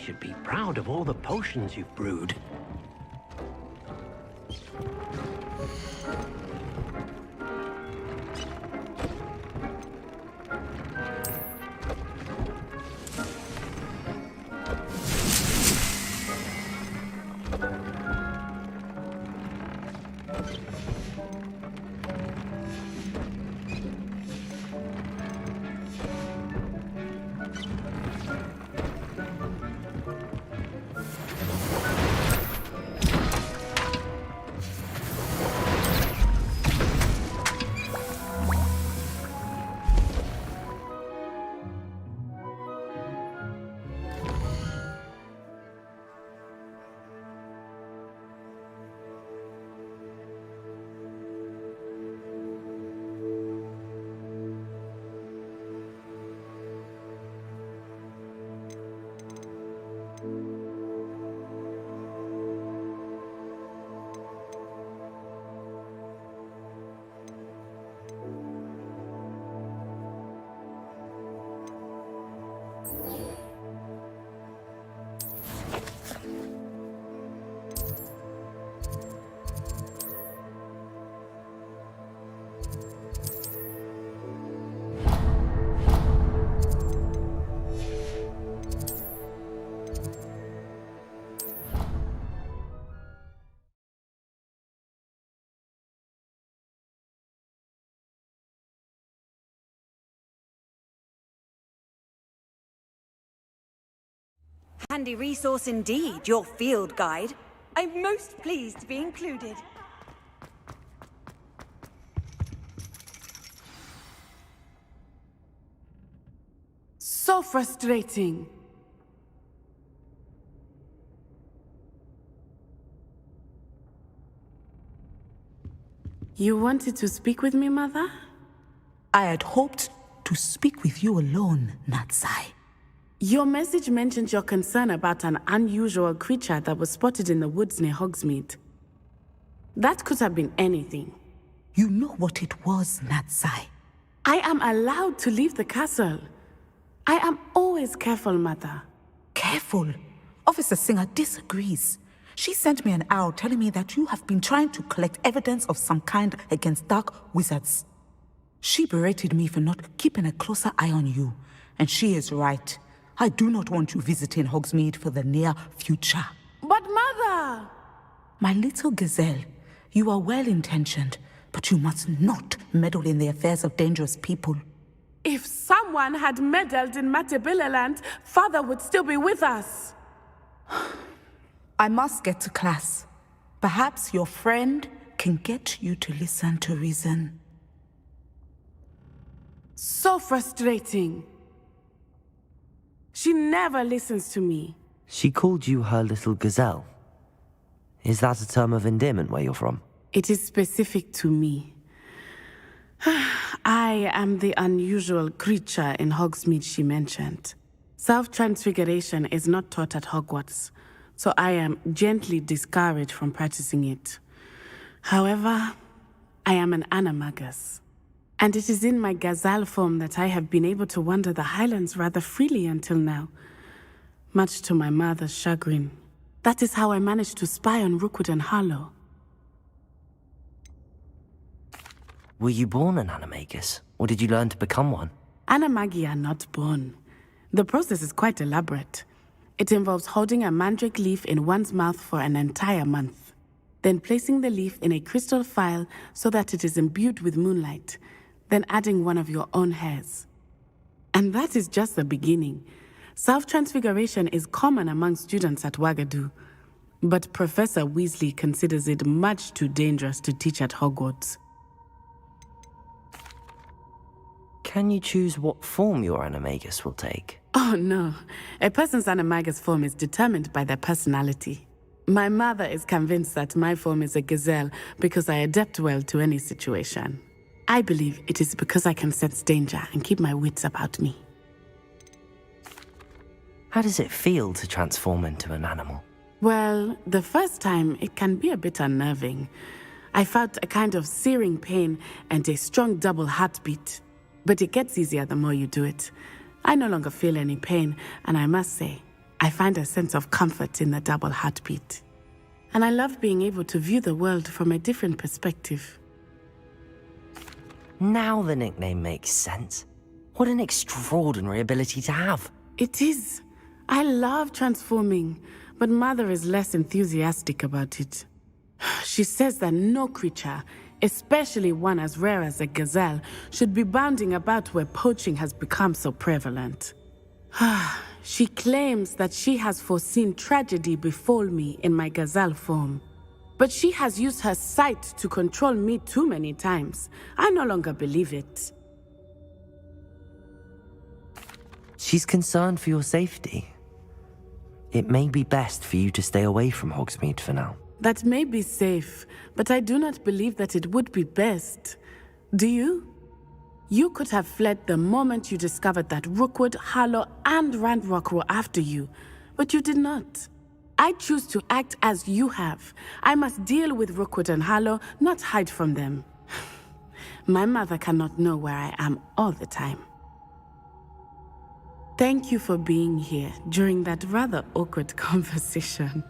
should be proud of all the potions you've brewed. Handy resource indeed, your field guide. I'm most pleased to be included. So frustrating. You wanted to speak with me, Mother? I had hoped to speak with you alone, Natsai. Your message mentioned your concern about an unusual creature that was spotted in the woods near Hogsmeade. That could have been anything. You know what it was, Natsai. I am allowed to leave the castle. I am always careful, Mother. Careful. Officer Singer disagrees. She sent me an owl telling me that you have been trying to collect evidence of some kind against dark wizards. She berated me for not keeping a closer eye on you, and she is right. I do not want you visiting Hogsmeade for the near future. But Mother! My little gazelle, you are well-intentioned, but you must not meddle in the affairs of dangerous people. If someone had meddled in Matabeleland, Father would still be with us. I must get to class. Perhaps your friend can get you to listen to reason. So frustrating. She never listens to me. She called you her little gazelle. Is that a term of endearment where you're from? It is specific to me. I am the unusual creature in Hogsmeade she mentioned. Self-transfiguration is not taught at Hogwarts, so I am gently discouraged from practicing it. However, I am an animagus, and it is in my gazelle form that I have been able to wander the Highlands rather freely until now, much to my mother's chagrin. That is how I managed to spy on Rookwood and Harlow. Were you born an animagus, or did you learn to become one? Animagi are not born. The process is quite elaborate. It involves holding a mandrake leaf in one's mouth for an entire month, then placing the leaf in a crystal phial so that it is imbued with moonlight, then adding one of your own hairs. And that is just the beginning. Self-transfiguration is common among students at Wagadu, but Professor Weasley considers it much too dangerous to teach at Hogwarts. Can you choose what form your animagus will take? Oh no, a person's animagus form is determined by their personality. My mother is convinced that my form is a gazelle because I adapt well to any situation. I believe it is because I can sense danger and keep my wits about me. How does it feel to transform into an animal? Well, the first time it can be a bit unnerving. I felt a kind of searing pain and a strong double heartbeat. But it gets easier the more you do it. I no longer feel any pain, and I must say, I find a sense of comfort in the double heartbeat. And I love being able to view the world from a different perspective. Now the nickname makes sense. What an extraordinary ability to have. It is. I love transforming, but Mother is less enthusiastic about it. She says that no creature, especially one as rare as a gazelle, should be bounding about where poaching has become so prevalent. She claims that she has foreseen tragedy befall me in my gazelle form. But she has used her sight to control me too many times. I no longer believe it. She's concerned for your safety. It may be best for you to stay away from Hogsmeade for now. That may be safe, but I do not believe that it would be best. Do you? You could have fled the moment you discovered that Rookwood, Harlow, and Ranrock were after you, but you did not. I choose to act as you have. I must deal with Rookwood and Harlow, not hide from them. My mother cannot know where I am all the time. Thank you for being here during that rather awkward conversation.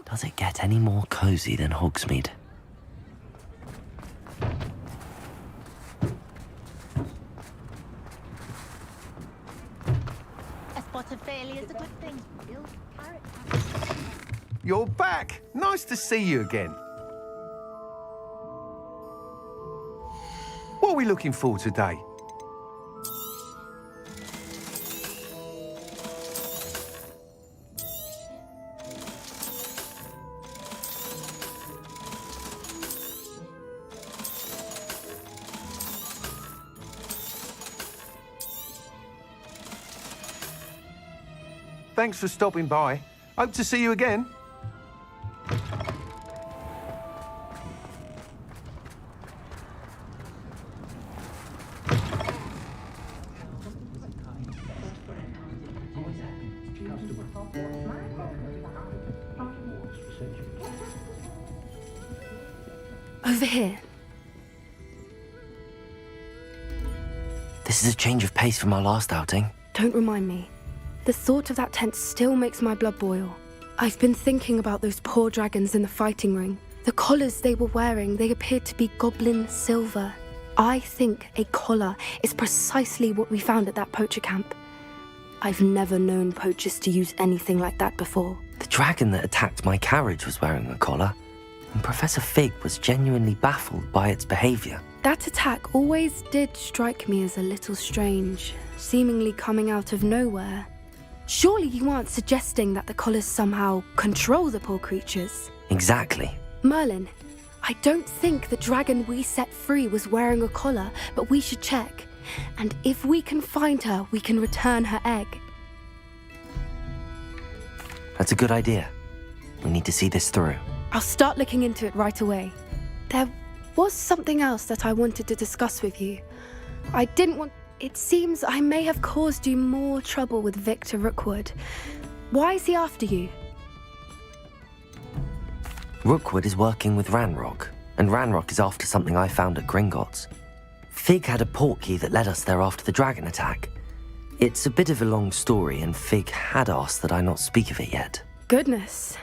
Does it get any more cozy than Hogsmeade? A spot of failure is a good thing. Build character. You're back! Nice to see you again. What are we looking for today? Thanks for stopping by. Hope to see you again. Over here. This is a change of pace from our last outing. Don't remind me. The thought of that tent still makes my blood boil. I've been thinking about those poor dragons in the fighting ring. The collars they were wearing, they appeared to be goblin silver. I think a collar is precisely what we found at that poacher camp. I've never known poachers to use anything like that before. The dragon that attacked my carriage was wearing a collar, and Professor Fig was genuinely baffled by its behavior. That attack always did strike me as a little strange, seemingly coming out of nowhere. Surely you aren't suggesting that the collars somehow control the poor creatures? Exactly. Merlin, I don't think the dragon we set free was wearing a collar, but we should check. And if we can find her, we can return her egg. That's a good idea. We need to see this through. I'll start looking into it right away. There was something else that I wanted to discuss with you. I didn't want... It seems I may have caused you more trouble with Victor Rookwood. Why is he after you? Rookwood is working with Ranrock, and Ranrock is after something I found at Gringotts. Fig had a portkey that led us there after the dragon attack. It's a bit of a long story, and Fig had asked that I not speak of it yet. Goodness.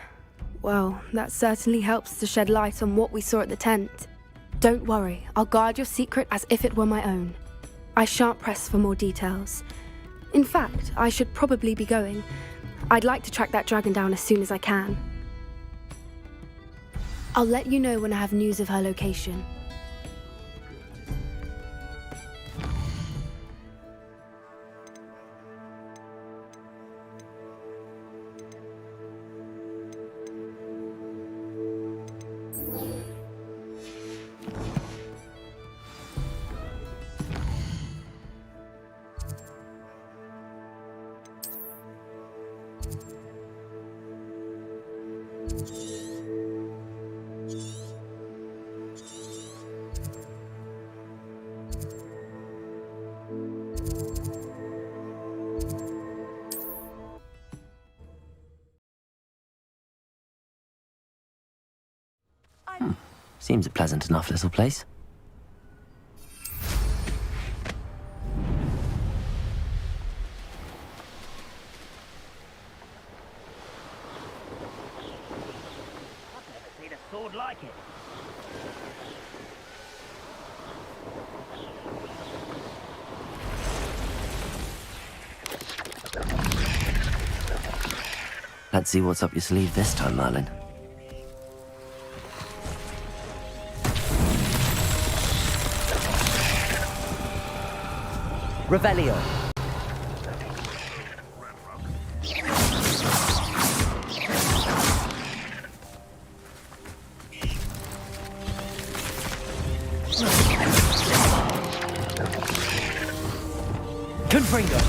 Well, that certainly helps to shed light on what we saw at the tent. Don't worry, I'll guard your secret as if it were my own. I shan't press for more details. In fact, I should probably be going. I'd like to track that dragon down as soon as I can. I'll let you know when I have news of her location. Seems a pleasant enough little place. I've never seen a sword like it. Let's see what's up your sleeve this time, Merlin. Revelio. Confringo.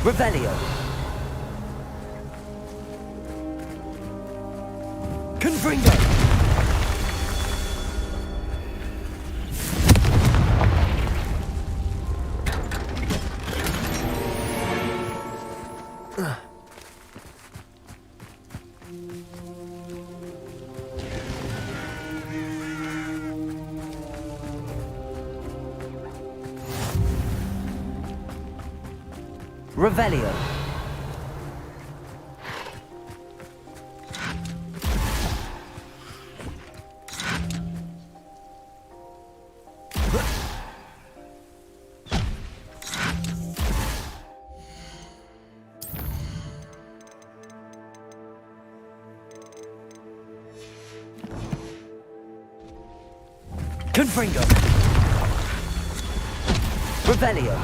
Revelio. Confringo. Revelio. Confringo. Revelio.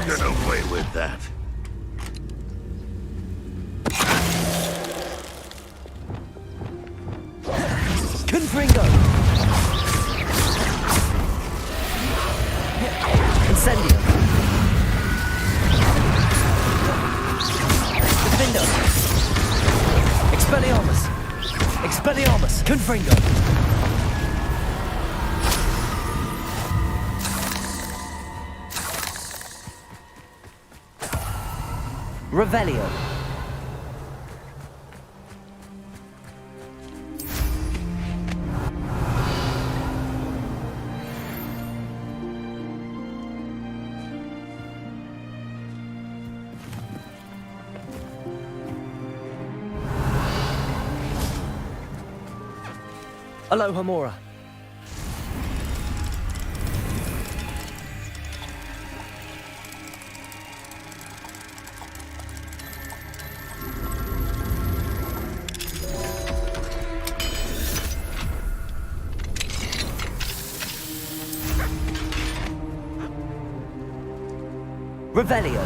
Get away with that. Confringo. Incendio. Defendo. Expelliarmus. Expelliarmus. Confringo. Revelio. Aloha Mora. Revelio.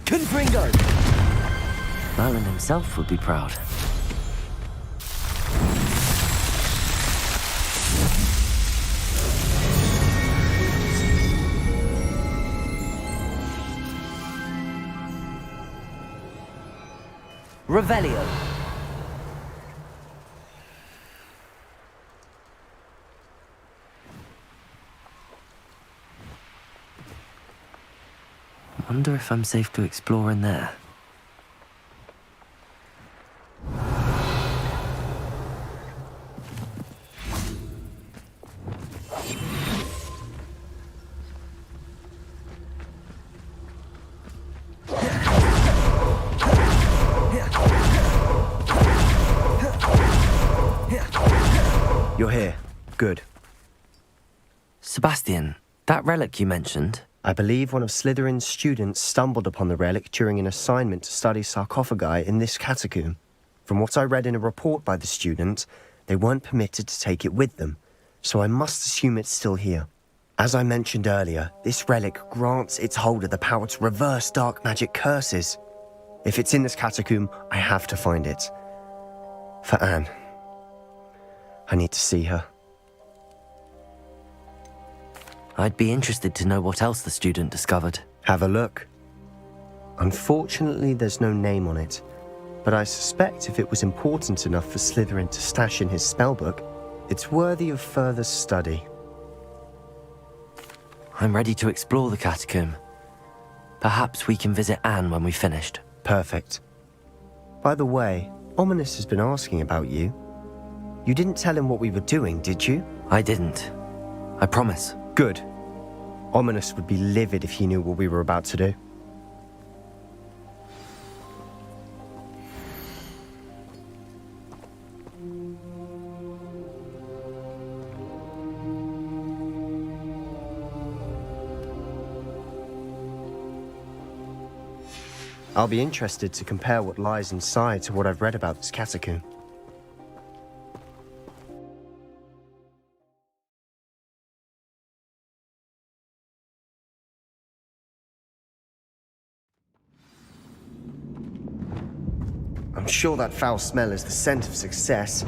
Confringo. Merlin himself would be proud. Revelio. Wonder if I'm safe to explore in there. You're here. Good. Sebastian, that relic you mentioned, I believe one of Slytherin's students stumbled upon the relic during an assignment to study sarcophagi in this catacomb. From what I read in a report by the student, they weren't permitted to take it with them, so I must assume it's still here. As I mentioned earlier, this relic grants its holder the power to reverse dark magic curses. If it's in this catacomb, I have to find it. For Anne. I need to see her. I'd be interested to know what else the student discovered. Have a look. Unfortunately, there's no name on it, but I suspect if it was important enough for Slytherin to stash in his spellbook, it's worthy of further study. I'm ready to explore the catacomb. Perhaps we can visit Anne when we've finished. Perfect. By the way, Ominous has been asking about you. You didn't tell him what we were doing, did you? I didn't. I promise. Good. Ominous would be livid if he knew what we were about to do. I'll be interested to compare what lies inside to what I've read about this catacomb. I'm sure that foul smell is the scent of success.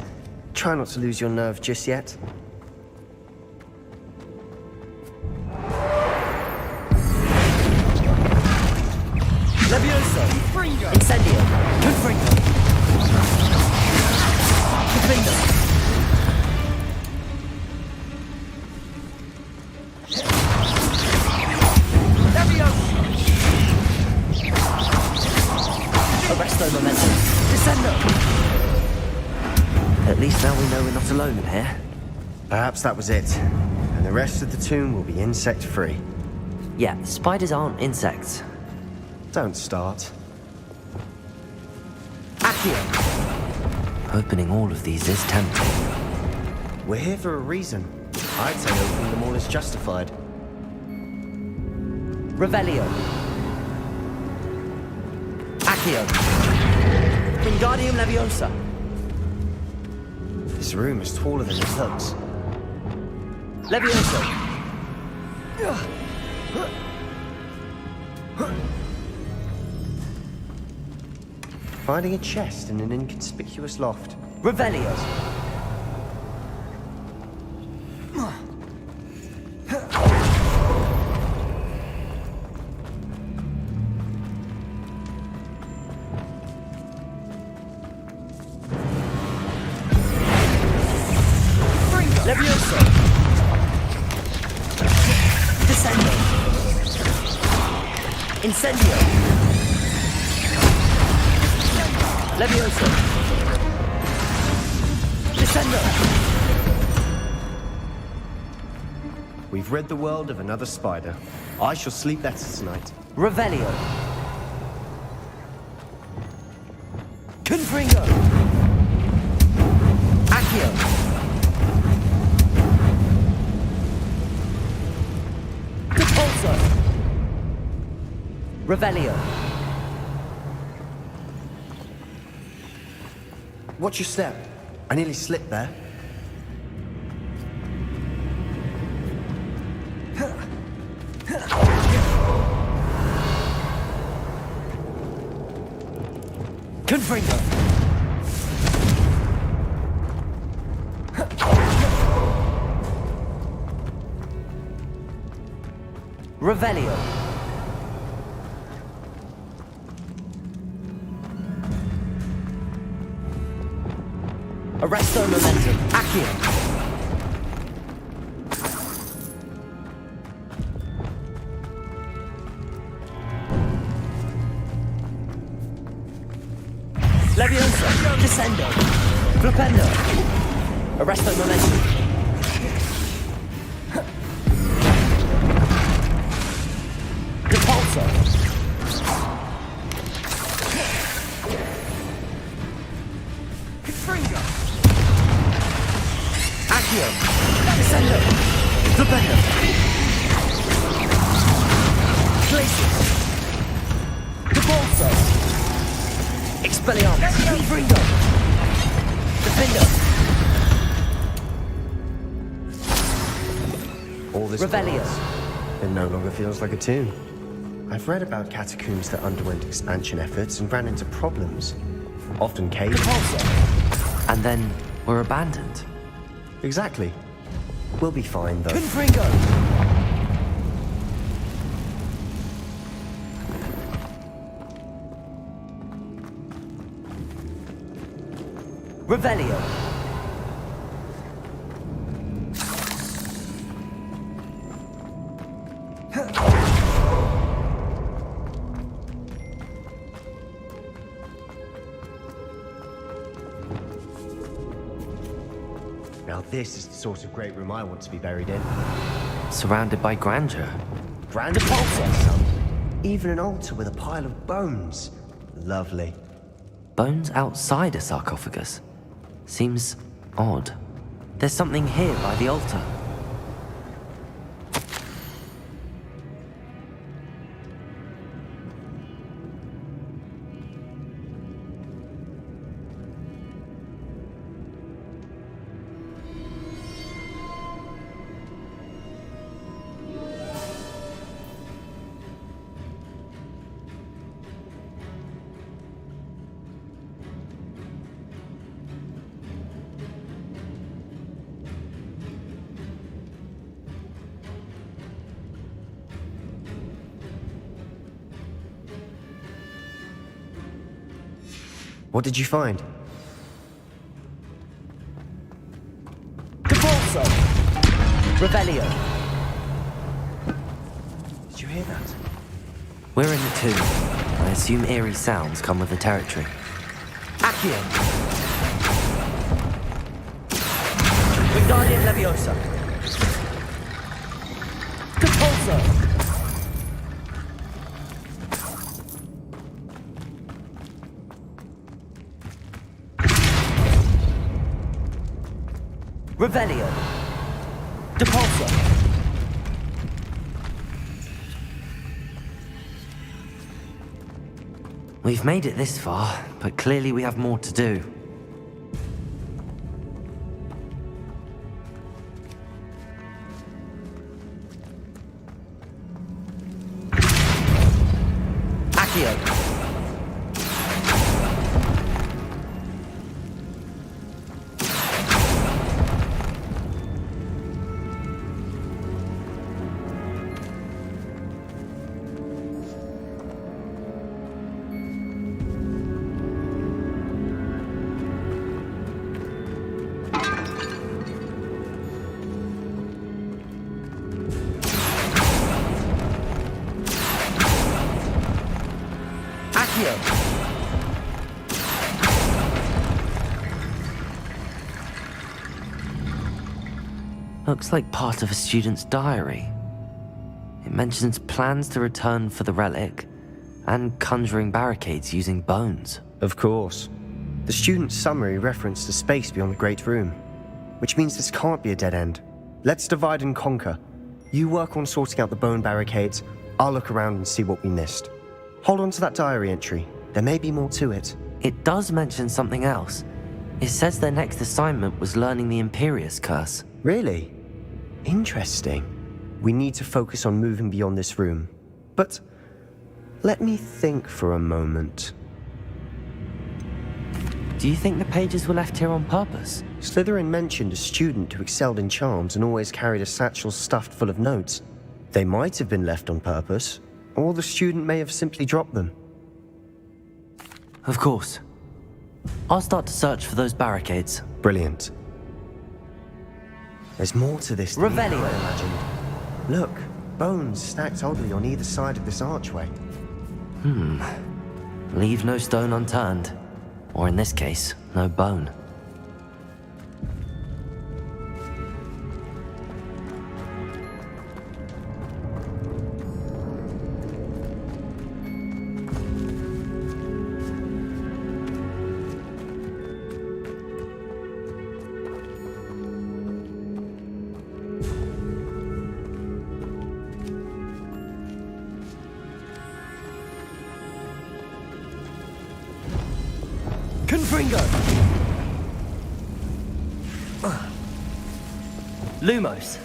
Try not to lose your nerve just yet. Levioso! Incendio! Confringo! Confringo! Levioso! Arresto momentum! Descendo! At least now we know we're not alone in here. Perhaps that was it, and the rest of the tomb will be insect-free. Yeah, spiders aren't insects. Don't start. Accio! Opening all of these is tempting. We're here for a reason. I'd say opening them all is justified. Revelio! Accio! Wingardium Leviosa! This room is taller than it looks. Levioso! Finding a chest in an inconspicuous loft. Revelio! Levioso! Descendo! Incendio! Levioso! Descendo! We've rid the world of another spider. I shall sleep better tonight. Revelio! Confringo! Accio! Repulsor! Revelio! Watch your step. I nearly slipped there. Confringo! Revelio! Arresto momentum! Accio! Levioso! Descendo! Flipendo! Arresto momentum! Repulsor! Confringo! Accio! Descendo! Flipendo! Glacius! Repulsor! Expelliarmus! Confringo! Defender! All this Revelio! glass, it no longer feels like a tomb. I've read about catacombs that underwent expansion efforts and ran into problems. Often caves. Repulsor! and then were abandoned. Exactly. We'll be fine, though. Confringo! Revelio! Now this is the sort of great room I want to be buried in. Surrounded by grandeur. Grand some. Even an altar with a pile of bones. Lovely. Bones outside a sarcophagus. Seems odd. There's something here by the altar. What did you find? Capulso! Revelio! Did you hear that? We're in the tomb. I assume eerie sounds come with the territory. Accio! Wingardium Leviosa! Capulso! Revelio! Depulso! We've made it this far, but clearly we have more to do. Accio! Looks like part of a student's diary. It mentions plans to return for the relic and conjuring barricades using bones. Of course. The student's summary referenced a space beyond the Great Room, which means this can't be a dead end. Let's divide and conquer. You work on sorting out the bone barricades, I'll look around and see what we missed. Hold on to that diary entry. There may be more to it. It does mention something else. It says their next assignment was learning the Imperius Curse. Really? Interesting. We need to focus on moving beyond this room. But let me think for a moment. Do you think the pages were left here on purpose? Slytherin mentioned a student who excelled in charms and always carried a satchel stuffed full of notes. They might have been left on purpose, or the student may have simply dropped them. Of course. I'll start to search for those barricades. Brilliant. There's more to this than I Revelio. imagined. Look, bones stacked oddly on either side of this archway. Leave no stone unturned. Or in this case, no bone. Confringo! Lumos!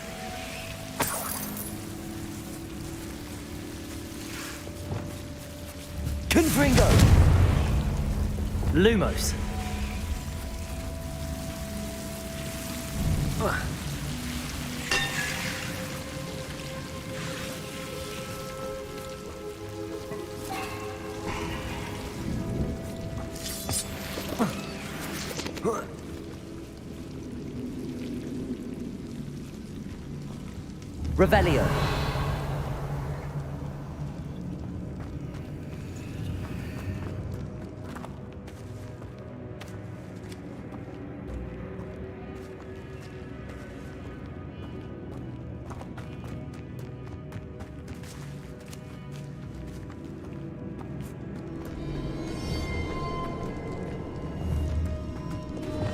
Confringo! Lumos! Revelio.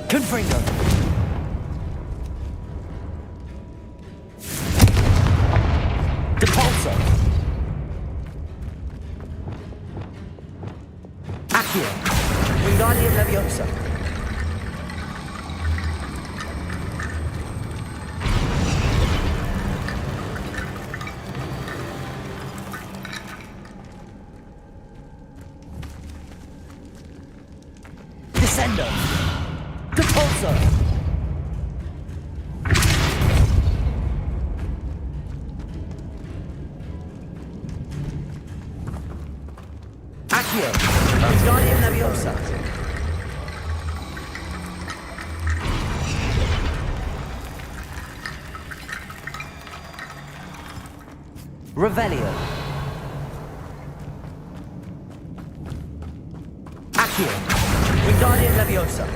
Confringo. Depulso. Accio. Wingardium Leviosa. Descendo. Depulso. Accio. Wingardium Leviosa. Revelio. Accio. Wingardium Leviosa.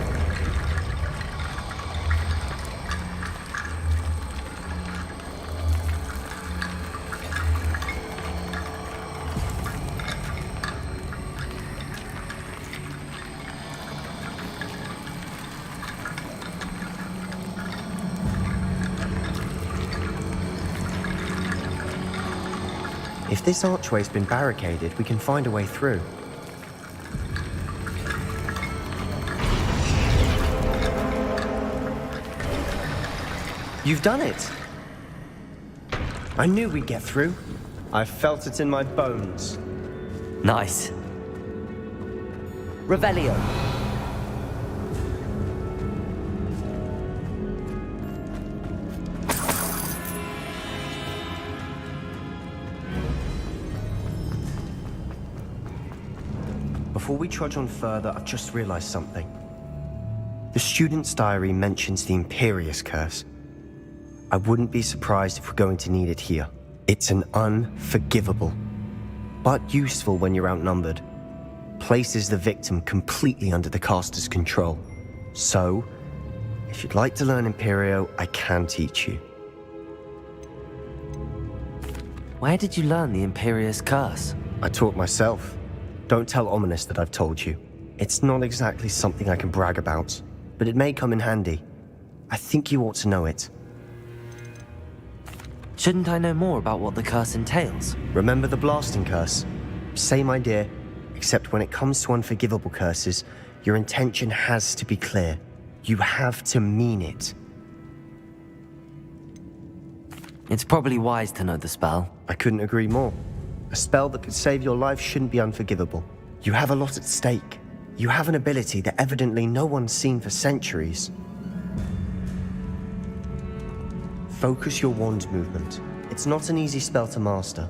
If this archway's been barricaded, we can find a way through. You've done it! I knew we'd get through. I felt it in my bones. Nice. Revelio. Before we trudge on further, I've just realized something. The student's diary mentions the Imperious Curse. I wouldn't be surprised if we're going to need it here. It's an unforgivable, but useful when you're outnumbered. Places the victim completely under the caster's control. So, if you'd like to learn Imperio, I can teach you. Where did you learn the Imperious Curse? I taught myself. Don't tell Ominous that I've told you. It's not exactly something I can brag about, but it may come in handy. I think you ought to know it. Shouldn't I know more about what the curse entails? Remember the blasting curse? Same idea, except when it comes to unforgivable curses, your intention has to be clear. You have to mean it. It's probably wise to know the spell. I couldn't agree more. A spell that could save your life shouldn't be unforgivable. You have a lot at stake. You have an ability that evidently no one's seen for centuries. Focus your wand movement. It's not an easy spell to master.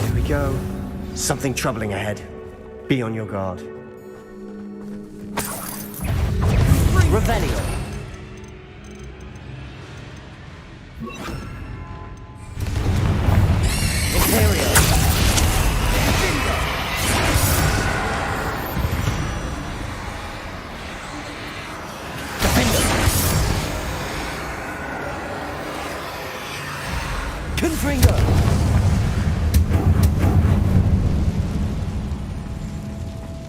Here we go. Something troubling ahead. Be on your guard. Revelio. Imperio. Defender. Confringo.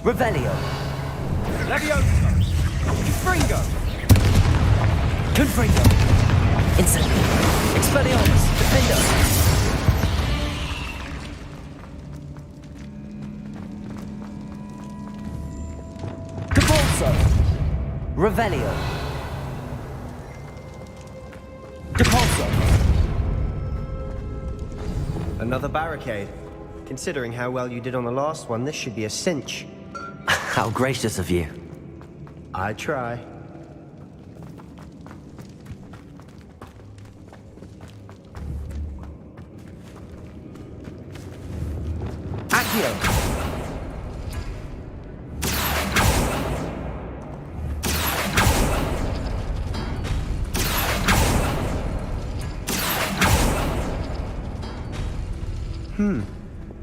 Revelio. Leviosa! Confringo! Confringo. Instantly. Expelliarmus. Defender. Depulso. Revelio. Depulso. Another barricade. Considering how well you did on the last one, this should be a cinch. How gracious of you. I try. Accio!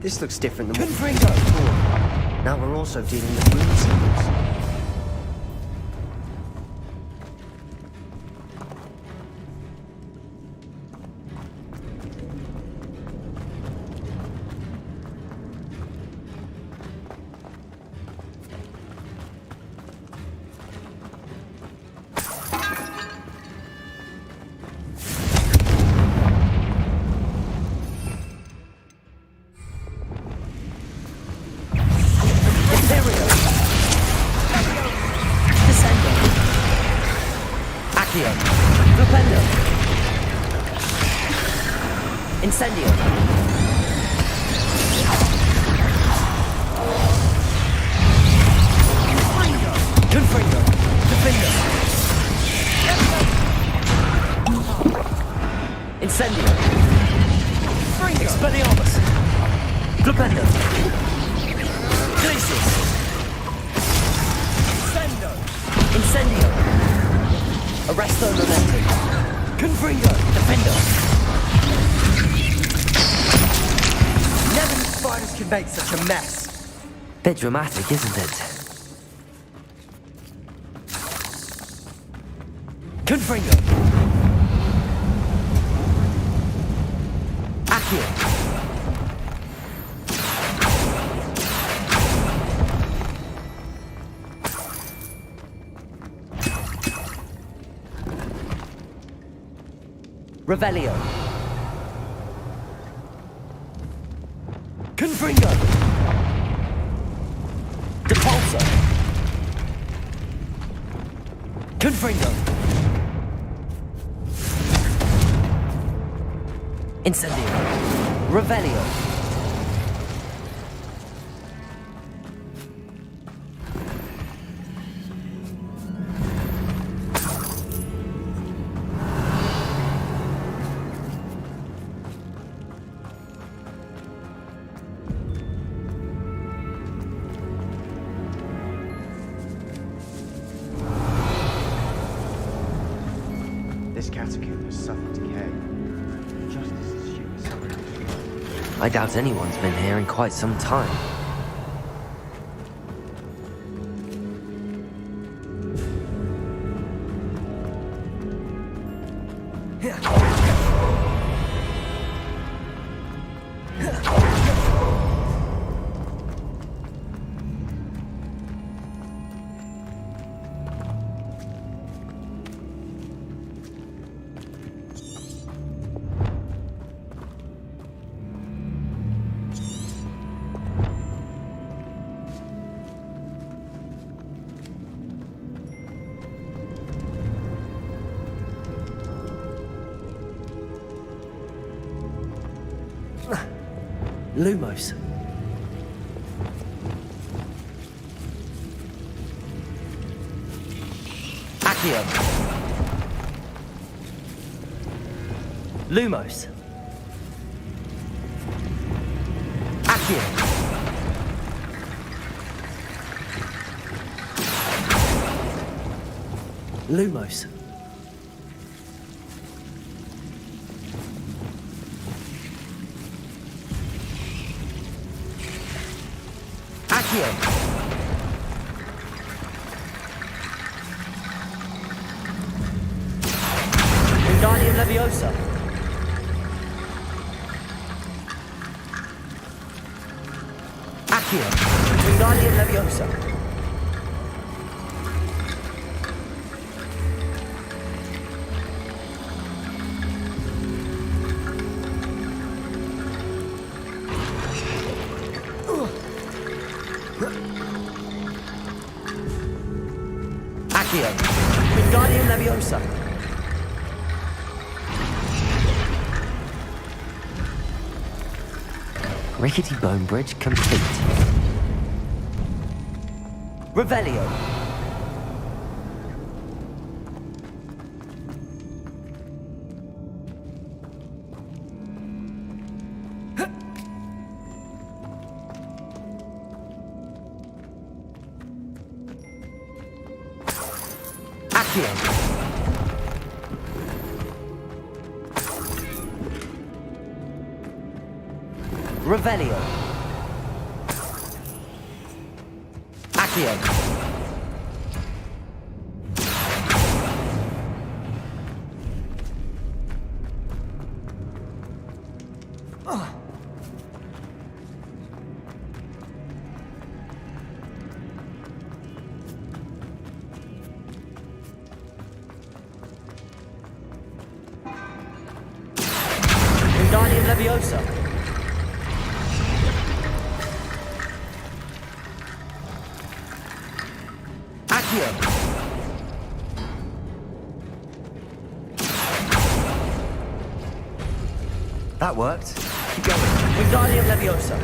This looks different than what we did before. Now we're also dealing with rune symbols. Incendio! Confringo! Defender! Incendio! Expelliarmus! Flipendo! Glacius! Incendio! Arresto Momentum! Confringo! Defender! Never knew spiders could make such a mess. Bit dramatic, isn't it? Confringo! Accio! Revelio! Confringo! Depulso! Confringo! Incendio! Revelio! This catacomb has suffered decay. Justice is due to somebody. I doubt anyone's been here in quite some time. Lumos. Accio. Lumos. Accio. Lumos. Accio! Wingardium Leviosa! Accio! Wingardium Leviosa! Accio! Wingardium Leviosa! Rickety bone bridge complete. Revelio. Accio. Revelio. Accio. Wingardium Leviosa. Accio. That worked. Keep going. Wingardium Leviosa.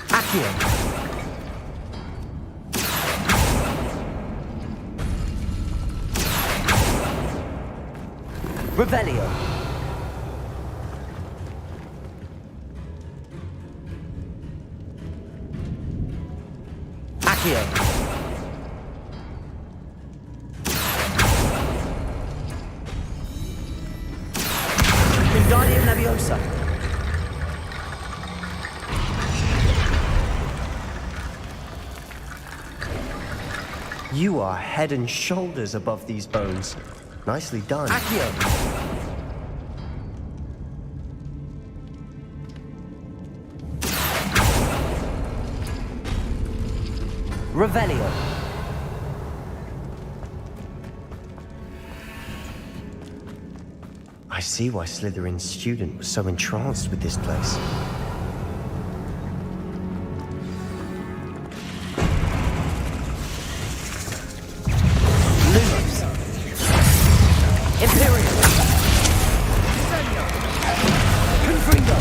Accio. Revelio. Accio. Wingardium Leviosa. You are head and shoulders above these bones. Nicely done. Accio. Revelio. I see why Slytherin's student was so entranced with this place. Lumos. Imperial. Confringo.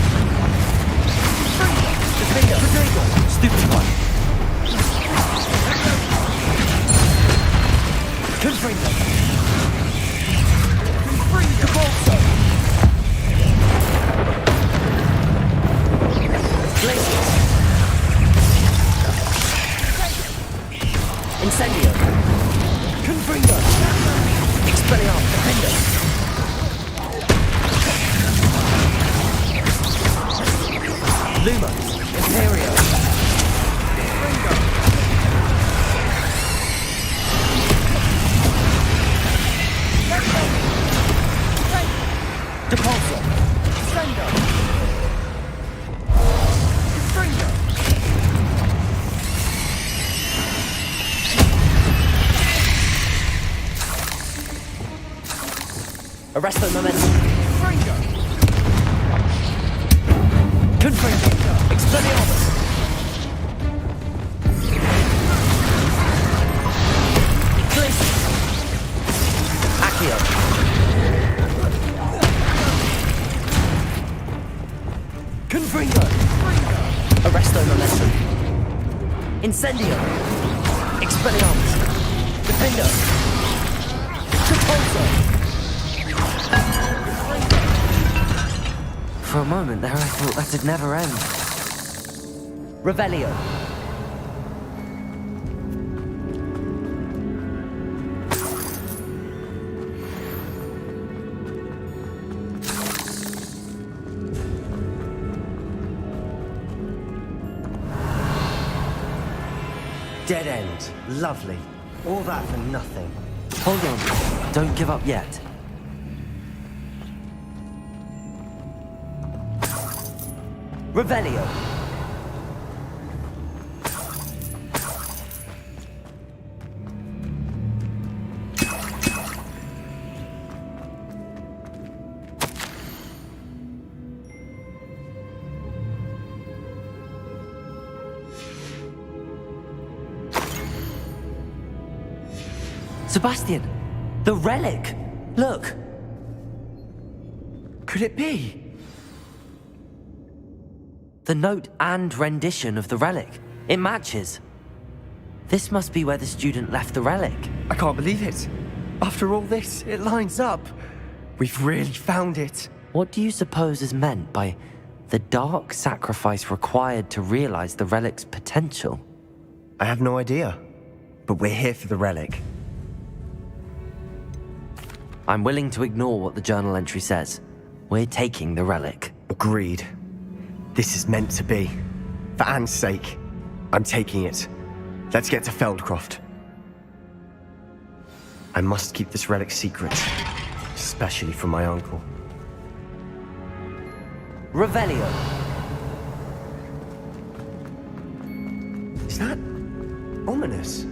Defender. Stupid one. Confringo. Cabolso. Glacius. Incendio. Confringo. Expelliarmus. Defender. Lumos. Imperio. Depulso. Sendo. Confringo. Arresto momentum. Confringo. Confringo. Expelliarmus. Glacius. Accio. Confringo. Arresto momentum. Incendio. Expelliarmus. Defender. Depulso. For a moment there, I thought that'd never end. Revelio. Dead end. Lovely. All that for nothing. Hold on. Don't give up yet. Revelio. Sebastian, the relic. Look. could it be? The note and rendition of the relic. It matches. This must be where the student left the relic. I can't believe it. After all this, it lines up. We've really found it. What do you suppose is meant by the dark sacrifice required to realize the relic's potential? I have no idea, but we're here for the relic. I'm willing to ignore what the journal entry says. We're taking the relic. Agreed. This is meant to be. For Anne's sake, I'm taking it. Let's get to Feldcroft. I must keep this relic secret, especially from my uncle. Revelio. Is that ominous?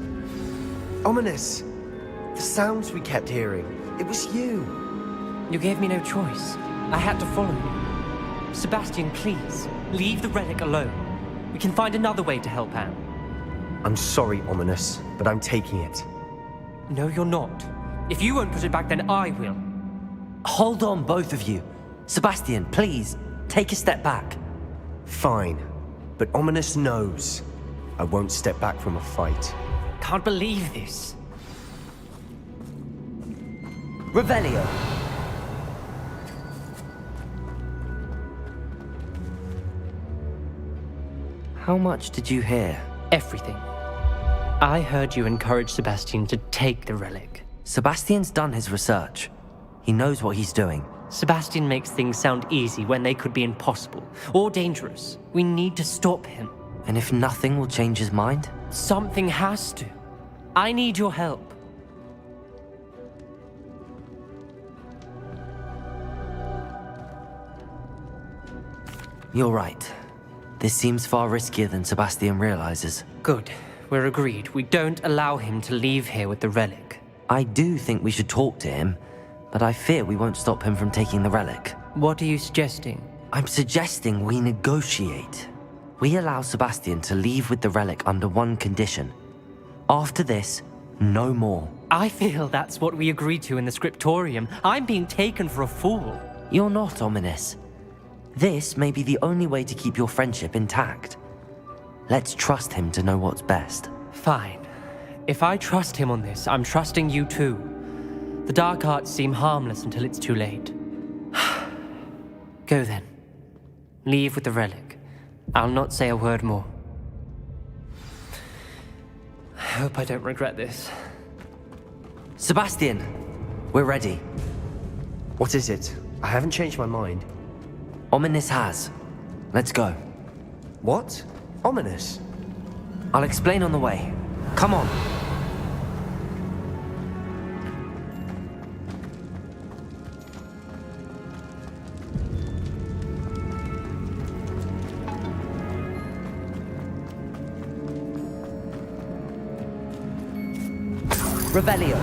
Ominous. The sounds we kept hearing. It was you. You gave me no choice. I had to follow you. Sebastian, please, leave the relic alone. We can find another way to help Anne. I'm sorry, Ominous, but I'm taking it. No, you're not. If you won't put it back, then I will. Hold on, both of you. Sebastian, please, take a step back. Fine, but Ominous knows I won't step back from a fight. Can't believe this. Revelio. How much did you hear? Everything. I heard you encourage Sebastian to take the relic. Sebastian's done his research. He knows what he's doing. Sebastian makes things sound easy when they could be impossible or dangerous. We need to stop him. And if nothing will change his mind? Something has to. I need your help. You're right. This seems far riskier than Sebastian realizes. Good. We're agreed. We don't allow him to leave here with the relic. I do think we should talk to him, but I fear we won't stop him from taking the relic. What are you suggesting? I'm suggesting we negotiate. We allow Sebastian to leave with the relic under one condition. After this, no more. I feel that's what we agreed to in the scriptorium. I'm being taken for a fool. You're not, Ominous. This may be the only way to keep your friendship intact. Let's trust him to know what's best. Fine. If I trust him on this, I'm trusting you too. The dark arts seem harmless until it's too late. Go then. Leave with the relic. I'll not say a word more. I hope I don't regret this. Sebastian, we're ready. What is it? I haven't changed my mind. Ominous has. Let's go. What? Ominous? I'll explain on the way. Come on. Revelio.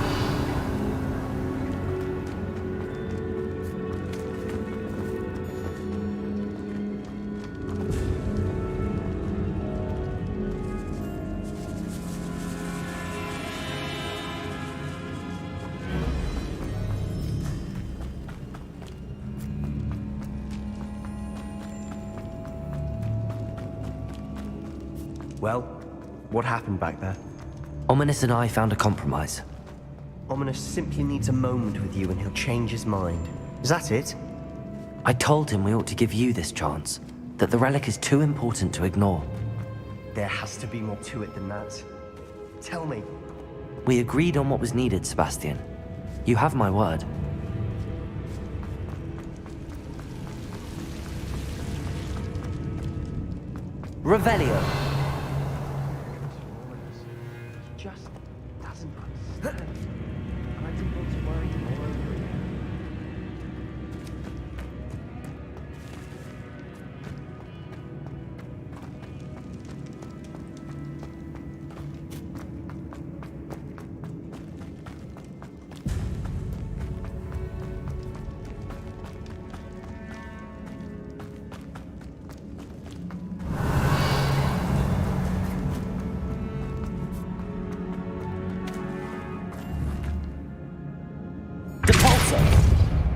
Well, what happened back there? Ominous and I found a compromise. Ominous simply needs a moment with you and he'll change his mind. Is that it? I told him we ought to give you this chance, that the relic is too important to ignore. There has to be more to it than that. Tell me. We agreed on what was needed, Sebastian. You have my word. Revelio. Just doesn't understand. I didn't want to worry him all over again.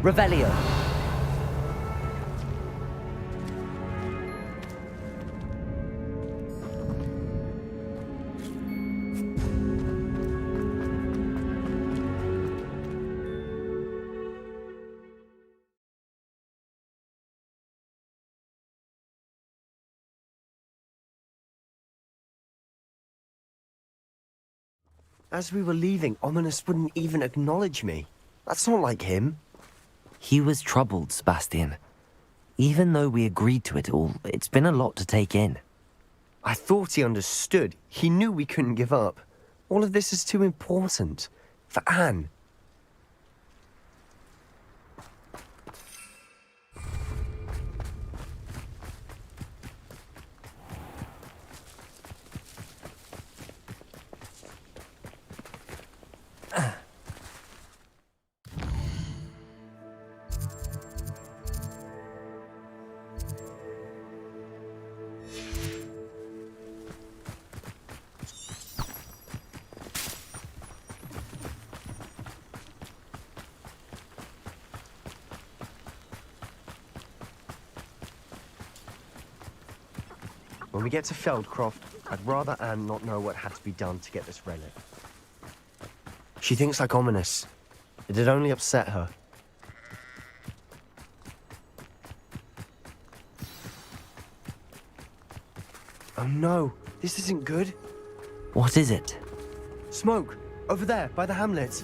Revelio. As we were leaving, Ominous wouldn't even acknowledge me. That's not like him. He was troubled, Sebastian. Even though we agreed to it all, it's been a lot to take in. I thought he understood. He knew we couldn't give up. All of this is too important. For Anne. When we get to Feldcroft, I'd rather Anne not know what had to be done to get this relic. She thinks like Ominous. It'd only upset her. Oh no, this isn't good. What is it? Smoke! Over there, by the hamlet.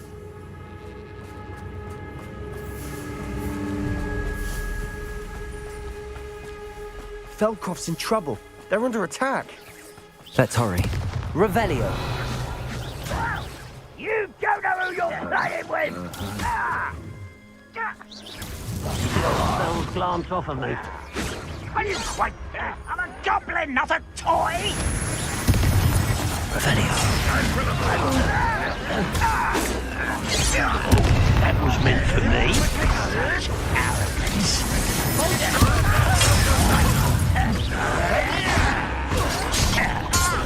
Feldcroft's in trouble. They're under attack. Let's hurry. Revelio! You don't know who you're playing with! Don't glance off of me. Are you quite there? I'm a goblin, not a toy! Revelio! That was meant for me.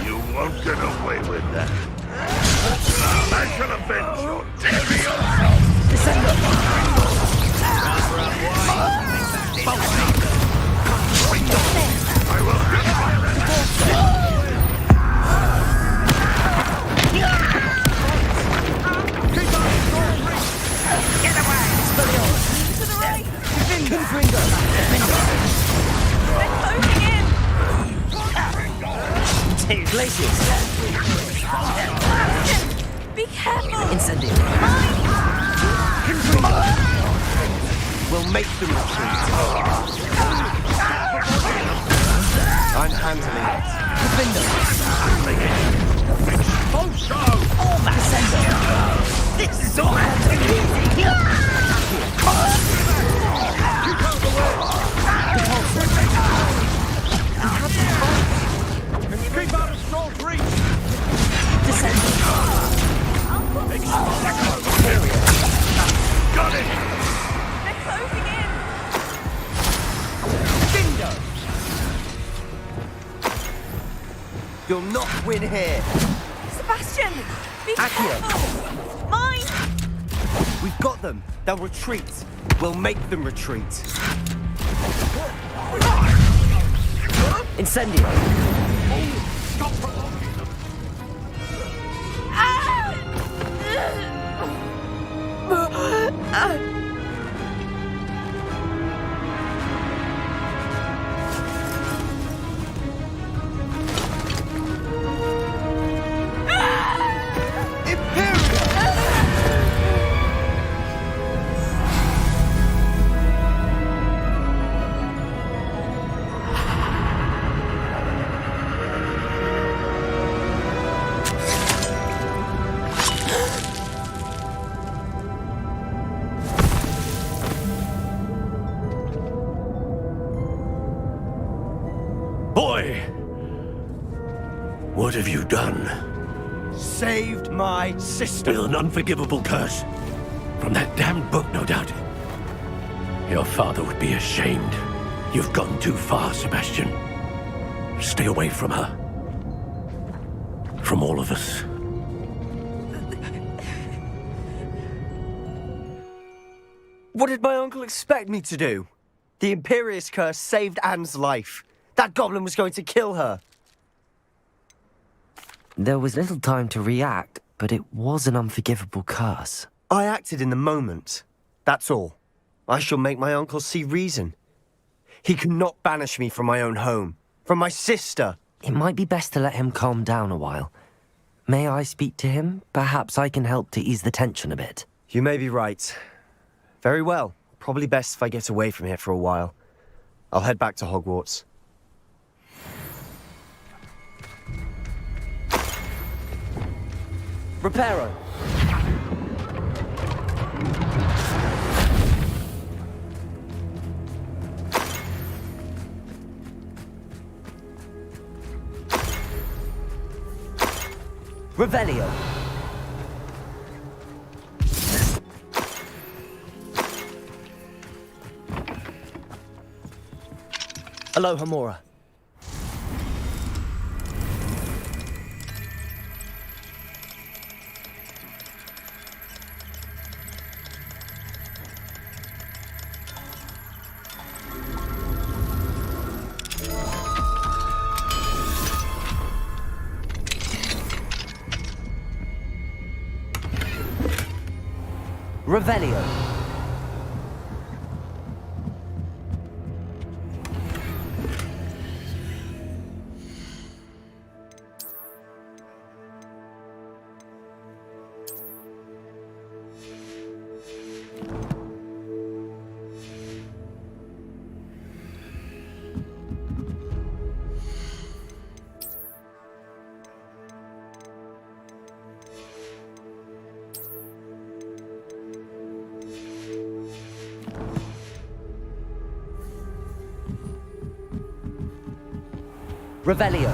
You won't get away with that. I shall avenge your I will Get away! To the right! Confringo! They're closing in! Two places! Be careful! Incendio! We'll make them retreat. I'm handling it. This is all too easy! keep out of Storm's reach! Got it! They're closing in! You'll not win here. Sebastian! Be Accio. careful! Mine! We've got them. They'll retreat. We'll make them retreat. Incendio! Boy! What have you done? Saved my sister. With an unforgivable curse. From that damned book, no doubt. Your father would be ashamed. You've gone too far, Sebastian. Stay away from her. From all of us. What did my uncle expect me to do? The Imperious curse saved Anne's life. That goblin was going to kill her. There was little time to react, but it was an unforgivable curse. I acted in the moment. That's all. I shall make my uncle see reason. He cannot banish me from my own home. From my sister. It might be best to let him calm down a while. May I speak to him? Perhaps I can help to ease the tension a bit. You may be right. Very well. Probably best if I get away from here for a while. I'll head back to Hogwarts. Reparo! Revelio! Aloha Mora. Revelio. Revelio.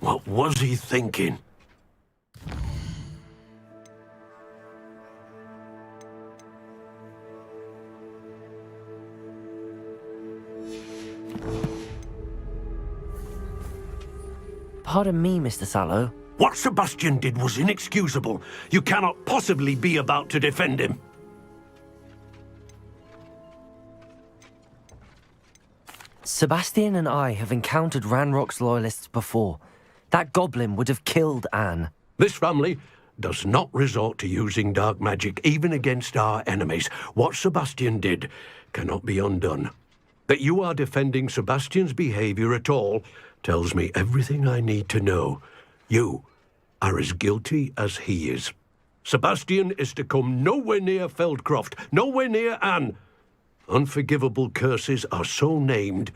What was he thinking? Pardon me, Mr. Sallow. What Sebastian did was inexcusable. You cannot possibly be about to defend him. Sebastian and I have encountered Ranrock's loyalists before. That goblin would have killed Anne. This family does not resort to using dark magic, even against our enemies. What Sebastian did cannot be undone. That you are defending Sebastian's behavior at all tells me everything I need to know. You are as guilty as he is. Sebastian is to come nowhere near Feldcroft, nowhere near Anne. Unforgivable curses are so named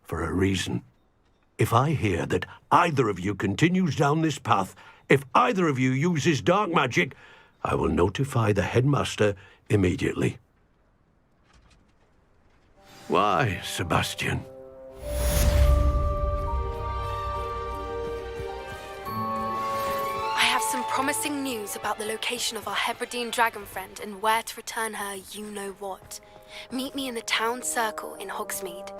for a reason. If I hear that either of you continues down this path, if either of you uses dark magic, I will notify the headmaster immediately. Why, Sebastian? I have some promising news about the location of our Hebridean dragon friend and where to return her you-know-what. Meet me in the town circle in Hogsmeade.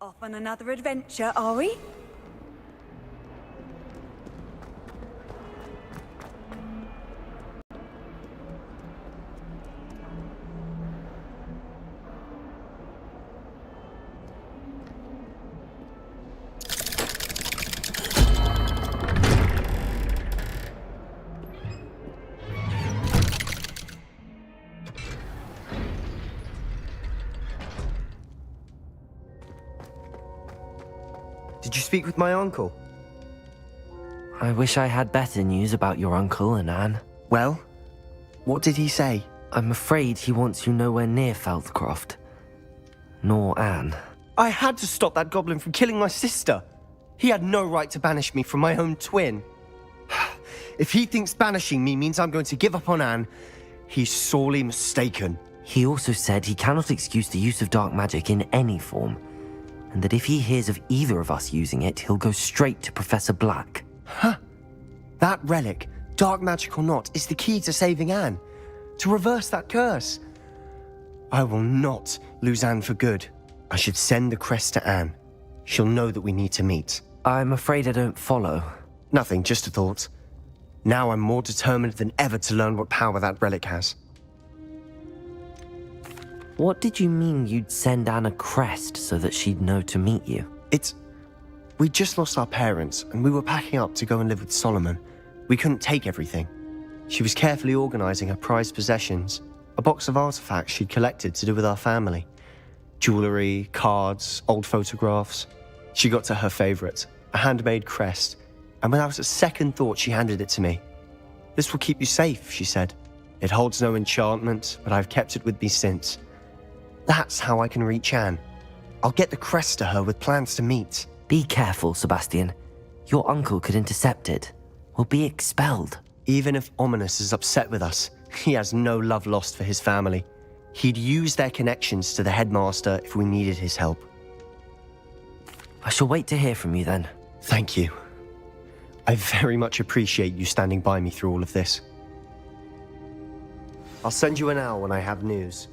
Off on another adventure, are we? speak with my uncle? I wish I had better news about your uncle and Anne. Well, what did he say? I'm afraid he wants you nowhere near Feldcroft. Nor Anne. I had to stop that goblin from killing my sister. He had no right to banish me from my own twin. If he thinks banishing me means I'm going to give up on Anne, he's sorely mistaken. He also said he cannot excuse the use of dark magic in any form, and that if he hears of either of us using it, he'll go straight to Professor Black. Huh. That relic, dark magic or not, is the key to saving Anne. To reverse that curse. I will not lose Anne for good. I should send the crest to Anne. She'll know that we need to meet. I'm afraid I don't follow. Nothing, just a thought. Now I'm more determined than ever to learn what power that relic has. What did you mean you'd send Anne a crest so that she'd know to meet you? We just lost our parents, and we were packing up to go and live with Solomon. We couldn't take everything. She was carefully organizing her prized possessions, a box of artifacts she'd collected to do with our family. Jewelry, cards, old photographs. She got to her favorite, a handmade crest, and without a second thought she handed it to me. This will keep you safe, she said. It holds no enchantment, but I've kept it with me since. That's how I can reach Anne. I'll get the crest to her with plans to meet. Be careful, Sebastian. Your uncle could intercept it. We'll be expelled. Even if Ominous is upset with us, he has no love lost for his family. He'd use their connections to the headmaster if we needed his help. I shall wait to hear from you then. Thank you. I very much appreciate you standing by me through all of this. I'll send you an owl when I have news.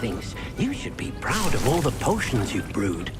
thinks you should be proud of all the potions you've brewed.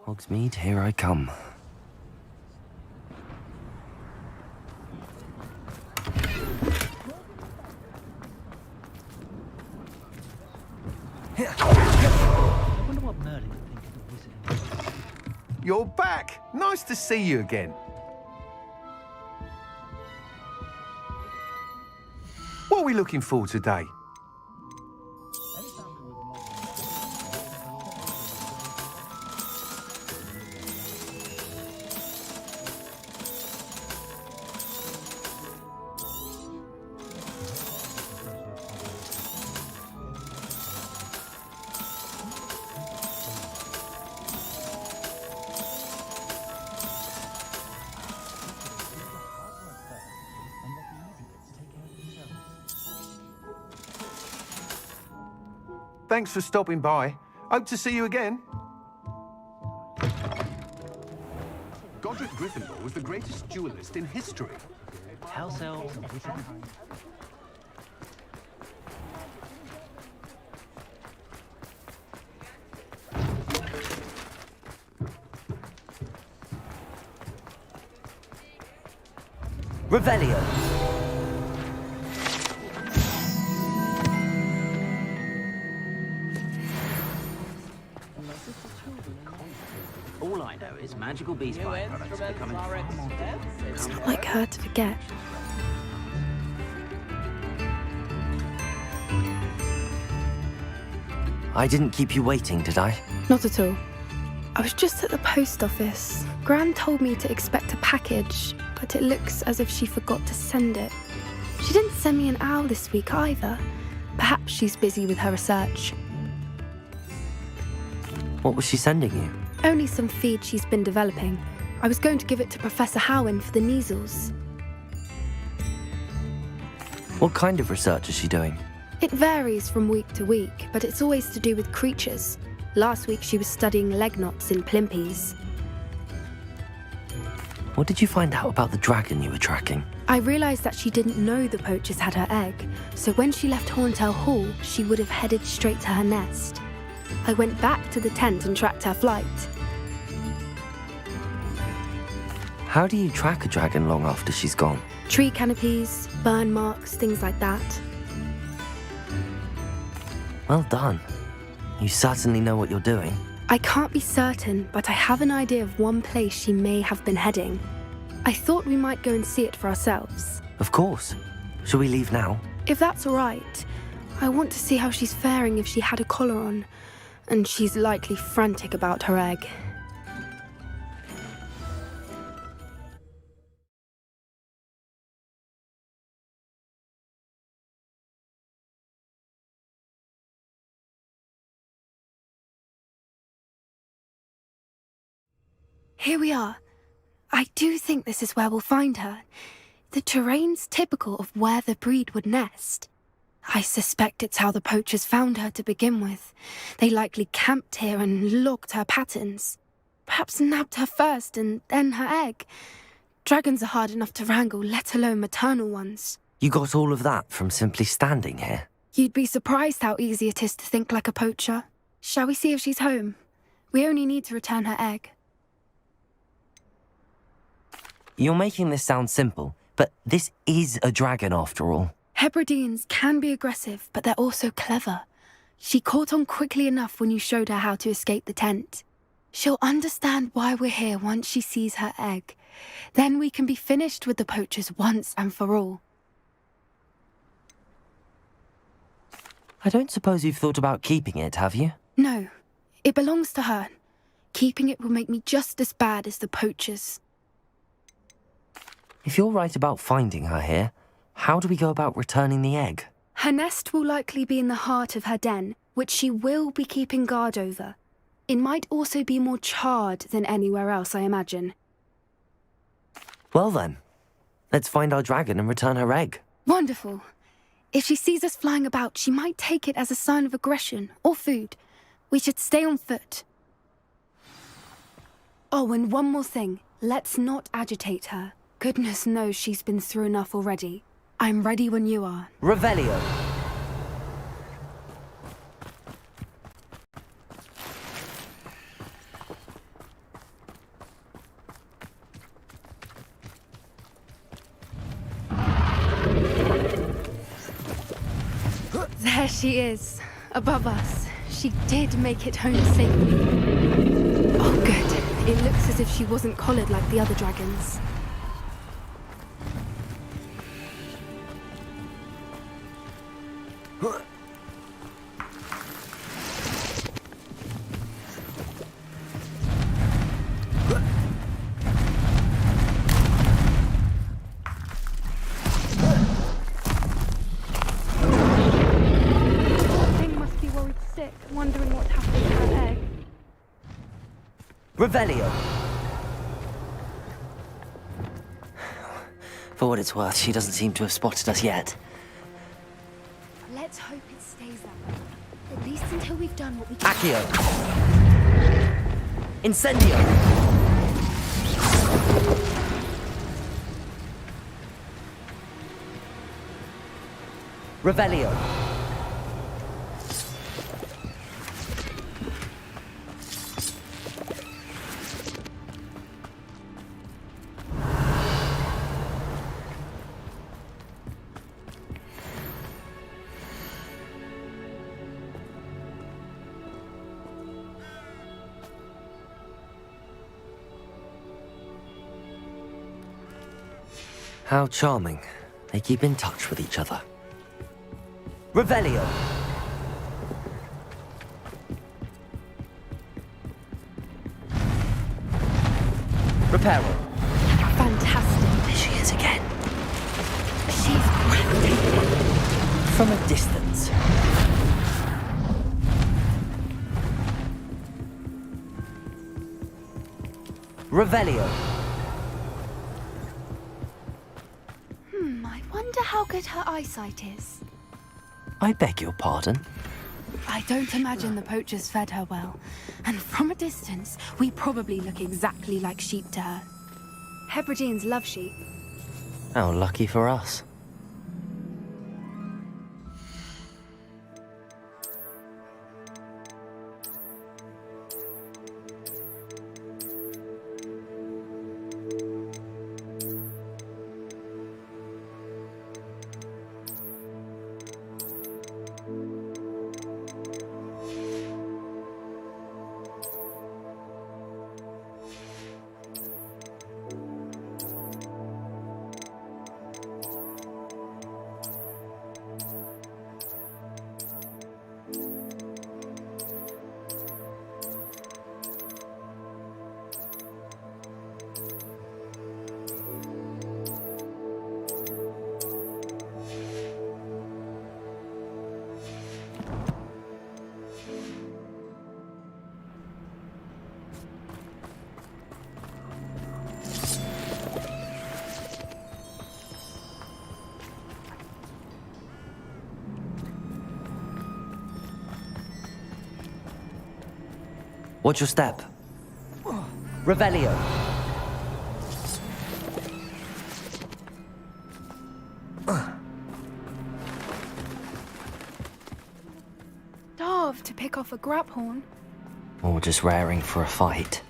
Hogsmeade, here I come. I wonder what Merlin would think of the wizard. You're back. Nice to see you again. What are we looking for today? Thanks for stopping by. Hope to see you again. Godric Gryffindor was the greatest duelist in history. House elves and wizards. Revelio! All I know is magical beast byproducts are becoming far more It's not like her to forget. I didn't keep you waiting, did I? Not at all. I was just at the post office. Gran told me to expect a package, but it looks as if she forgot to send it. She didn't send me an owl this week either. Perhaps she's busy with her research. What was she sending you? Only some feed she's been developing. I was going to give it to Professor Howen for the measles. What kind of research is she doing? It varies from week to week, but it's always to do with creatures. Last week she was studying leg knots in plimpies. What did you find out about the dragon you were tracking? I realised that she didn't know the poachers had her egg, so when she left Horntail Hall, she would have headed straight to her nest. I went back to the tent and tracked her flight. How do you track a dragon long after she's gone? Tree canopies, burn marks, things like that. Well done. You certainly know what you're doing. I can't be certain, but I have an idea of one place she may have been heading. I thought we might go and see it for ourselves. Of course. Shall we leave now? If that's all right. I want to see how she's faring if she had a collar on. And she's likely frantic about her egg. Here we are. I do think this is where we'll find her. The terrain's typical of where the breed would nest. I suspect it's how the poachers found her to begin with. They likely camped here and logged her patterns. Perhaps nabbed her first and then her egg. Dragons are hard enough to wrangle, let alone maternal ones. You got all of that from simply standing here? You'd be surprised how easy it is to think like a poacher. Shall we see if she's home? We only need to return her egg. You're making this sound simple, but this is a dragon after all. Hebrideans can be aggressive, but they're also clever. She caught on quickly enough when you showed her how to escape the tent. She'll understand why we're here once she sees her egg. Then we can be finished with the poachers once and for all. I don't suppose you've thought about keeping it, have you? No, it belongs to her. Keeping it will make me just as bad as the poachers. If you're right about finding her here, how do we go about returning the egg? Her nest will likely be in the heart of her den, which she will be keeping guard over. It might also be more charred than anywhere else, I imagine. Well then, let's find our dragon and return her egg. Wonderful. If she sees us flying about, she might take it as a sign of aggression or food. We should stay on foot. Oh, and one more thing. Let's not agitate her. Goodness knows she's been through enough already. I'm ready when you are. Revelio. There she is, above us. She did make it home safely. Oh, good. It looks as if she wasn't collared like the other dragons. Revelio! For what it's worth, she doesn't seem to have spotted us yet. Let's hope it stays that way. At least until we've done what we can. Accio! Incendio! Revelio! How charming. They keep in touch with each other. Revelio! Reparo. Fantastic. There she is again. She's breathtaking. From a distance. Revelio. I wonder how good her eyesight is. I beg your pardon? I don't imagine the poachers fed her well. And from a distance, we probably look exactly like sheep to her. Hebrideans love sheep. How lucky for us. Watch your step. Revelio. Starved to pick off a graphorn. Or just raring for a fight.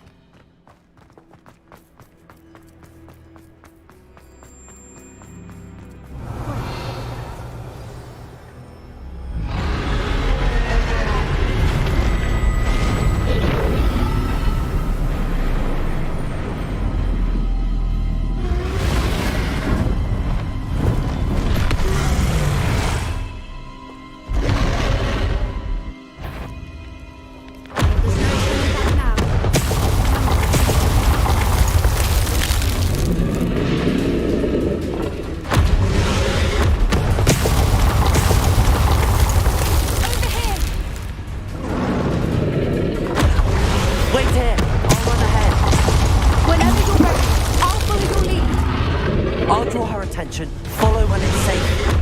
attention. Follow when it's safe.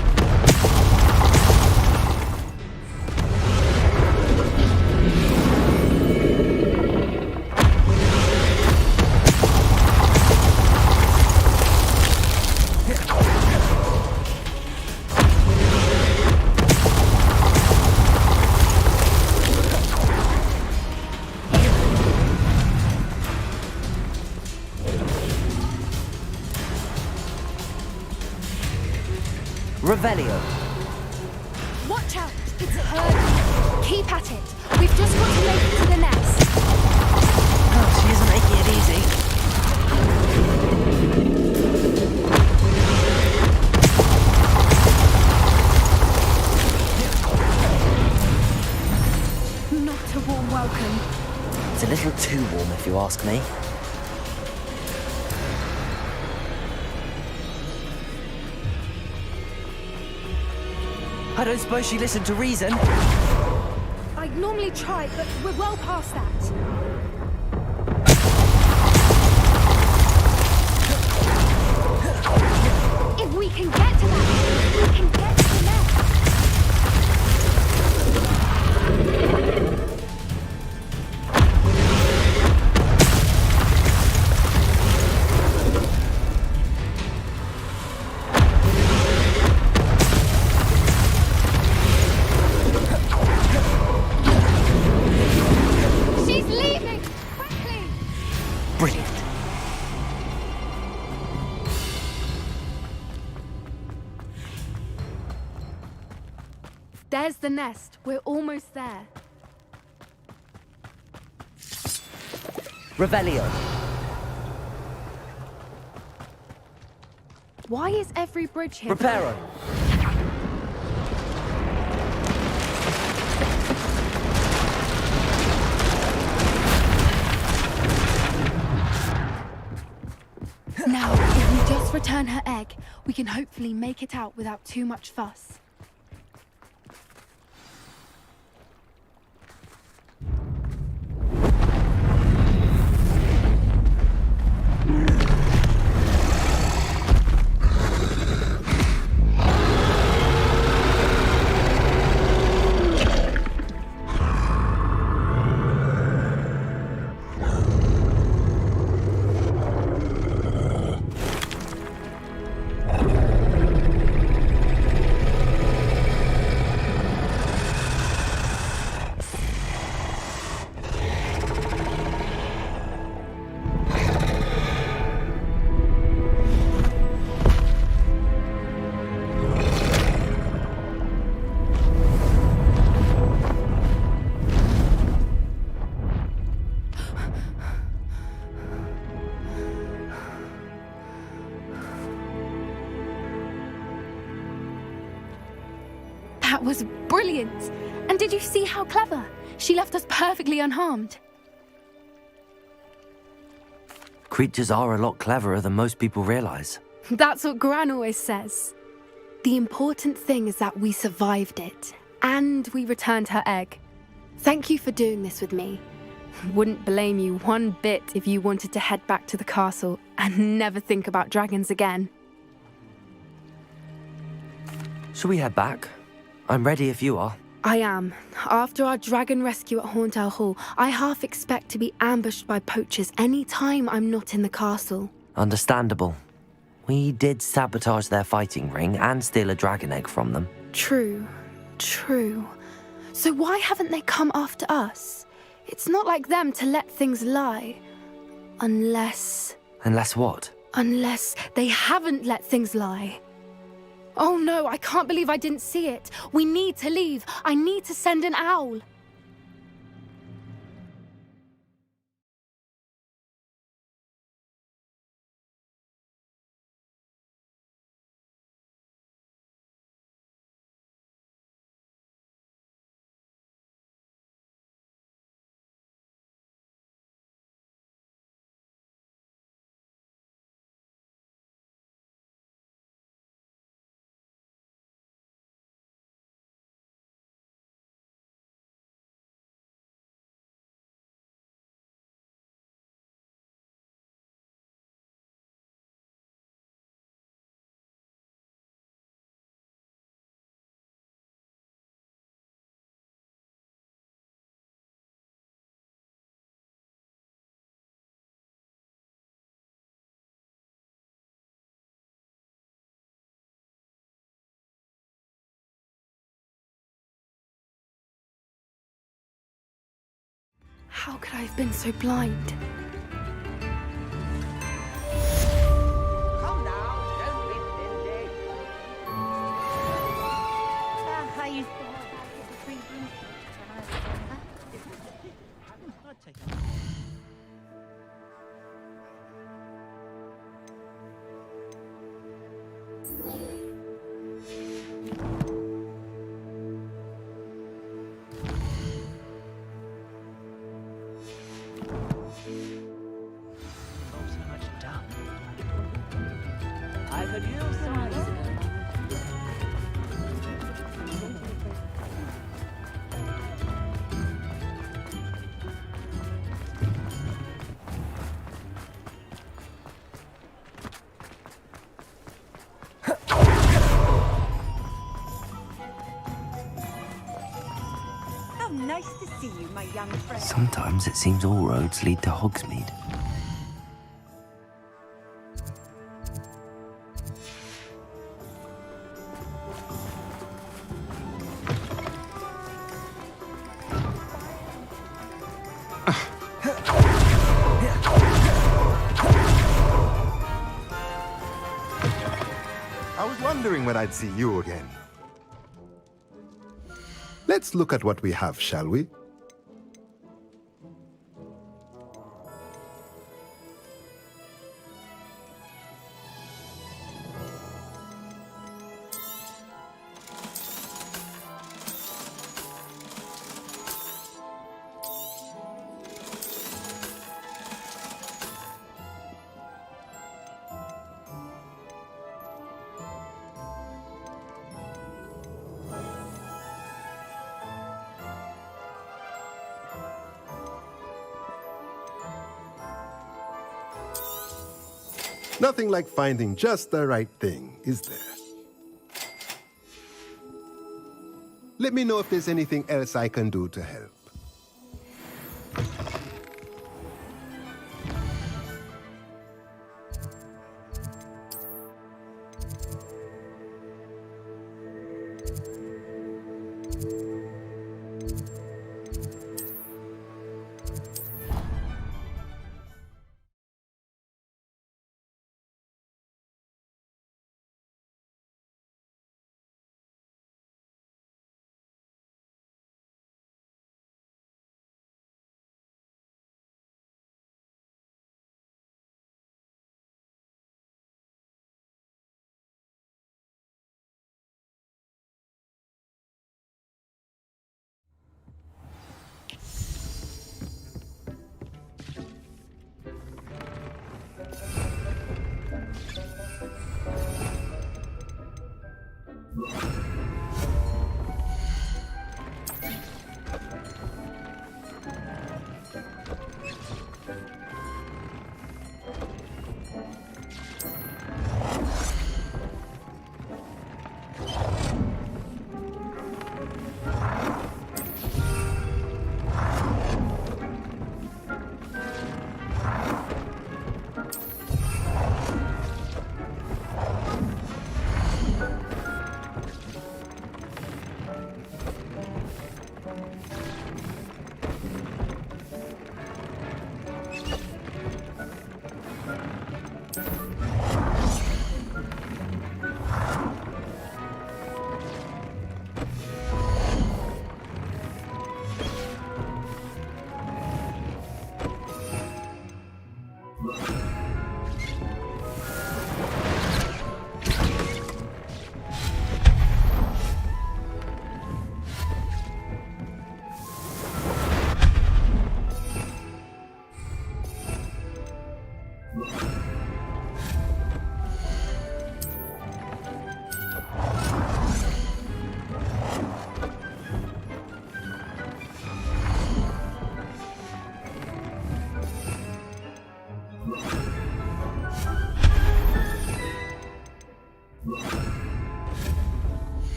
Revelio. Watch out! It's urgent. Keep at it. We've just got to make it to the nest. Oh, she isn't making it easy. Not a warm welcome. It's a little too warm, if you ask me. I don't suppose she listened to reason. I'd normally try, but we're well past that. If we can get to that, we can get to the nest. She's leaving! Quickly! Brilliant. There's the nest. We're almost there. Revelio. Why is every bridge here? Reparo. Now, if we just return her egg, we can hopefully make it out without too much fuss. That was brilliant! And did you see how clever? She left us perfectly unharmed. Creatures are a lot cleverer than most people realize. That's what Gran always says. The important thing is that we survived it, and we returned her egg. Thank you for doing this with me. Wouldn't blame you one bit if you wanted to head back to the castle and never think about dragons again. Shall we head back? I'm ready if you are. I am. After our dragon rescue at Hauntow Hall, I half expect to be ambushed by poachers any time I'm not in the castle. Understandable. We did sabotage their fighting ring and steal a dragon egg from them. True. So why haven't they come after us? It's not like them to let things lie. Unless what? Unless they haven't let things lie. Oh no, I can't believe I didn't see it. We need to leave. I need to send an owl. How could I have been so blind? Come now, don't be silly. How you feel? I'd take it. So much done. I could use some. How nice to see you, my young friend. Sometimes it seems all roads lead to Hogsmeade. I was wondering when I'd see you again. Let's look at what we have, shall we? Nothing like finding just the right thing, is there? Let me know if there's anything else I can do to help.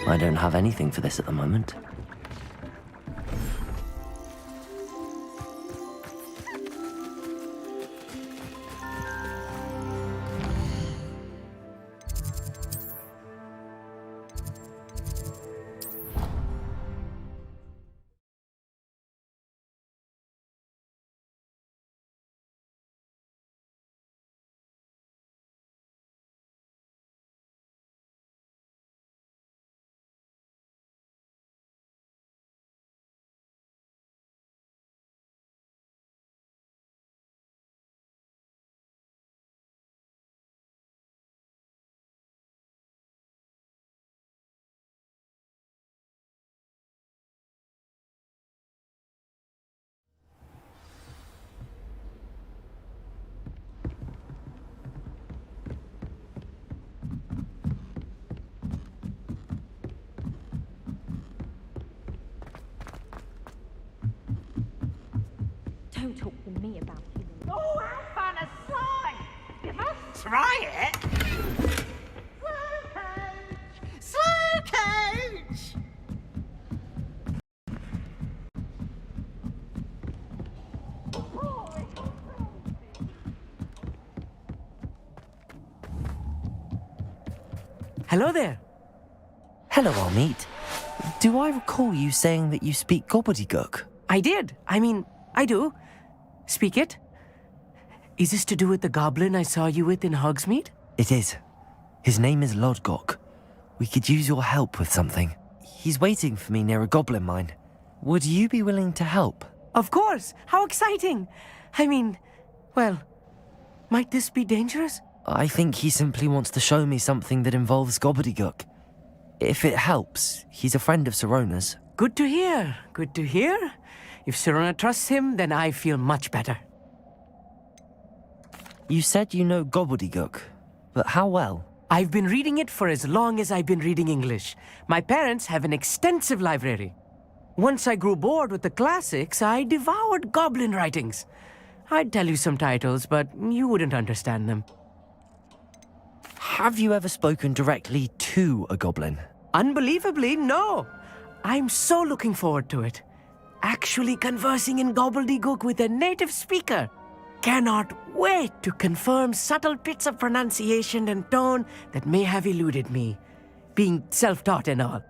I don't have anything for this at the moment. Don't talk to me about him. Oh, how fun a slide! You must try it. Slow coach! Hello there. Hello, Almeet. Do I recall you saying that you speak gobbledygook? I did. I do. Speak it. Is this to do with the goblin I saw you with in Hogsmeade? It is. His name is Lodgok. We could use your help with something. He's waiting for me near a goblin mine. Would you be willing to help? Of course. How exciting. Well, might this be dangerous? I think he simply wants to show me something that involves gobbledygook. If it helps, he's a friend of Sirona's. Good to hear. Good to hear. If Sirona trusts him, then I feel much better. You said you know gobbledygook, but how well? I've been reading it for as long as I've been reading English. My parents have an extensive library. Once I grew bored with the classics, I devoured goblin writings. I'd tell you some titles, but you wouldn't understand them. Have you ever spoken directly to a goblin? Unbelievably, no. I'm so looking forward to it. Actually conversing in gobbledygook with a native speaker. Cannot wait to confirm subtle bits of pronunciation and tone that may have eluded me, being self-taught and all.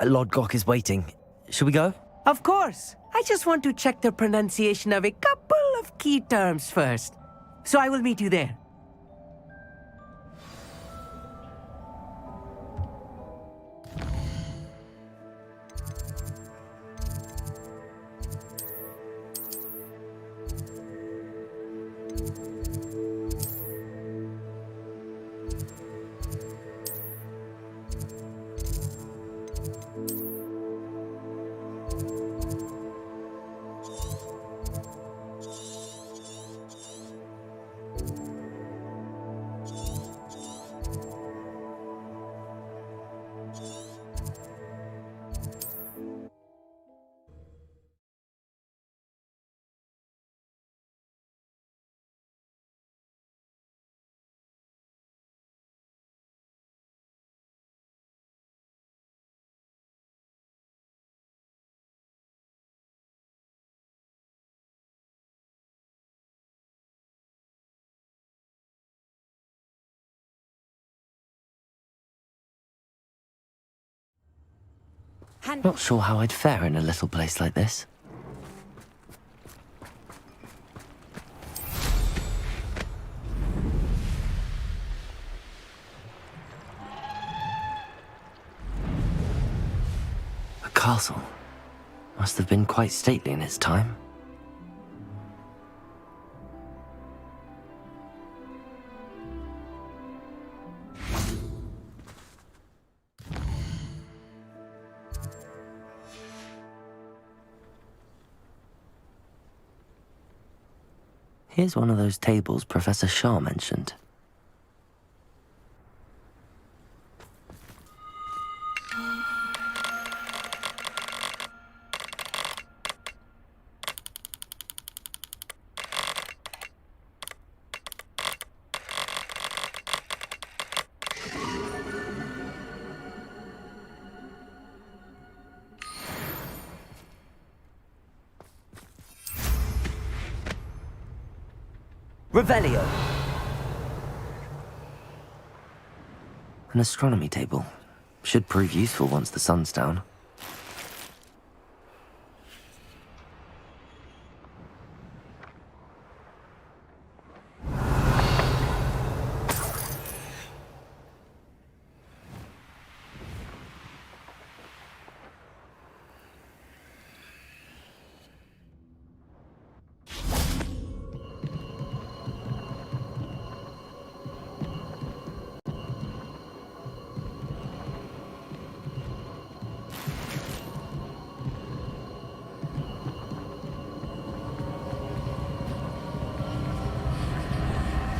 Lodgok is waiting. Shall we go? Of course. I just want to check the pronunciation of a couple of key terms first. So I will meet you there. Not sure how I'd fare in a little place like this. A castle. Must have been quite stately in its time. Here's one of those tables Professor Shah mentioned. Revelio! An astronomy table. Should prove useful once the sun's down.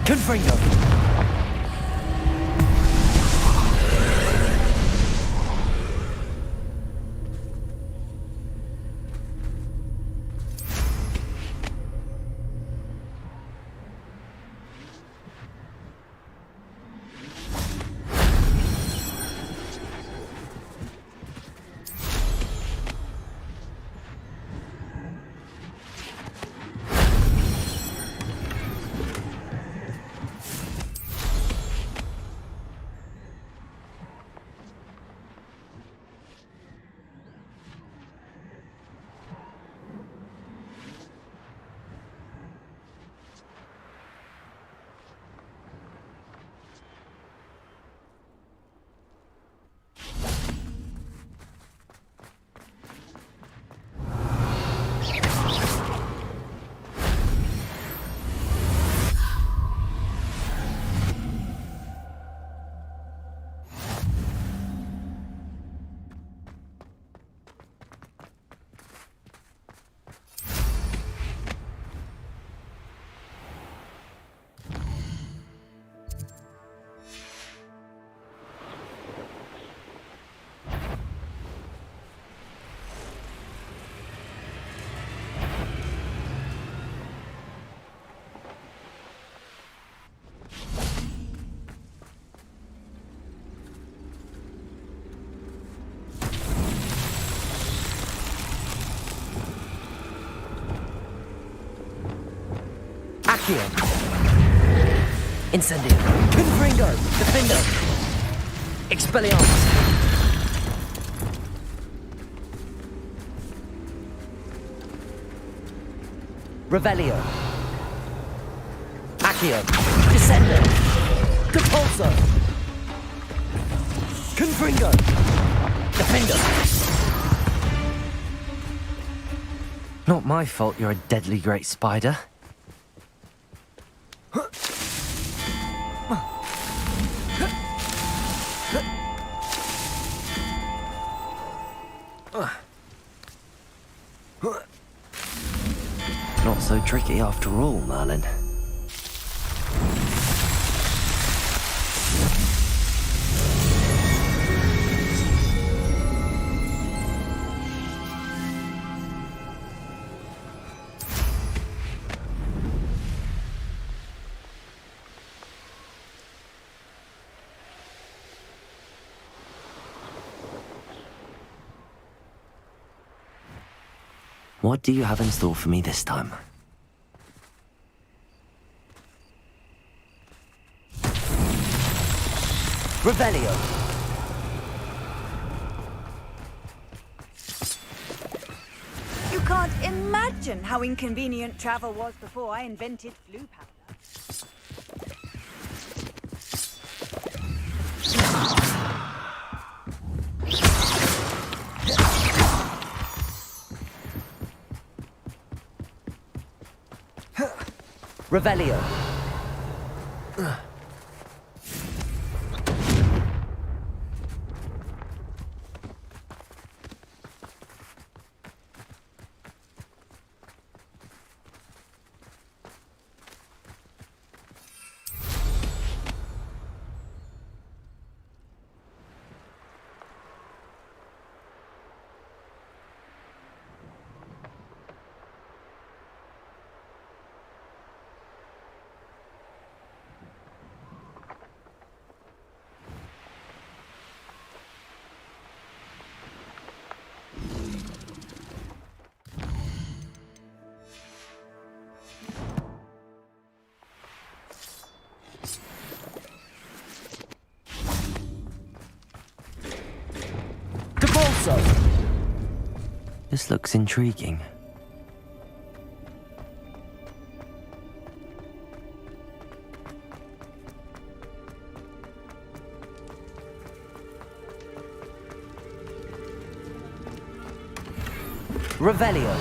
Confringo! Accio! Incendio! Confringo! Defendo! Expelliarmus! Revelio! Accio! Descendo! Compulso! Confringo! Defendo! Not my fault you're a deadly great spider. Not so tricky after all, Merlin. What do you have in store for me this time? Revelio! You can't imagine how inconvenient travel was before I invented flue powder. Revelio! so. This looks intriguing. Revelio.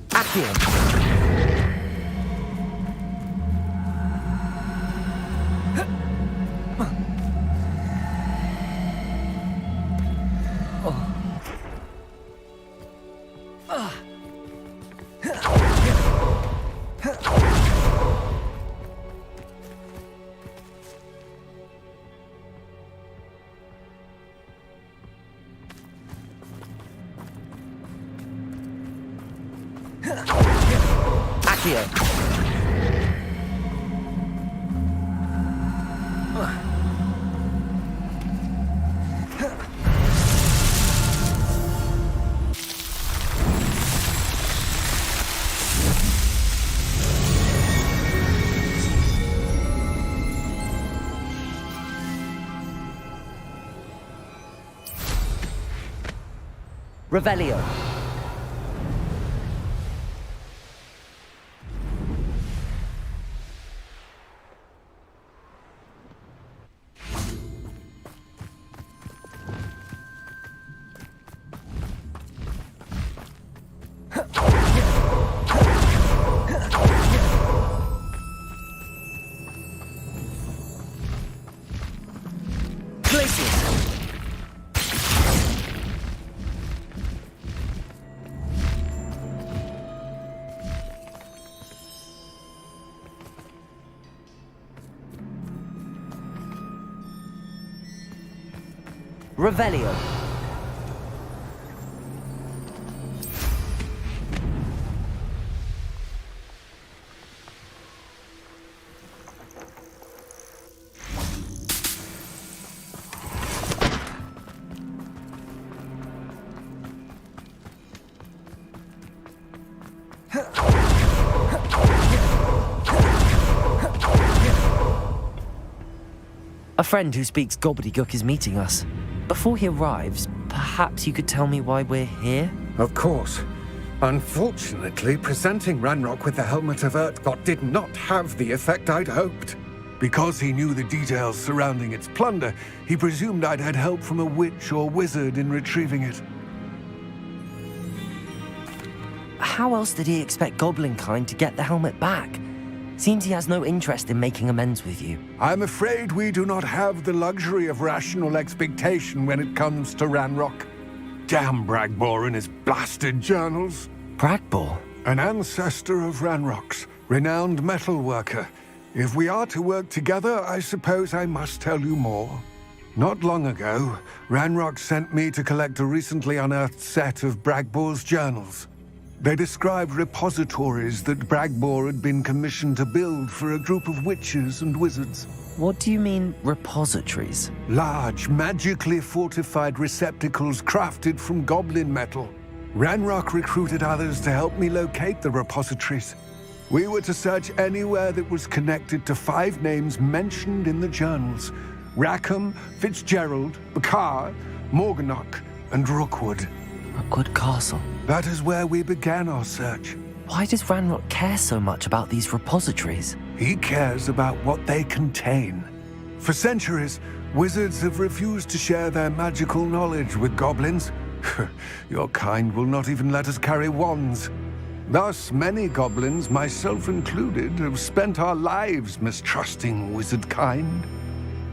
Accio. Accio. Revelio. Revelio. A friend who speaks gobbledygook is meeting us. Before he arrives, perhaps you could tell me why we're here? Of course. Unfortunately, presenting Ranrock with the Helmet of Urtkot did not have the effect I'd hoped. Because he knew the details surrounding its plunder, he presumed I'd had help from a witch or wizard in retrieving it. How else did he expect Goblinkind to get the helmet back? Seems he has no interest in making amends with you. I'm afraid we do not have the luxury of rational expectation when it comes to Ranrock. Damn Bragbor and his blasted journals. Bragbor? An ancestor of Ranrock's, renowned metalworker. If we are to work together, I suppose I must tell you more. Not long ago, Ranrock sent me to collect a recently unearthed set of Bragbor's journals. They described repositories that Bragbor had been commissioned to build for a group of witches and wizards. What do you mean, repositories? Large, magically fortified receptacles crafted from goblin metal. Ranrock recruited others to help me locate the repositories. We were to search anywhere that was connected to 5 names mentioned in the journals: Rackham, Fitzgerald, Bakar, Morganach, and Rookwood. Rookwood Castle. That is where we began our search. Why does Ranrock care so much about these repositories? He cares about what they contain. For centuries, wizards have refused to share their magical knowledge with goblins. Your kind will not even let us carry wands. Thus, many goblins, myself included, have spent our lives mistrusting wizard kind.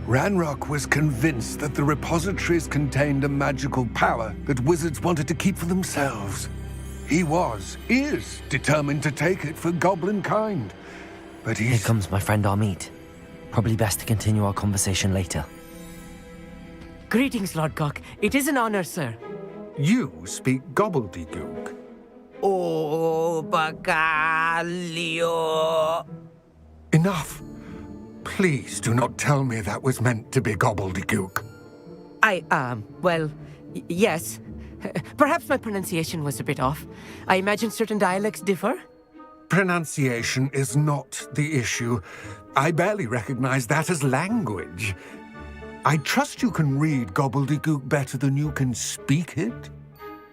Ranrock was convinced that the repositories contained a magical power that wizards wanted to keep for themselves. He is determined to take it for goblin kind. But Here comes my friend Amit. Probably best to continue our conversation later. Greetings, Lord Gok. It is an honor, sir. You speak gobbledygook. Oh, Bagalio. Enough. Please do not tell me that was meant to be gobbledygook. Yes. Perhaps my pronunciation was a bit off. I imagine certain dialects differ. Pronunciation is not the issue. I barely recognize that as language. I trust you can read gobbledygook better than you can speak it?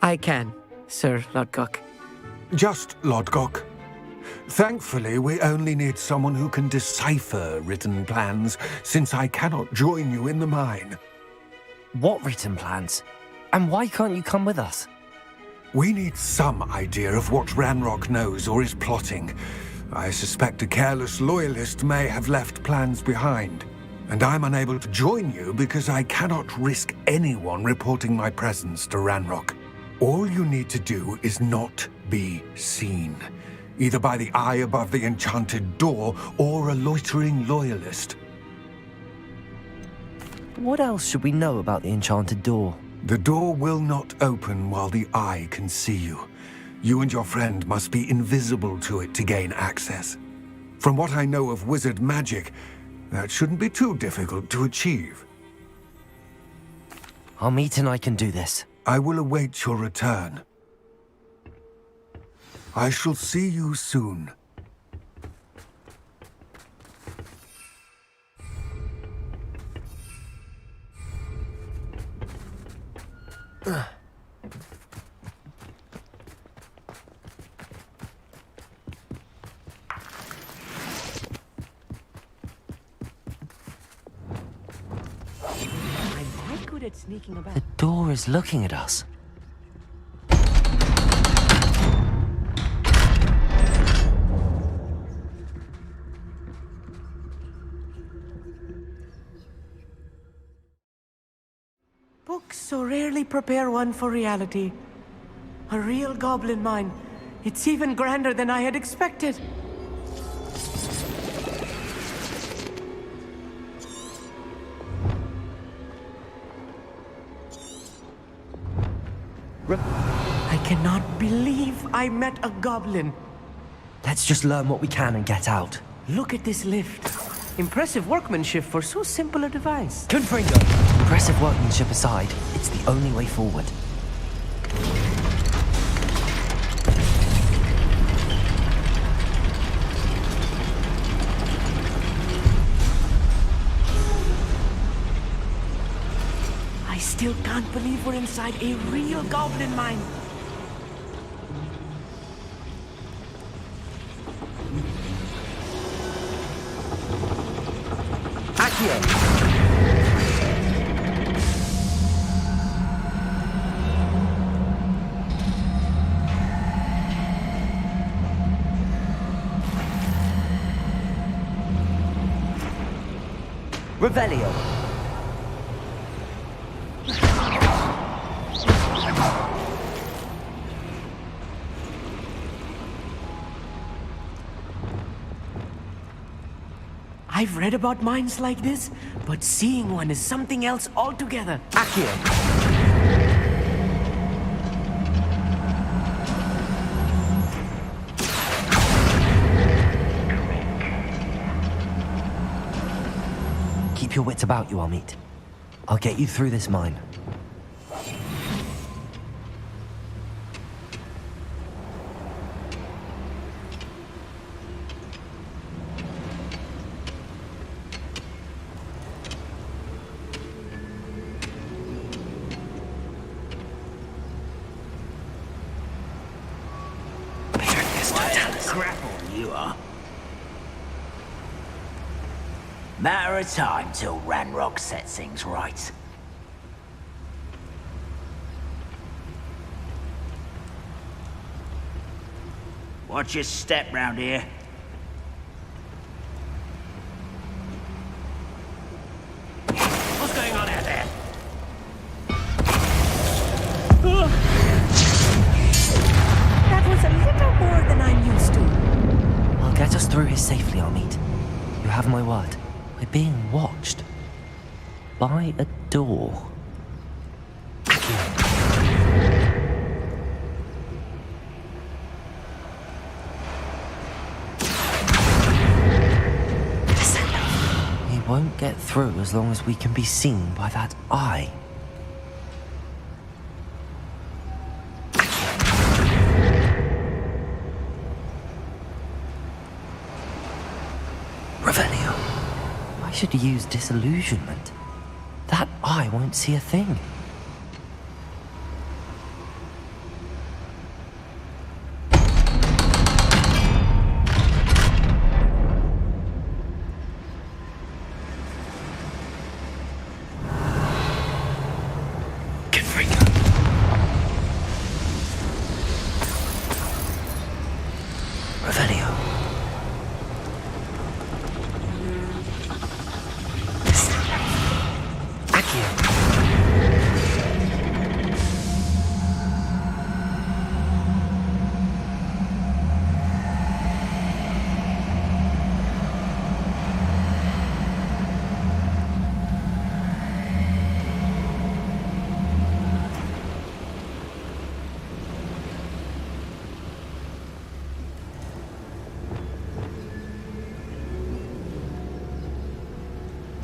I can, Sir Lord Gok. Just Lord Gok. Thankfully, we only need someone who can decipher written plans, since I cannot join you in the mine. What written plans? And why can't you come with us? We need some idea of what Ranrock knows or is plotting. I suspect a careless loyalist may have left plans behind. And I'm unable to join you because I cannot risk anyone reporting my presence to Ranrock. All you need to do is not be seen, either by the eye above the enchanted door or a loitering loyalist. What else should we know about the enchanted door? The door will not open while the eye can see you. You and your friend must be invisible to it to gain access. From what I know of wizard magic, that shouldn't be too difficult to achieve. Amit and I can do this. I will await your return. I shall see you soon. The door is looking at us. Books so rarely prepare one for reality. A real goblin mine. It's even grander than I had expected. I cannot believe I met a goblin. Let's just learn what we can and get out. Look at this lift. Impressive workmanship for so simple a device. Confringo! Impressive workmanship aside, it's the only way forward. I still can't believe we're inside a real goblin mine. Revelio. I've read about mines like this, but seeing one is something else altogether. Accio. Keep your wits about you, Amit. I'll get you through this mine. Matter of time till Ranrock sets things right. Watch your step round here. What's going on out there? Let us through here safely, Amit. You have my word. We're being watched. By a door. We won't get through as long as we can be seen by that eye. Revelio. I should use disillusionment. That eye won't see a thing. Revelio.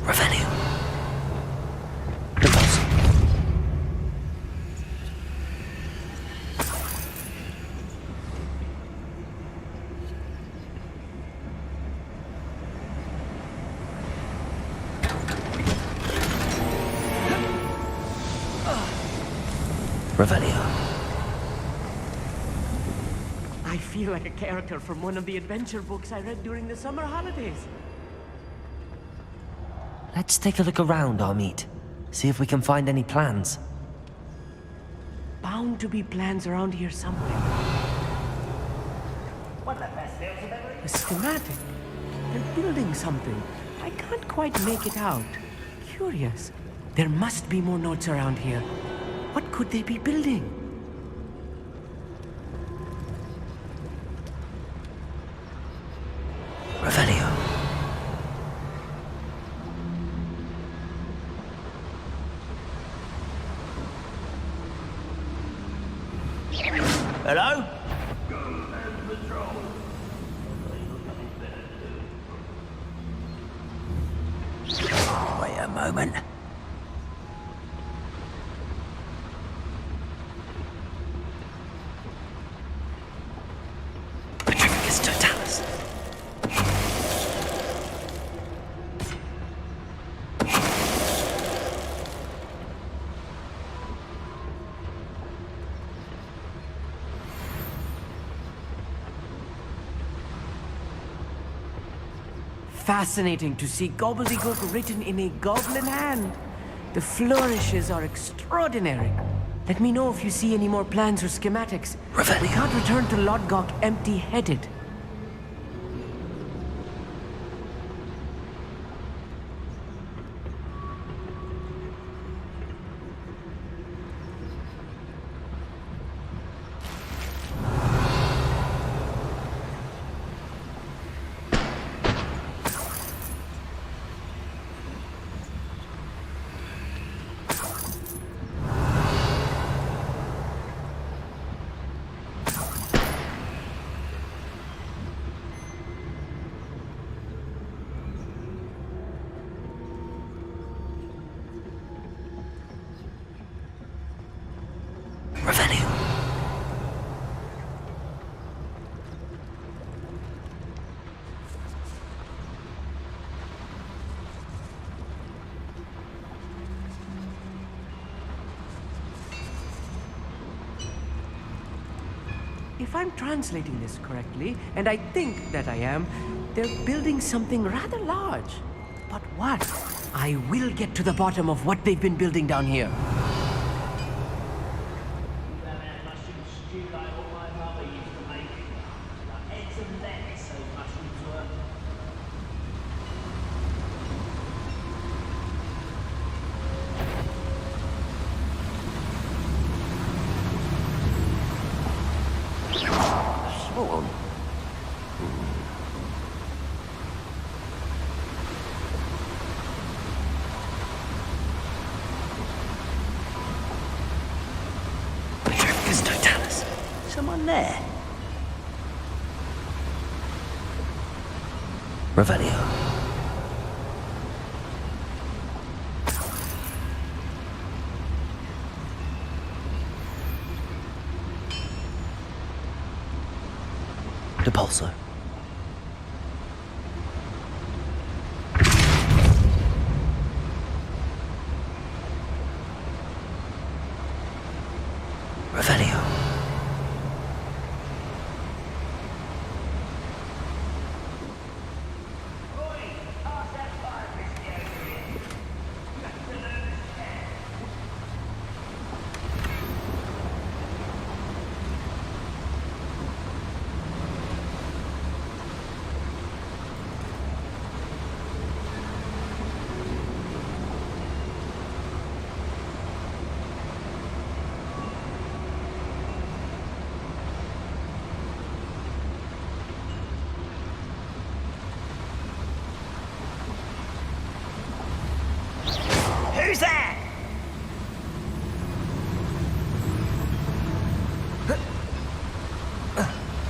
Revelio. The boss. Revelio. I feel like a character from one of the adventure books I read during the summer holidays. Let's take a look around, Amit. See if we can find any plans. Bound to be plans around here somewhere. A schematic. They're building something. I can't quite make it out. Curious. There must be more notes around here. What could they be building? Revelio. Hello? Wait a moment. Patricus Totalis. Fascinating to see gobbledygook written in a goblin hand. The flourishes are extraordinary. Let me know if you see any more plans or schematics. Revelio. We can't return to Lodgok empty-headed. Revelio. If I'm translating this correctly, and I think that I am, they're building something rather large. But what? I will get to the bottom of what they've been building down here. there? Revelio. Depulso. Revelio. Who's there?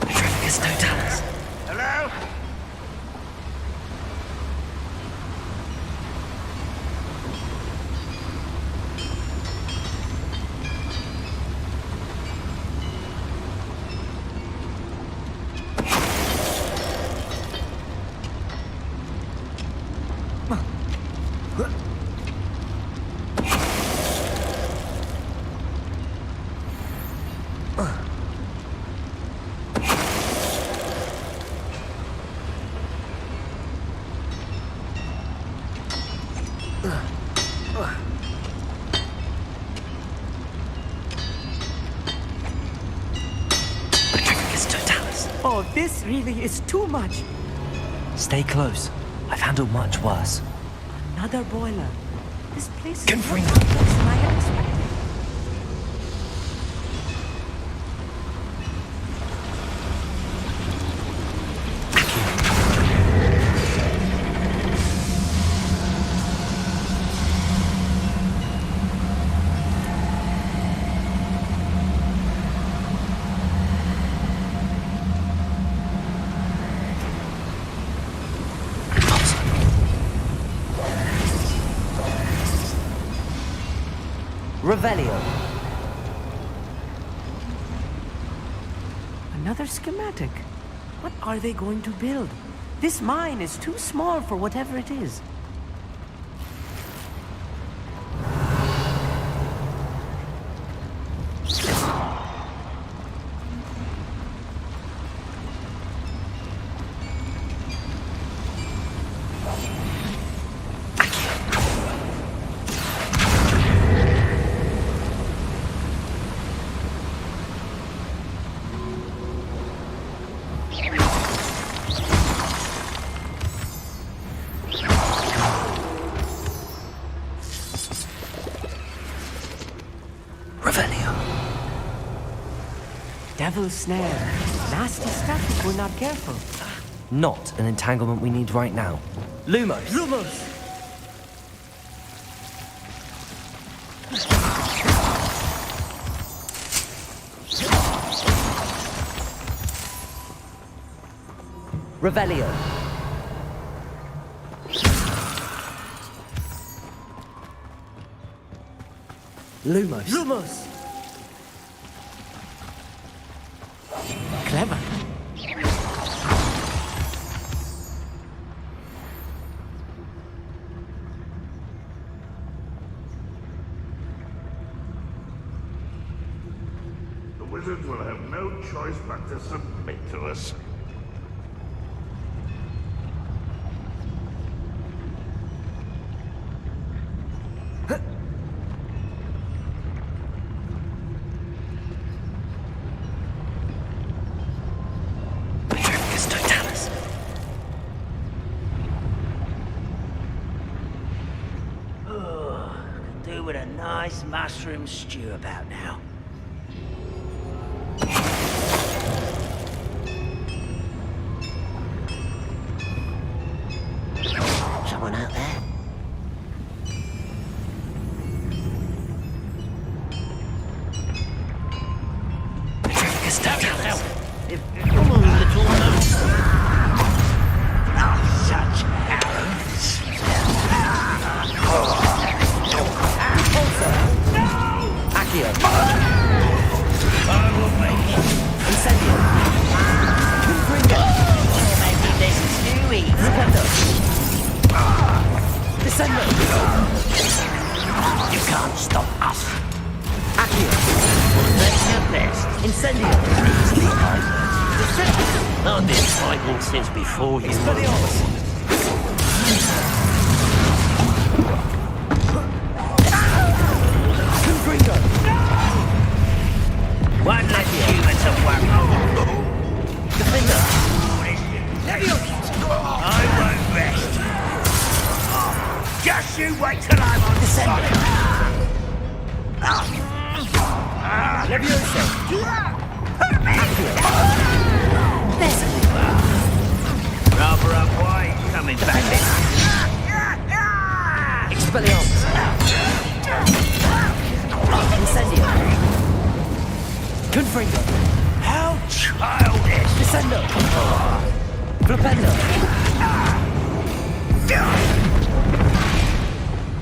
Petrificus Totalis. Hello? Petrificus Totalis. Oh, this really is too much. Stay close. I've handled much worse. Another boiler. This place is Confringo. not worse than I had expected. Revelio. Another schematic. What are they going to build? This mine is too small for whatever it is. Revelio. Devil's snare. Nasty stuff if we're not careful. Not an entanglement we need right now. Lumos. Lumos! Revelio. Lumos. Lumos! Clever. The wizards will have no choice but to submit to us. Petrificus Totalis. Could do with a nice mushroom stew about now. Someone out there? Petrificus Totalis. Incendio! I've been fighting since before you. Won't let the humans have worry. Defender! I won't rest. Just you wait till I'm on descending. Leviosa! Rather unwise coming back then. Expelliarmus! Incendio! Confringo! How childish! Descendo! Flipendo!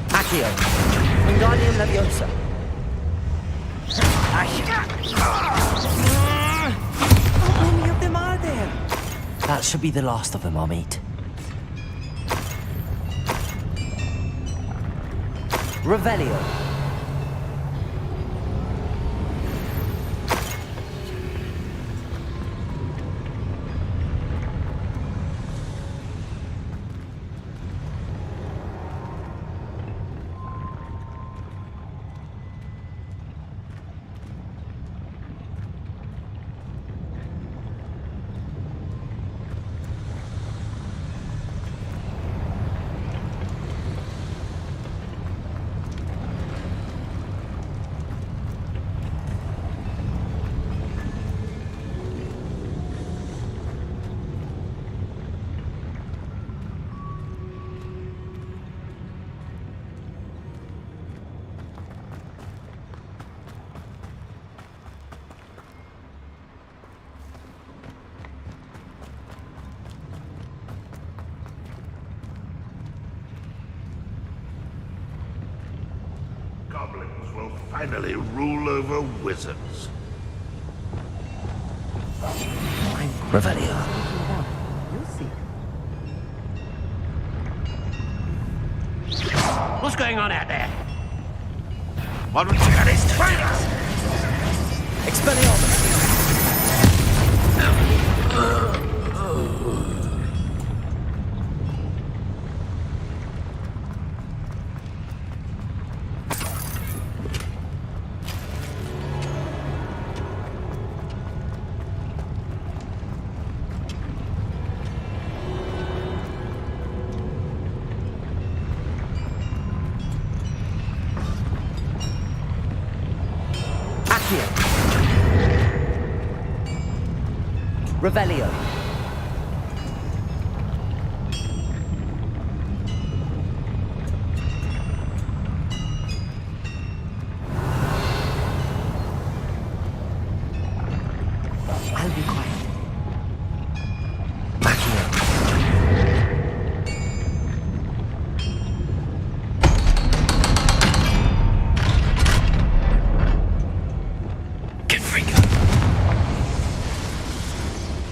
Accio! Wingardium Leviosa! How many of them are there? That should be the last of them, Amit. Revelio. Goblins will finally rule over wizards. Revelio. What's going on out there? What would you have these traitors? Expelliarmus! Revelio. I'll be quiet.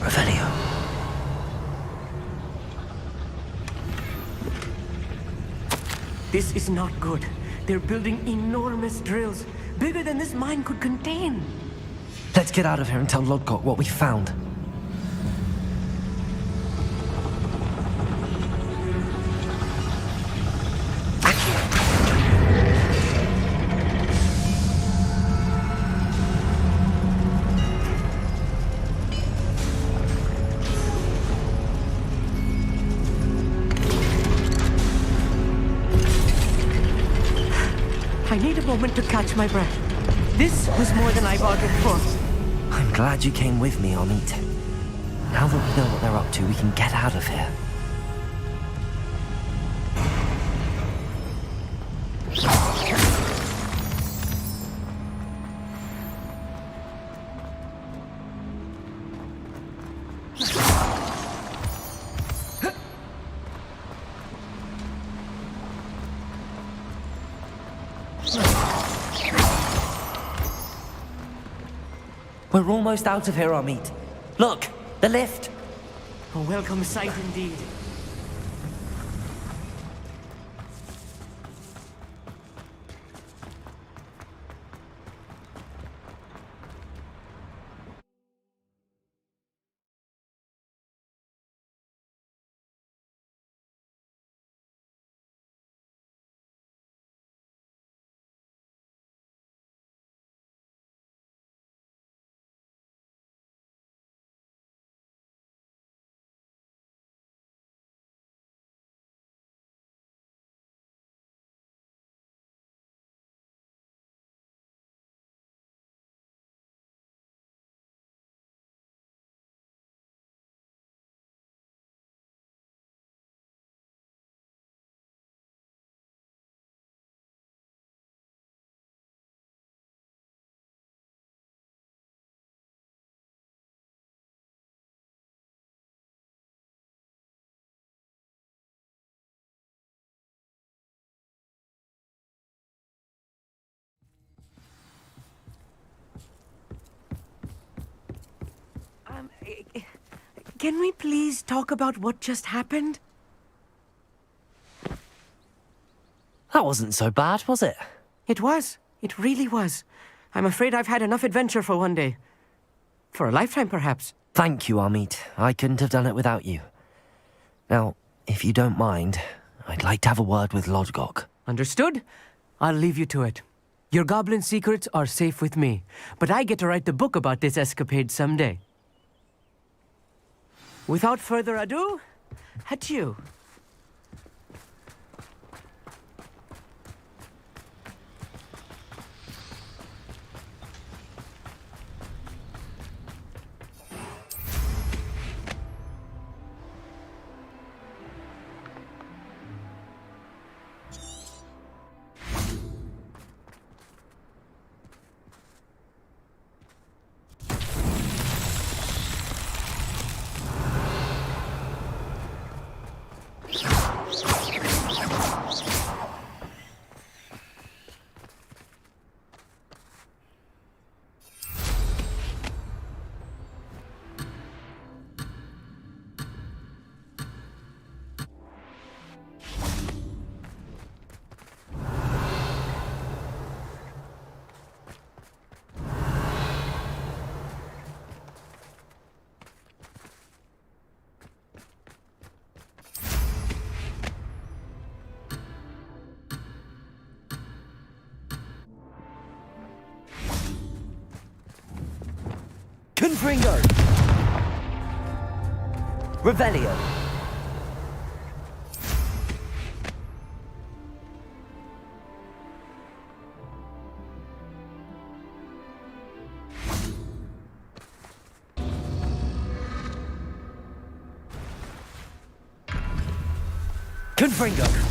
Revelio. This is not good. They're building enormous drills, bigger than this mine could contain. Let's get out of here and tell Lodgok what we found. I need a moment to catch my breath. This was more than I bargained for. I'm glad you came with me, Amit. Now that we know what they're up to, we can get out of here. We're almost out of here, Amit. Look, the lift. A welcome sight indeed. Can we please talk about what just happened? That wasn't so bad, was it? It was. It really was. I'm afraid I've had enough adventure for one day. For a lifetime, perhaps. Thank you, Amit. I couldn't have done it without you. Now, if you don't mind, I'd like to have a word with Lodgok. Understood? I'll leave you to it. Your goblin secrets are safe with me, but I get to write the book about this escapade someday. Without further ado, adieu. Confringo! Revelio! Confringo!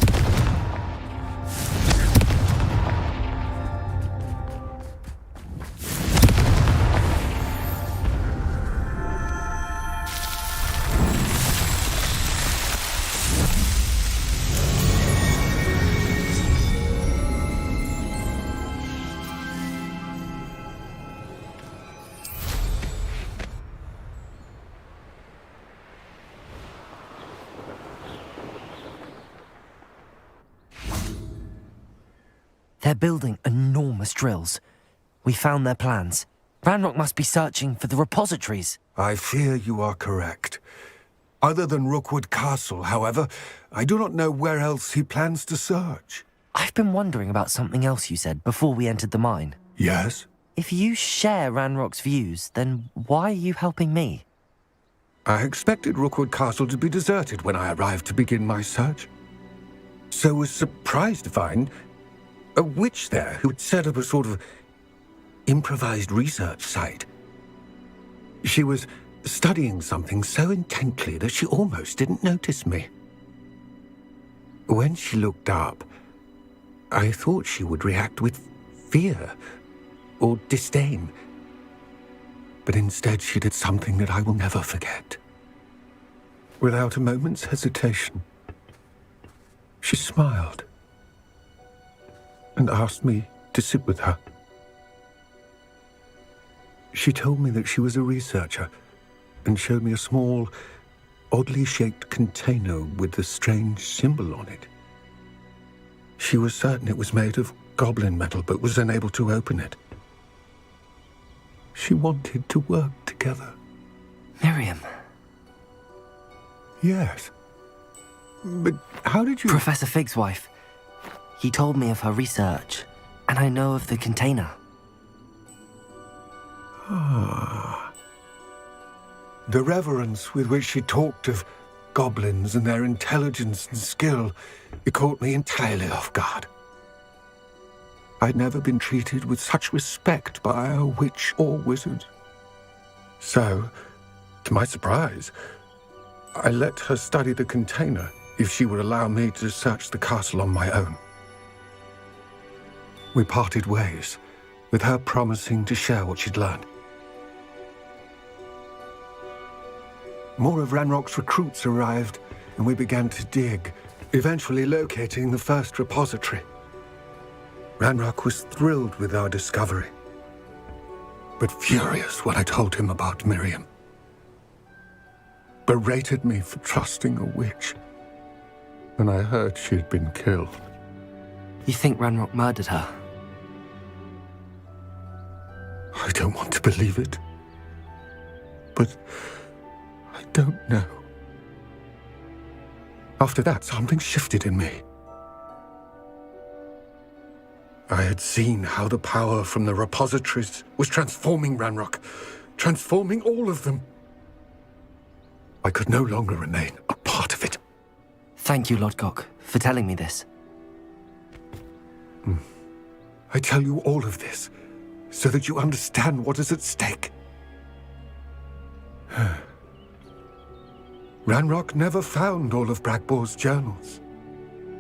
They're building enormous drills. We found their plans. Ranrock must be searching for the repositories. I fear you are correct. Other than Rookwood Castle, however, I do not know where else he plans to search. I've been wondering about something else you said before we entered the mine. Yes? If you share Ranrock's views, then why are you helping me? I expected Rookwood Castle to be deserted when I arrived to begin my search. So was surprised to find a witch there who had set up a sort of improvised research site. She was studying something so intently that she almost didn't notice me. When she looked up, I thought she would react with fear or disdain. But instead she did something that I will never forget. Without a moment's hesitation, she smiled and asked me to sit with her. She told me that she was a researcher and showed me a small, oddly shaped container with a strange symbol on it. She was certain it was made of goblin metal, but was unable to open it. She wanted to work together. Miriam. Yes. But how did you... Professor Fig's wife. He told me of her research, and I know of the container. Ah. The reverence with which she talked of goblins and their intelligence and skill, it caught me entirely off guard. I'd never been treated with such respect by a witch or wizard. So, to my surprise, I let her study the container if she would allow me to search the castle on my own. We parted ways, with her promising to share what she'd learned. More of Ranrock's recruits arrived, and we began to dig, eventually locating the first repository. Ranrock was thrilled with our discovery, but furious when I told him about Miriam. berated me for trusting a witch. And I heard she had been killed. You think Ranrock murdered her? I don't want to believe it. But I don't know. After that, something shifted in me. I had seen how the power from the repositories was transforming Ranrock, transforming all of them. I could no longer remain a part of it. Thank you, Lodgok, for telling me this. I tell you all of this so that you understand what is at stake. Ranrock never found all of Bragbor's journals.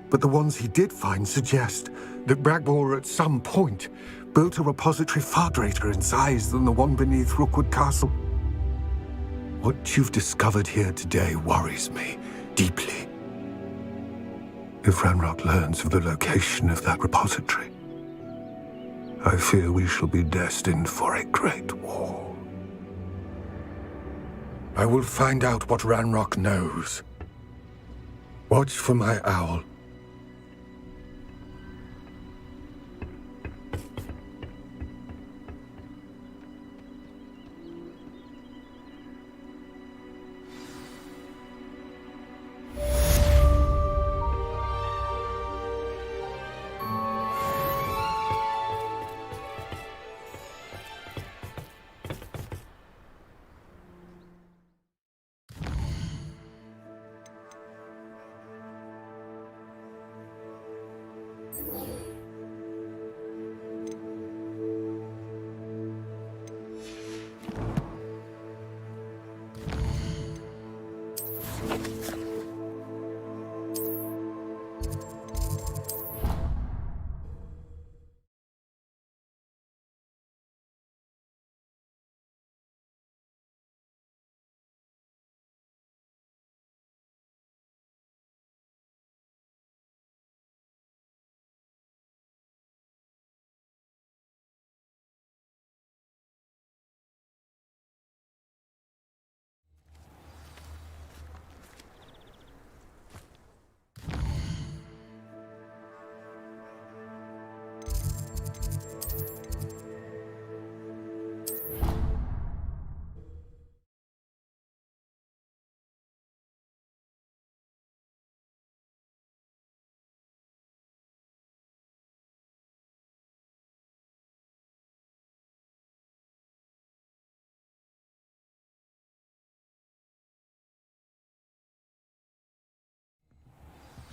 But the ones he did find suggest that Bragbor at some point built a repository far greater in size than the one beneath Rookwood Castle. What you've discovered here today worries me deeply. If Ranrock learns of the location of that repository, I fear we shall be destined for a great war. I will find out what Ranrock knows. Watch for my owl.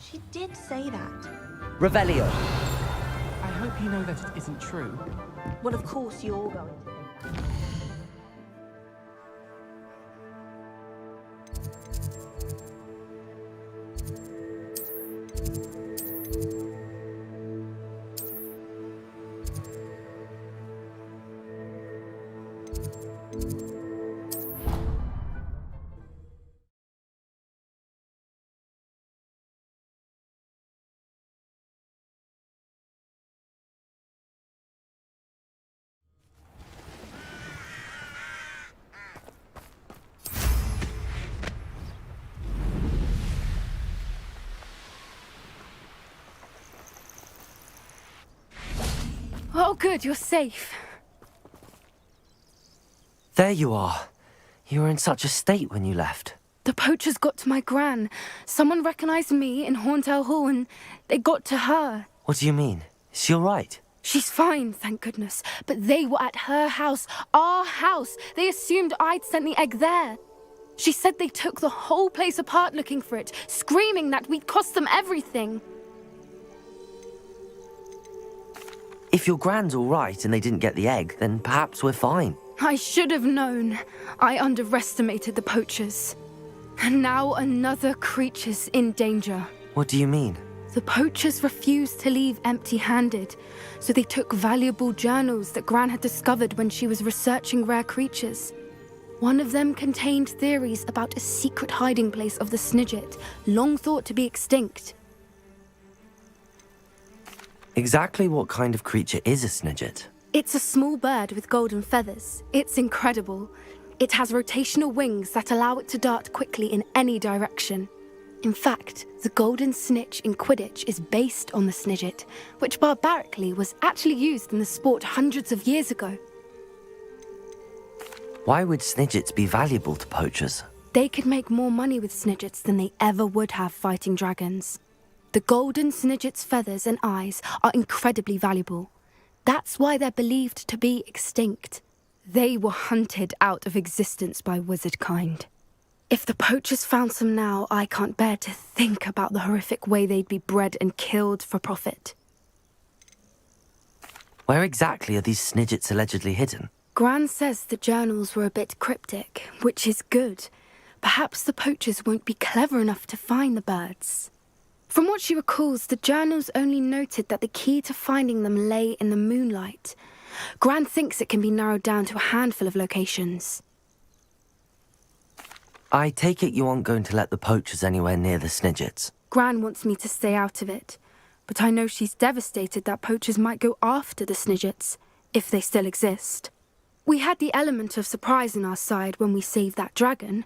She did say that. Revelio. I hope you know that it isn't true. Well, of course you're going to. Oh, good, you're safe. There you are. You were in such a state when you left. The poachers got to my gran. Someone recognized me in Horntail Hall and they got to her. What do you mean? Is she all right? She's fine, thank goodness. But they were at her house, our house. They assumed I'd sent the egg there. She said they took the whole place apart looking for it, screaming that we'd cost them everything. If your gran's all right and they didn't get the egg, then perhaps we're fine. I should have known. I underestimated the poachers. And now another creature's in danger. What do you mean? The poachers refused to leave empty-handed, so they took valuable journals that Gran had discovered when she was researching rare creatures. One of them contained theories about a secret hiding place of the Snidget, long thought to be extinct. Exactly what kind of creature is a Snidget? It's a small bird with golden feathers. It's incredible. It has rotational wings that allow it to dart quickly in any direction. In fact, the golden snitch in Quidditch is based on the snidget, which barbarically was actually used in the sport hundreds of years ago. Why would snidgets be valuable to poachers? They could make more money with snidgets than they ever would have fighting dragons. The golden snidget's feathers and eyes are incredibly valuable. That's why they're believed to be extinct. They were hunted out of existence by wizard kind. If the poachers found some now, I can't bear to think about the horrific way they'd be bred and killed for profit. Where exactly are these snidgets allegedly hidden? Gran says the journals were a bit cryptic, which is good. Perhaps the poachers won't be clever enough to find the birds. From what she recalls, the journals only noted that the key to finding them lay in the moonlight. Gran thinks it can be narrowed down to a handful of locations. I take it you aren't going to let the poachers anywhere near the snidgets. Gran wants me to stay out of it, but I know she's devastated that poachers might go after the snidgets, if they still exist. We had the element of surprise on our side when we saved that dragon,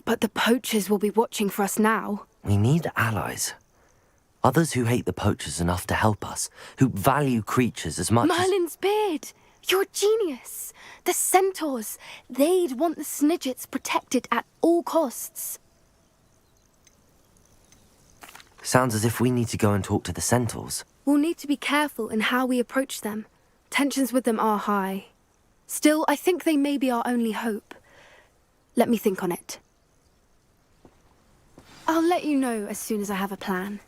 but the poachers will be watching for us now. We need allies. Others who hate the poachers enough to help us, who value creatures as much Merlin's beard! You're a genius! The centaurs! They'd want the snidgets protected at all costs. Sounds as if we need to go and talk to the centaurs. We'll need to be careful in how we approach them. Tensions with them are high. Still, I think they may be our only hope. Let me think on it. I'll let you know as soon as I have a plan.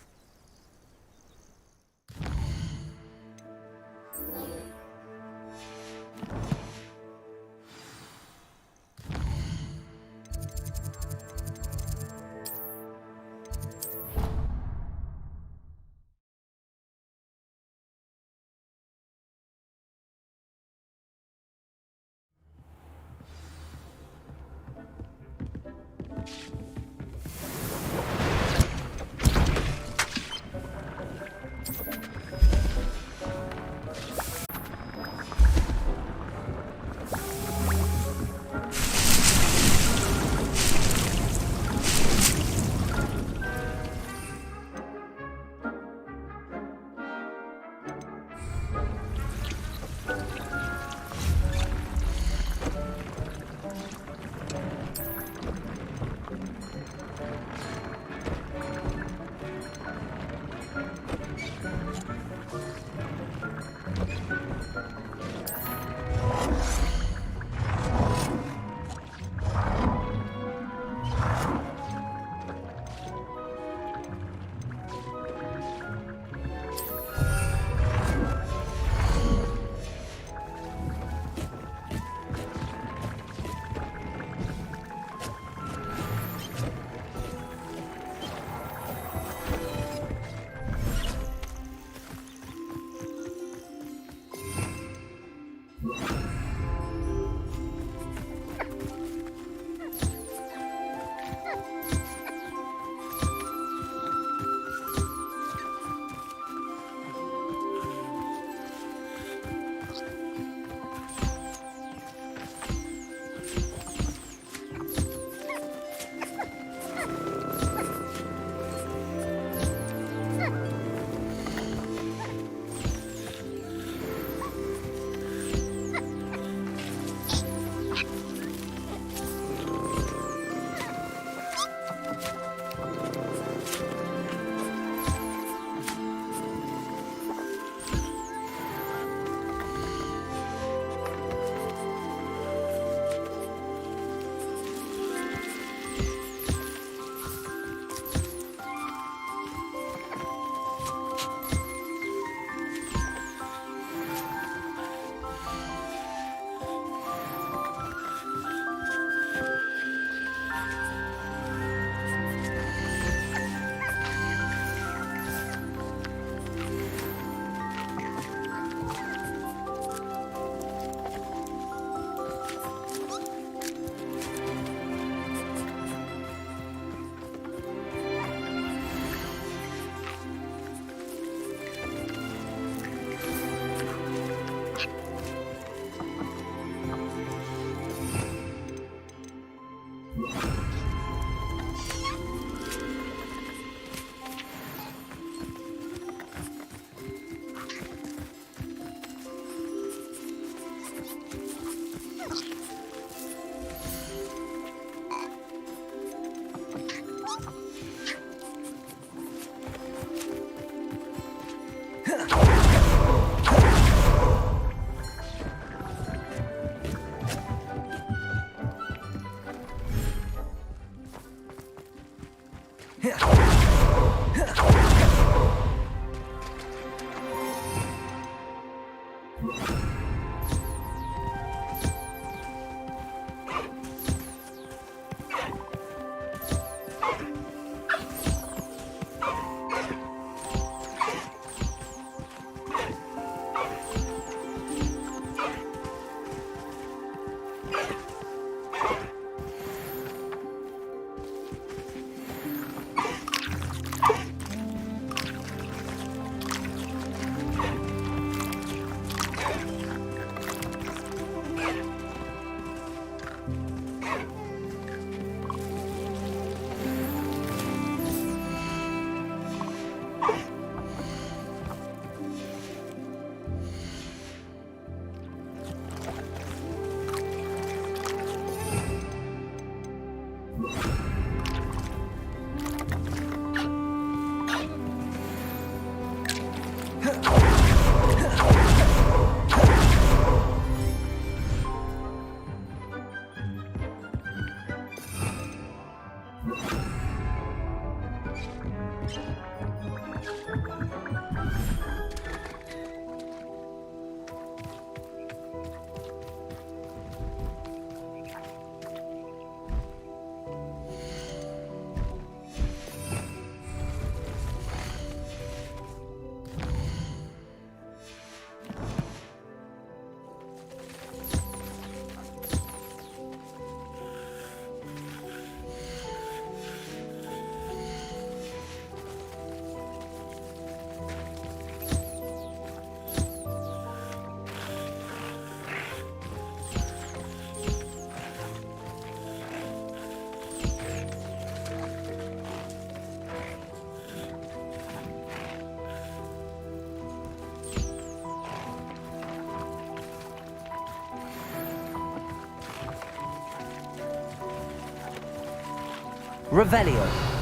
Revelio.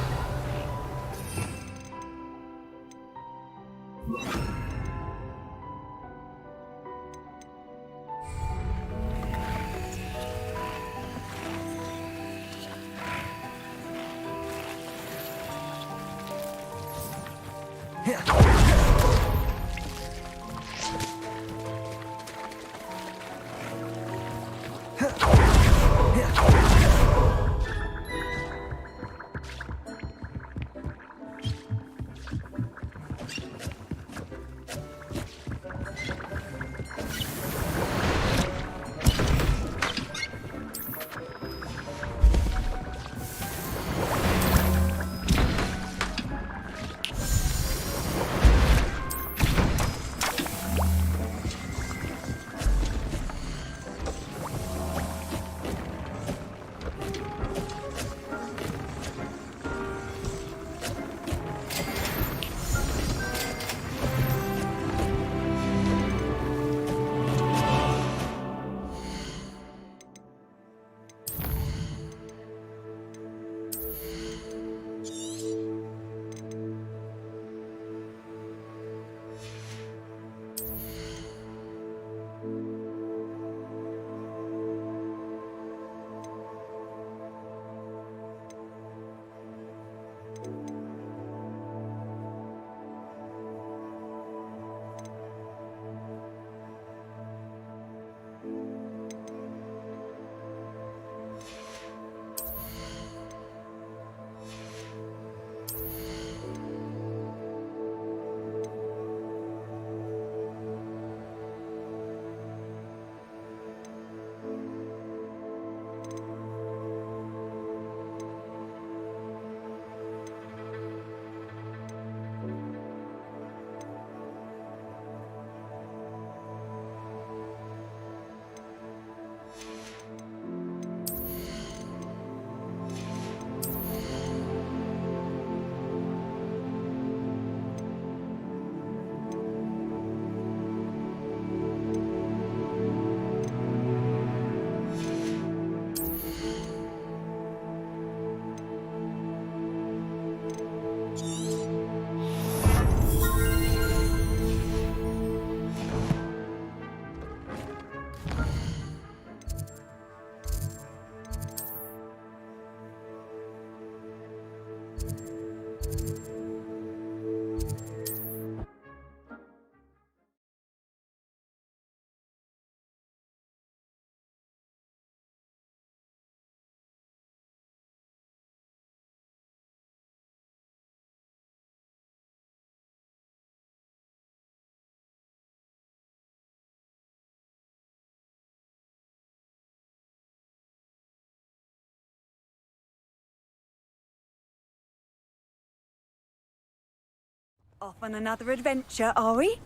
Off on another adventure, are we?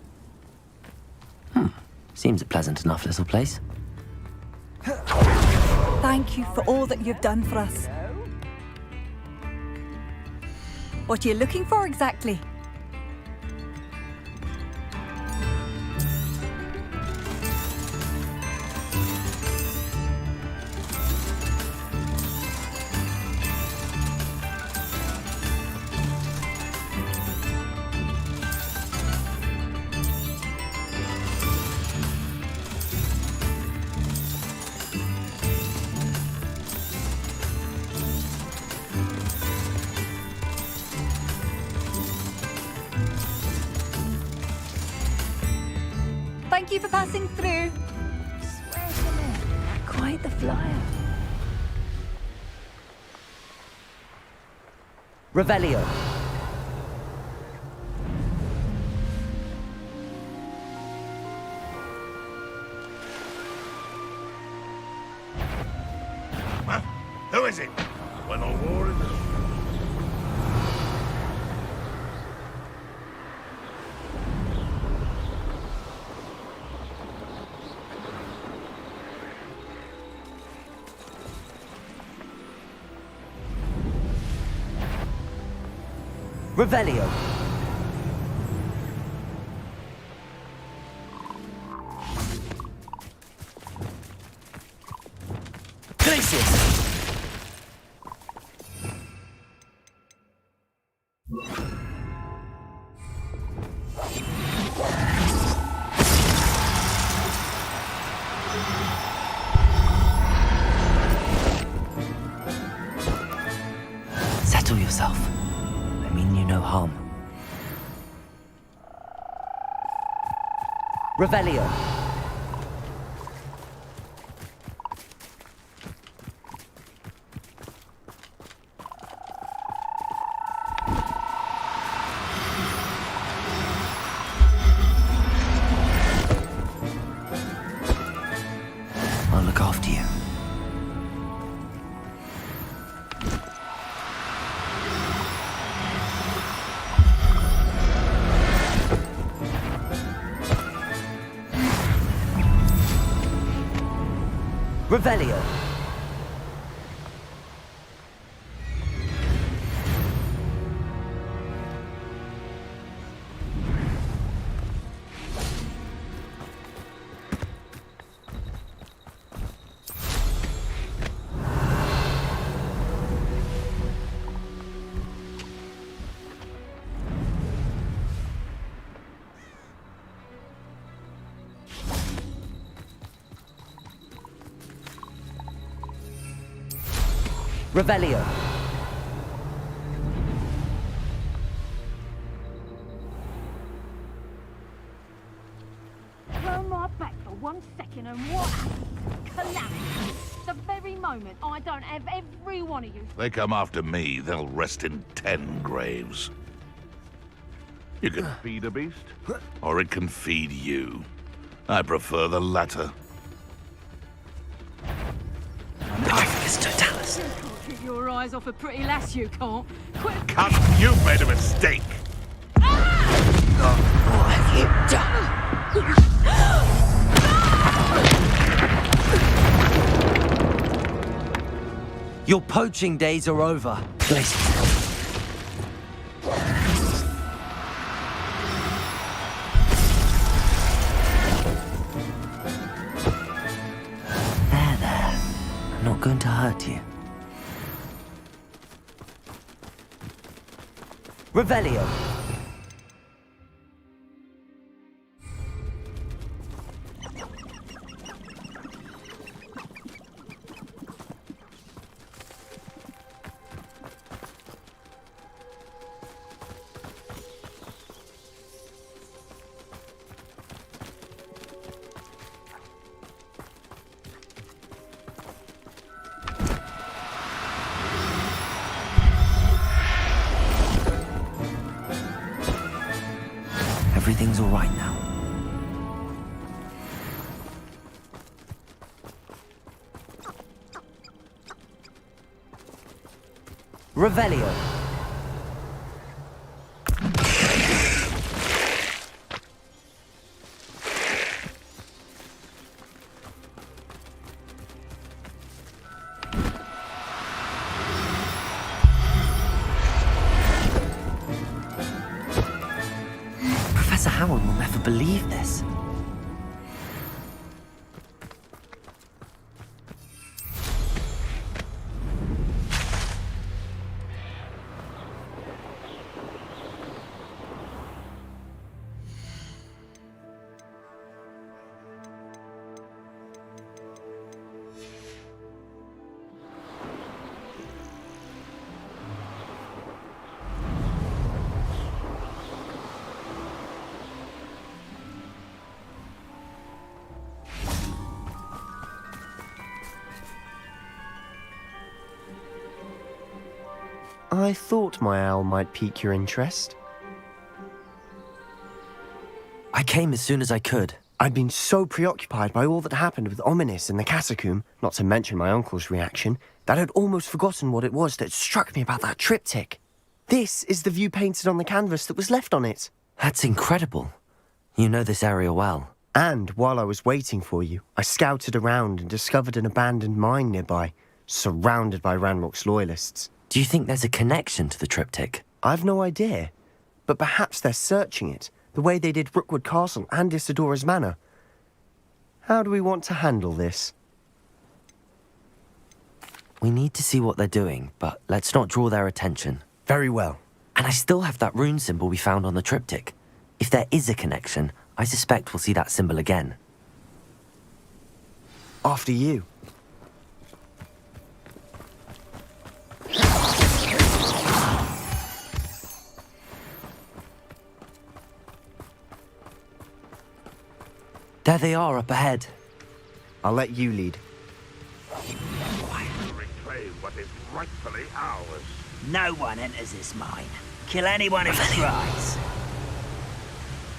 Seems a pleasant enough little place. Thank you for all that you've done for us. What are you looking for exactly? Thank you for passing through. Swear to me, quite the flyer. Revelio. Huh? Who is it? When a war in the... Revelio. Glacius. Settle yourself. I mean you no harm. Revelio. I'll look after you. Revelio. Revelio. Turn my back for 1 second and what happens? Calamity. The very moment I don't have every one of you. They come after me, they'll rest in 10 graves. You can feed a beast, or it can feed you. I prefer the latter. Parvicus totalis. You can't keep your eyes off a pretty lass, you can't. Quit. Cunt, you've made a mistake! What have you done? Your poaching days are over. Glacius. There. I'm not going to hurt you. Revelio. Everything's all right now. Revelio. believe this. I thought my owl might pique your interest. I came as soon as I could. I'd been so preoccupied by all that happened with Ominis in the catacomb, not to mention my uncle's reaction, that I'd almost forgotten what it was that struck me about that triptych. This is the view painted on the canvas that was left on it. That's incredible. You know this area well. And while I was waiting for you, I scouted around and discovered an abandoned mine nearby, surrounded by Ranrock's loyalists. Do you think there's a connection to the triptych? I've no idea, but perhaps they're searching it, the way they did Rookwood Castle and Isidora's Manor. How do we want to handle this? We need to see what they're doing, but let's not draw their attention. Very well. And I still have that rune symbol we found on the triptych. If there is a connection, I suspect we'll see that symbol again. After you. There they are up ahead. I'll let you lead. Reclaim what is rightfully ours. No one enters this mine. Kill anyone who tries.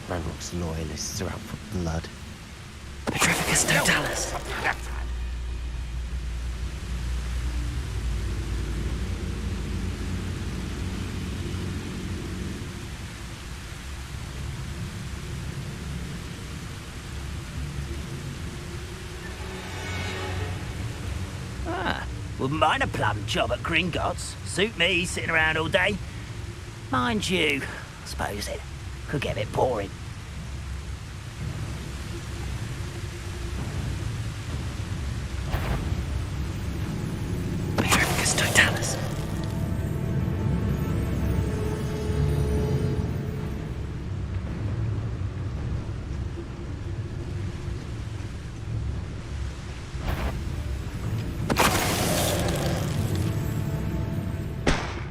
Ranrock's loyalists are out for blood. Petrificus totalis. Wouldn't mind a plum job at Gringotts. Suit me, sitting around all day. Mind you, I suppose it could get a bit boring. Petrificus totalis.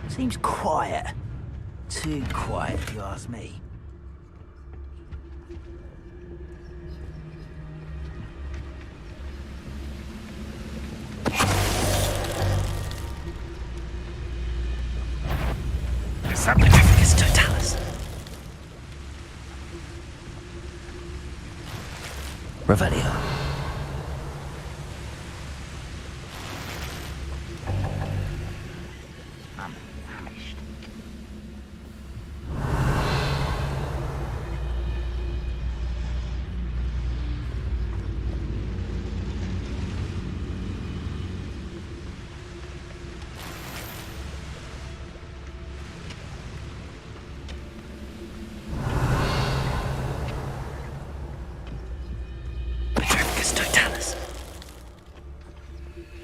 Seems quiet. Too quiet, if you ask me. Petrificus totalis. Revelio.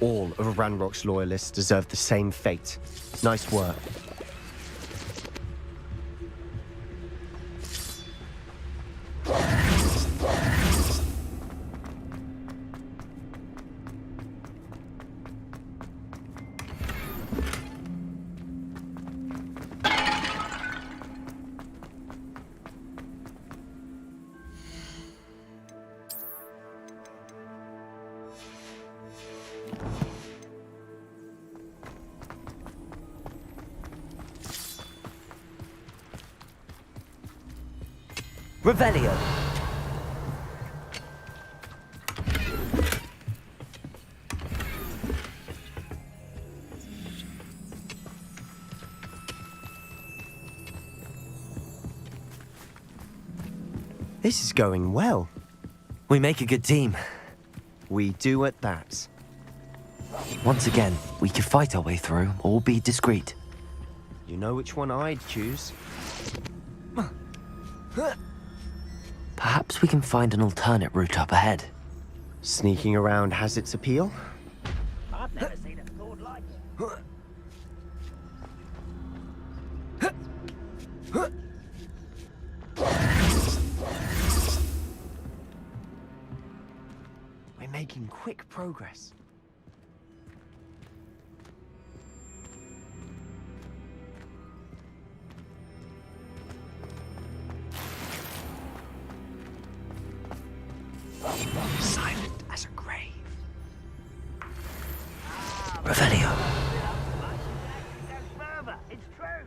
All of Ranrock's loyalists deserve the same fate. Nice work. Revelio. This is going well. We make a good team. We do at that. Once again, we could fight our way through or be discreet. You know which one I'd choose. Perhaps we can find an alternate route up ahead. Sneaking around has its appeal. I've never seen a sword like it. We're making quick progress. Silent as a grave. Revelio. It's true.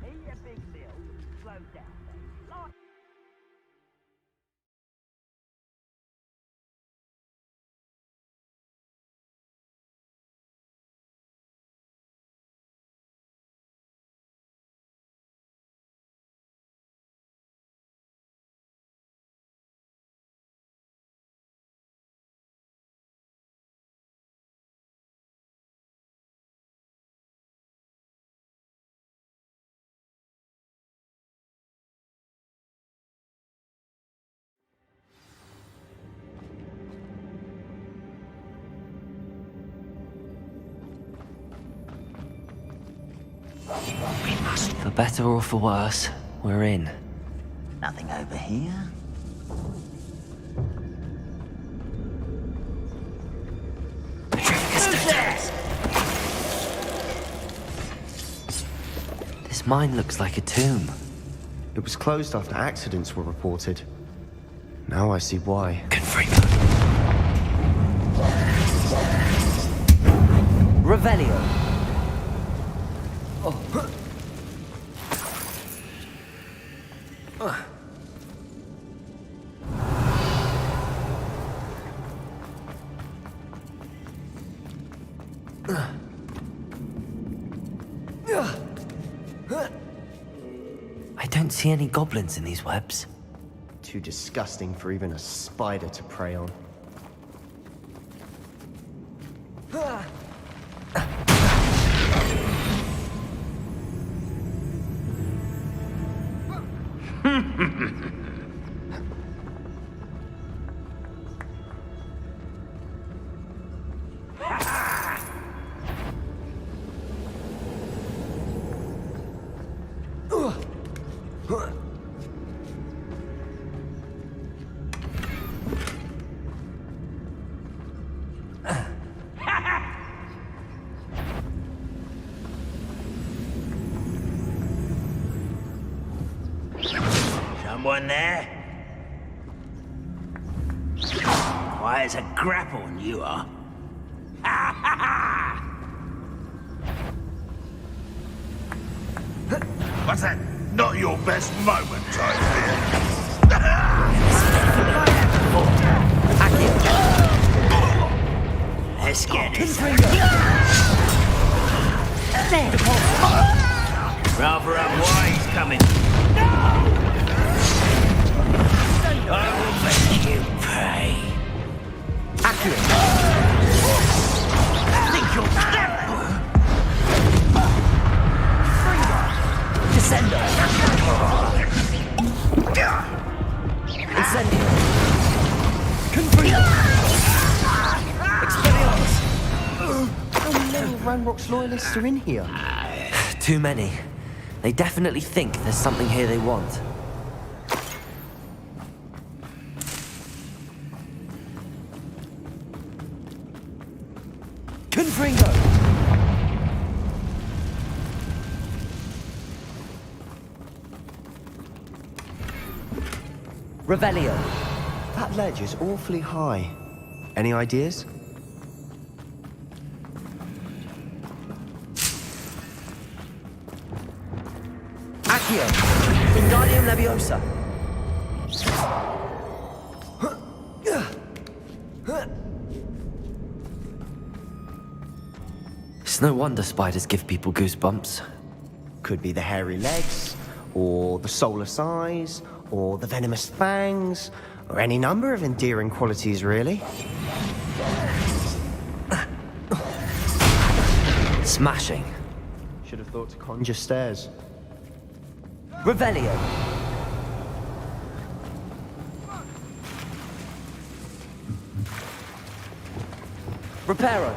Eat a big meal, slow down. We must. For better or for worse, we're in. Nothing over here. This mine looks like a tomb. It was closed after accidents were reported. Now I see why. Revelio. I don't see any goblins in these webs. Too disgusting for even a spider to prey on. Someone there? Quiet as a grapple, you are. What's that? Not your best moment, I Let's get this. Rather up why he's coming. I will make you pay. Accurate. Think you're clever? Descendo. Incendio. Expelliarmus! How many Ranrock's loyalists are in here? Too many. They definitely think there's something here they want. Confringo! Revelio. That ledge is awfully high. Any ideas? Accio. Wingardium Leviosa. It's no wonder spiders give people goosebumps. Could be the hairy legs, or the soulless eyes, or the venomous fangs, or any number of endearing qualities, really. Smashing. Should have thought to conjure stairs. Revelio. Reparo.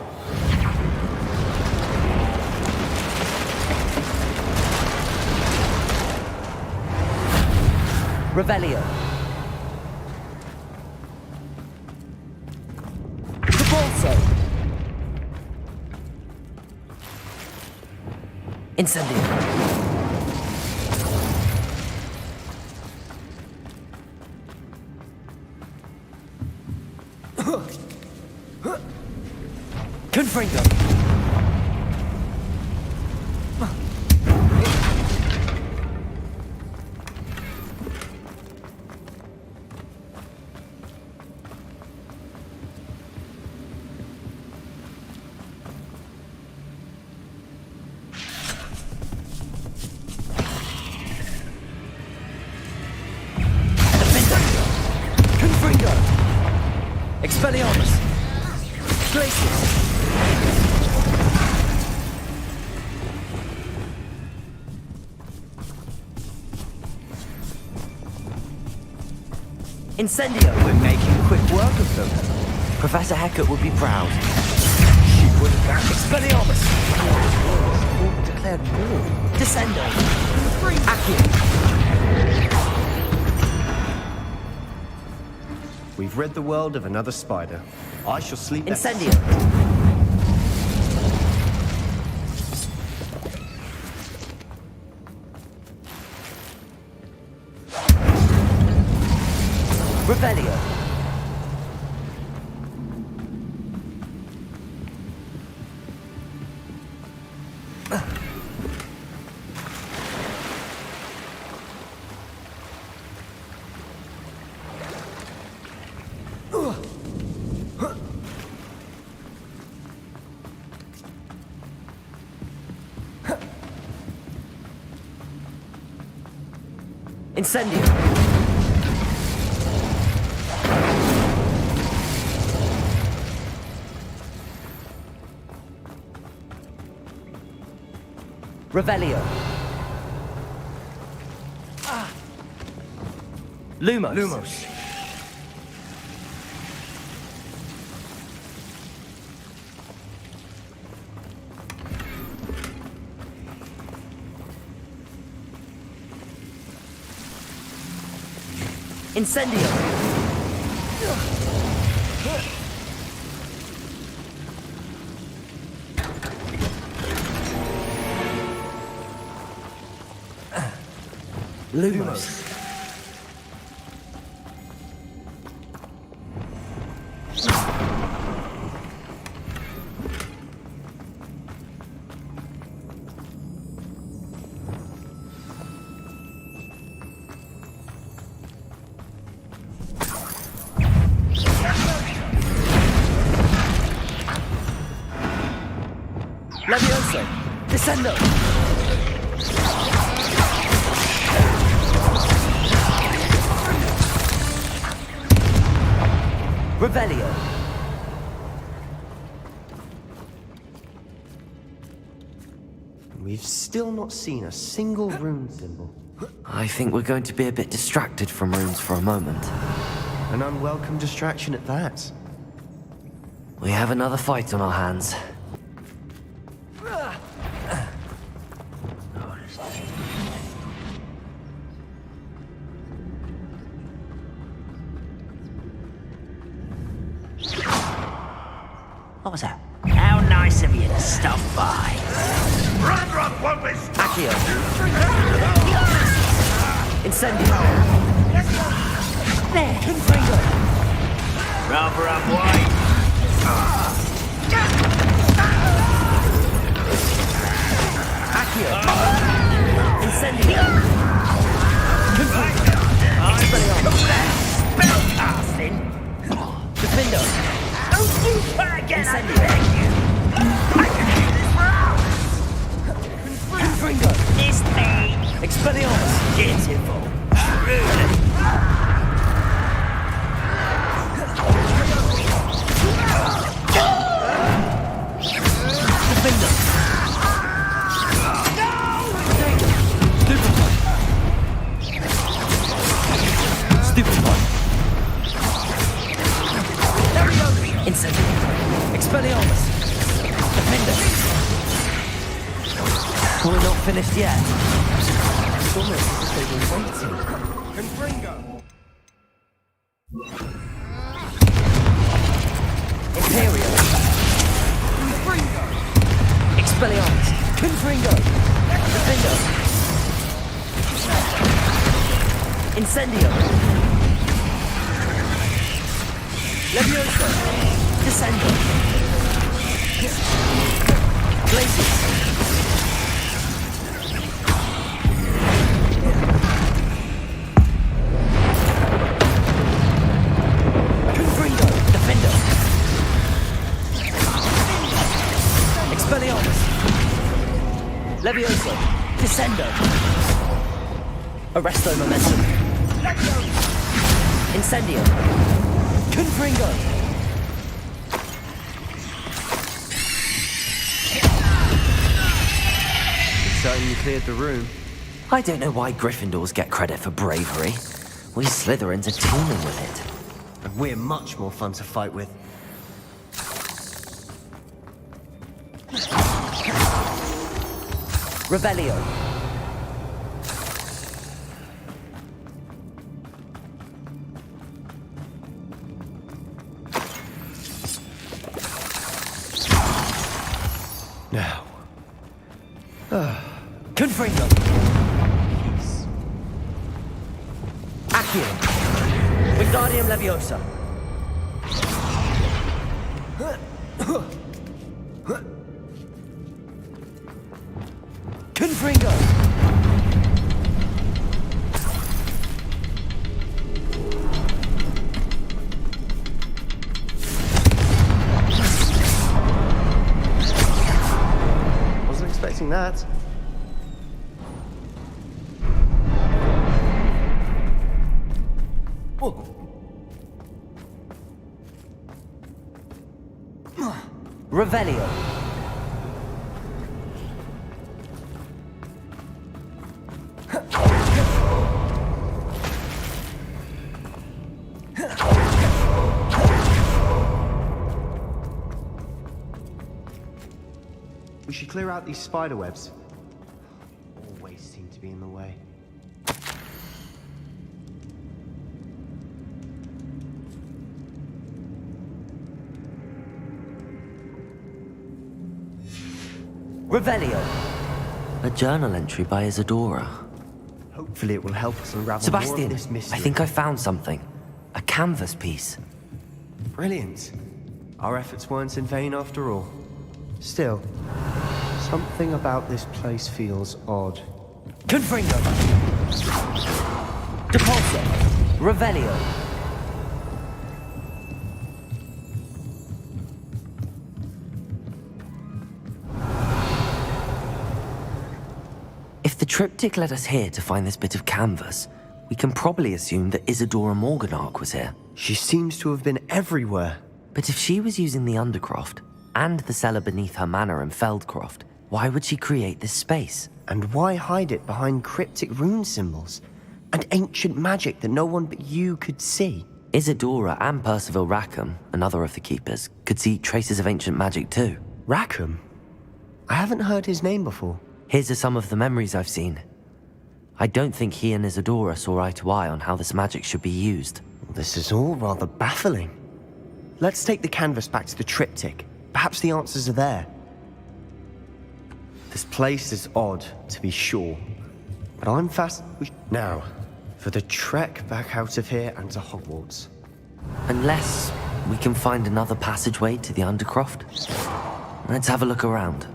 Revelio. Repulso. Incendio. Confringo. Confringo. Expelliarmus. Glacius. Incendio. We're making quick work of them. Professor Hecat would be proud. She would have. Expelliarmus. Declared war. Descendo. Accio. We've rid the world of another spider. I shall sleep best. Incendio. Revelio. Incendio. Revelio. Lumos. Lumos. Incendio. Lumos. Levioso. Descendo. Revelio. We've still not seen a single rune symbol. I think we're going to be a bit distracted from runes for a moment. An unwelcome distraction at that. We have another fight on our hands. What was that? How nice of you to stop by. Ranrock won't be Accio. Incendio. There. Confringo. Rather up wide. Accio. Incendio. Confringo. Spellcasting. Defendo. Don't you try again, I beg you. I can do this for hours. Confringo. This thing. Expelliarmus. Pitiful. Truly. Defendo. Stupefy. Incendio. Expelliarmus. yet. It's almost as if they were waiting. Confringo! Imperial. Confringo! Expelliarmus. Confringo. Defendo. Incendio. Levioso. Descendo. Glacius. Confringo. Defendo. Expelliarmus. Levioso. Descendo. Arresto momentum. Incendio. Confringo. Certainly cleared the room. I don't know why Gryffindors get credit for bravery. We Slytherins are teeming with it. And we're much more fun to fight with. Revelio. Now. Confringo. Peace. Accio. Wingardium Leviosa. Confringo. Wasn't expecting that. Revelio. We should clear out these spider webs. Always seem to be in the way. Revelio. A journal entry by Isadora. Hopefully it will help us unravel more of Sebastian, this mystery. I think I found something. A canvas piece. Brilliant. Our efforts weren't in vain after all. Still, something about this place feels odd. Confringo. Depulso. Revelio. If the triptych led us here to find this bit of canvas, we can probably assume that Isadora Morganach was here. She seems to have been everywhere. But if she was using the Undercroft, and the cellar beneath her manor in Feldcroft, why would she create this space? And why hide it behind cryptic rune symbols? And ancient magic that no one but you could see? Isadora and Percival Rackham, another of the Keepers, could see traces of ancient magic too. Rackham? I haven't heard his name before. Here's some of the memories I've seen. I don't think he and Isadora saw eye to eye on how this magic should be used. This is all rather baffling. Let's take the canvas back to the triptych. Perhaps the answers are there. This place is odd, to be sure. But I'm now, for the trek back out of here and to Hogwarts. Unless we can find another passageway to the Undercroft. Let's have a look around.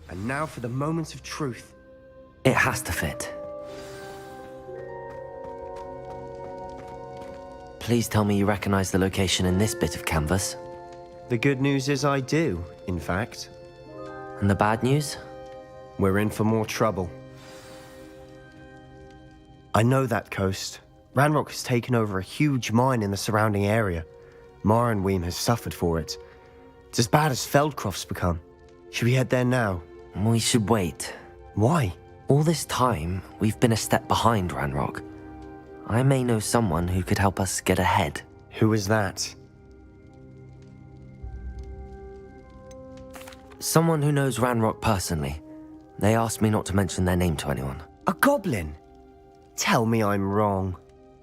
And now for the moment of truth. It has to fit. Please tell me you recognize the location in this bit of canvas. The good news is I do, in fact. And the bad news? We're in for more trouble. I know that coast. Ranrock has taken over a huge mine in the surrounding area. Marenweem has suffered for it. It's as bad as Feldcroft's become. Should we head there now? We should wait. Why? All this time, we've been a step behind Ranrock. I may know someone who could help us get ahead. Who is that? Someone who knows Ranrock personally. They asked me not to mention their name to anyone. A goblin? Tell me I'm wrong.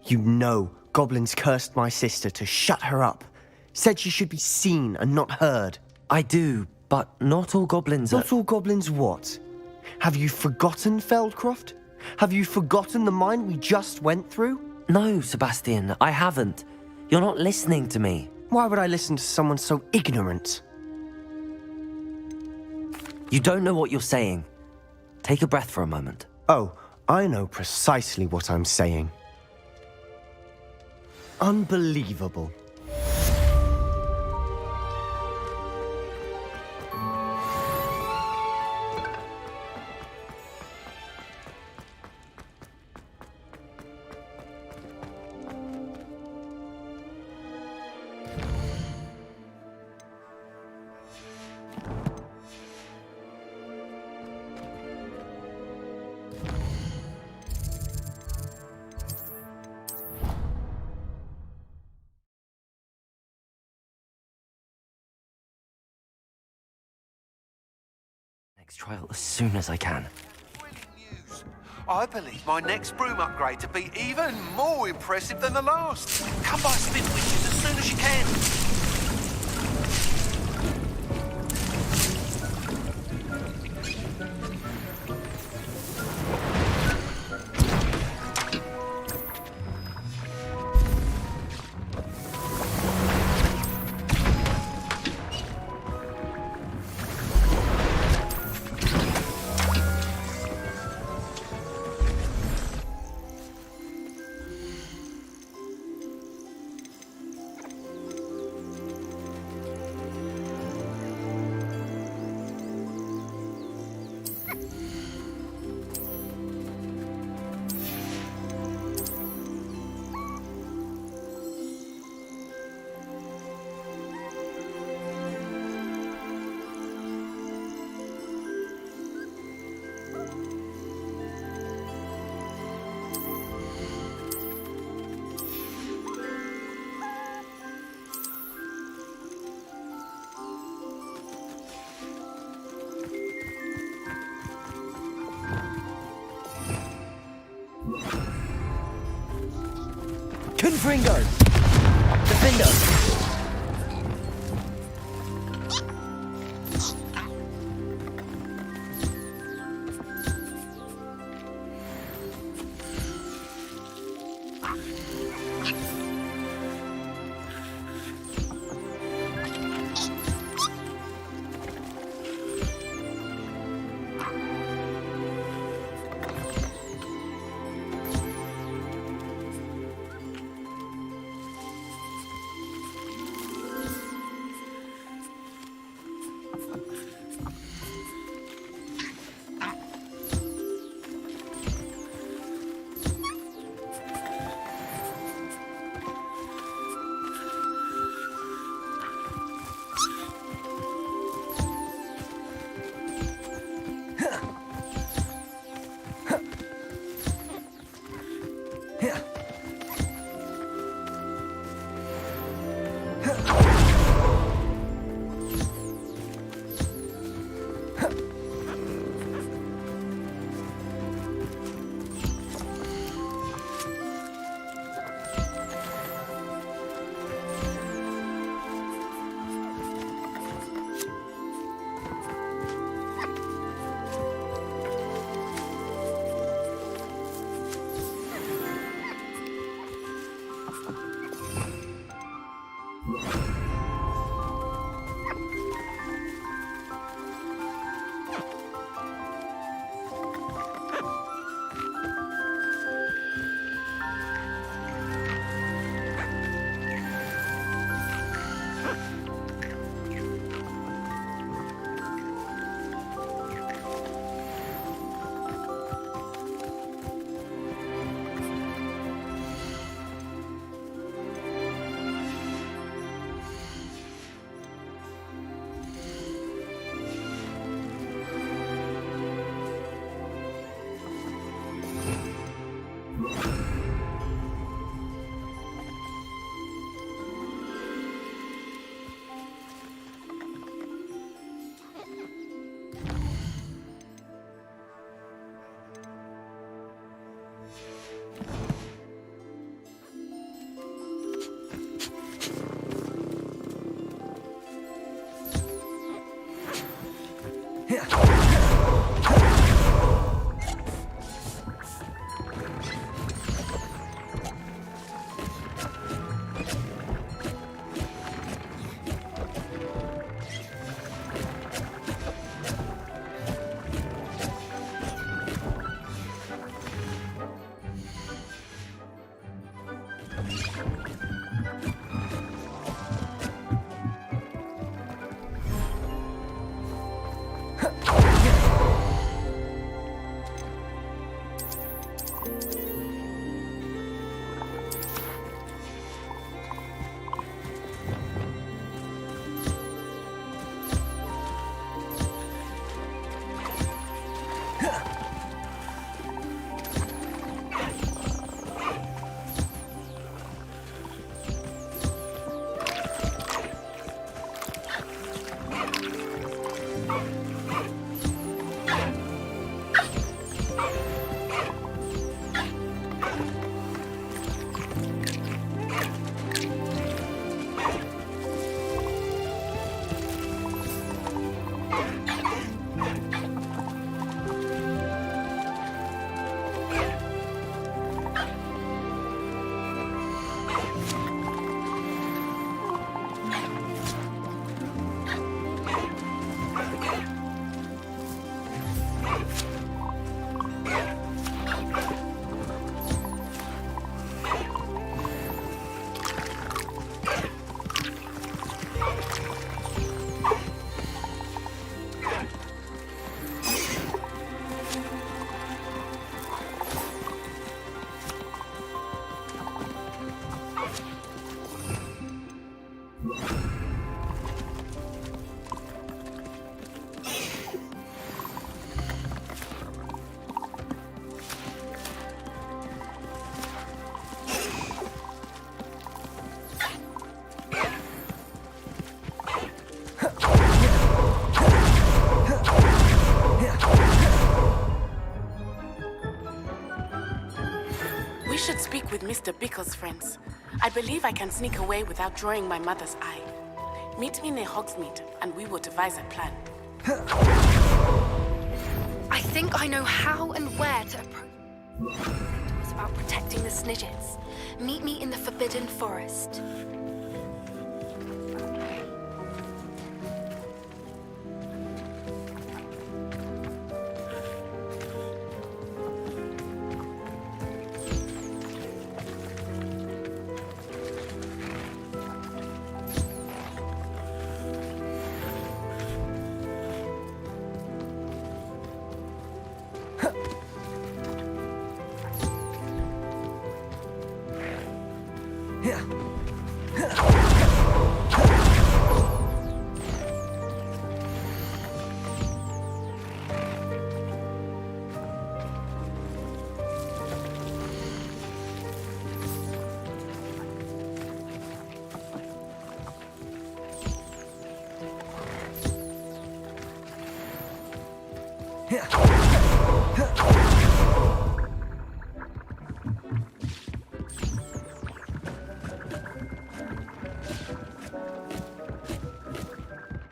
You know goblins cursed my sister to shut her up. Said she should be seen and not heard. I do, but not all goblins Not all goblins what? Have you forgotten Feldcroft? Have you forgotten the mine we just went through? No, Sebastian, I haven't. You're not listening to me. Why would I listen to someone so ignorant? You don't know what you're saying. Take a breath for a moment. Oh, I know precisely what I'm saying. Unbelievable. Next trial as soon as I can. I believe my next broom upgrade to be even more impressive than the last. Come by Spitwitches as soon as you can. Confringo! Defender! Mr. Bickle's friends. I believe I can sneak away without drawing my mother's eye. Meet me near Hogsmeade, and we will devise a plan. I think I know how and where to approach. It's about protecting the Snidgets. Meet me in the Forbidden Forest.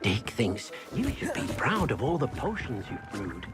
Dick thinks you should be proud of all the potions you've brewed.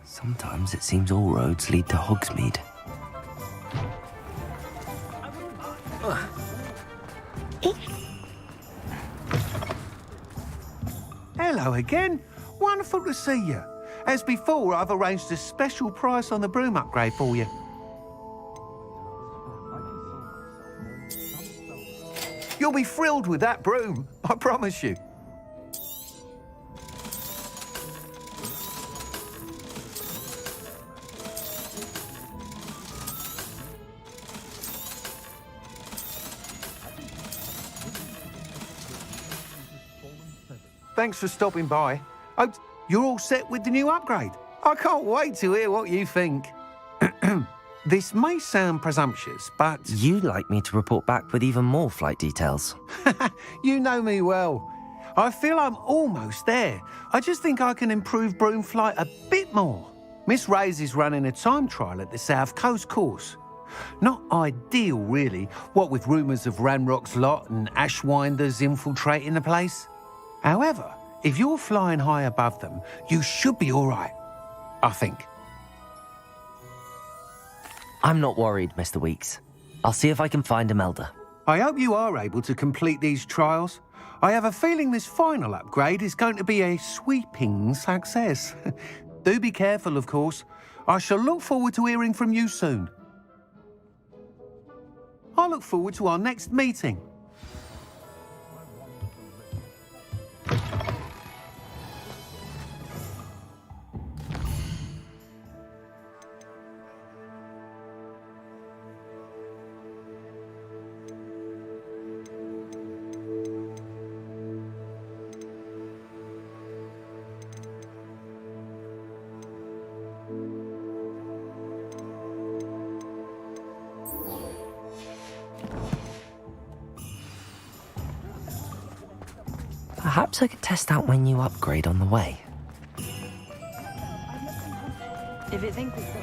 Sometimes it seems all roads lead to Hogsmeade. Hello again. Wonderful to see you. As before, I've arranged a special price on the broom upgrade for you. You'll be thrilled with that broom, I promise you. Thanks for stopping by. Oh, you're all set with the new upgrade. I can't wait to hear what you think. This may sound presumptuous, but... You'd like me to report back with even more flight details. You know me well. I feel I'm almost there. I just think I can improve broom flight a bit more. Miss Ray's is running a time trial at the South Coast course. Not ideal, really, what with rumours of Ranrock's lot and Ashwinders infiltrating the place. However, if you're flying high above them, you should be all right, I think. I'm not worried, Mr. Weeks. I'll see if I can find Imelda. I hope you are able to complete these trials. I have a feeling this final upgrade is going to be a sweeping success. Do be careful, of course. I shall look forward to hearing from you soon. I look forward to our next meeting. Perhaps I could test out my new upgrade on the way. If it thinks it's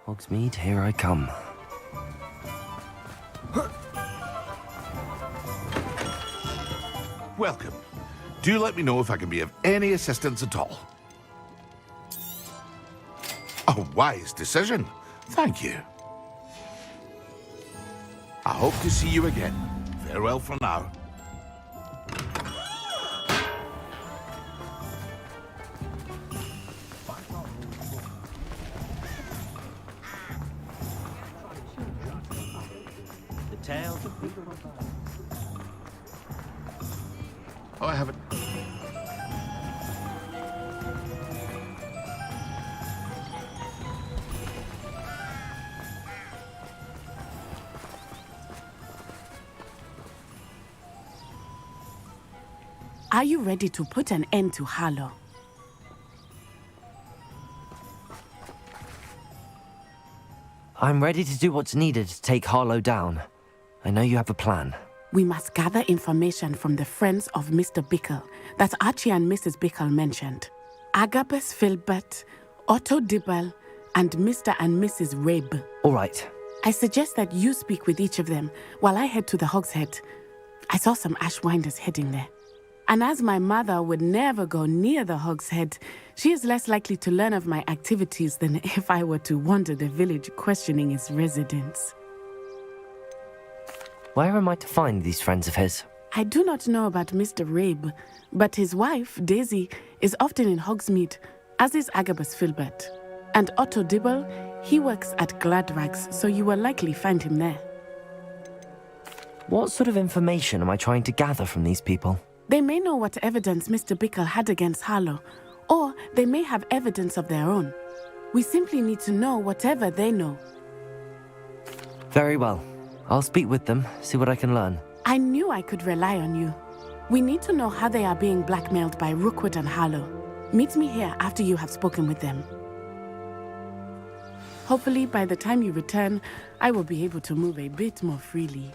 Hogsmeade, here I come. Welcome. Do let me know if I can be of any assistance at all. A wise decision. Thank you. I hope to see you again. Farewell for now. The tail. Oh, I haven't. Are you ready to put an end to Harlow? I'm ready to do what's needed to take Harlow down. I know you have a plan. We must gather information from the friends of Mr. Bickle that Archie and Mrs. Bickle mentioned. Agabus Filbert, Otto Dibble, and Mr. and Mrs. Rabe. All right. I suggest that you speak with each of them while I head to the Hogshead. I saw some Ashwinders heading there. And as my mother would never go near the Hogshead, she is less likely to learn of my activities than if I were to wander the village questioning its residents. Where am I to find these friends of his? I do not know about Mr. Rabe, but his wife, Daisy, is often in Hogsmeade, as is Agabus Filbert. And Otto Dibble, he works at Gladrags, so you will likely find him there. What sort of information am I trying to gather from these people? They may know what evidence Mr. Bickle had against Harlow, or they may have evidence of their own. We simply need to know whatever they know. Very well. I'll speak with them, see what I can learn. I knew I could rely on you. We need to know how they are being blackmailed by Rookwood and Harlow. Meet me here after you have spoken with them. Hopefully, by the time you return, I will be able to move a bit more freely.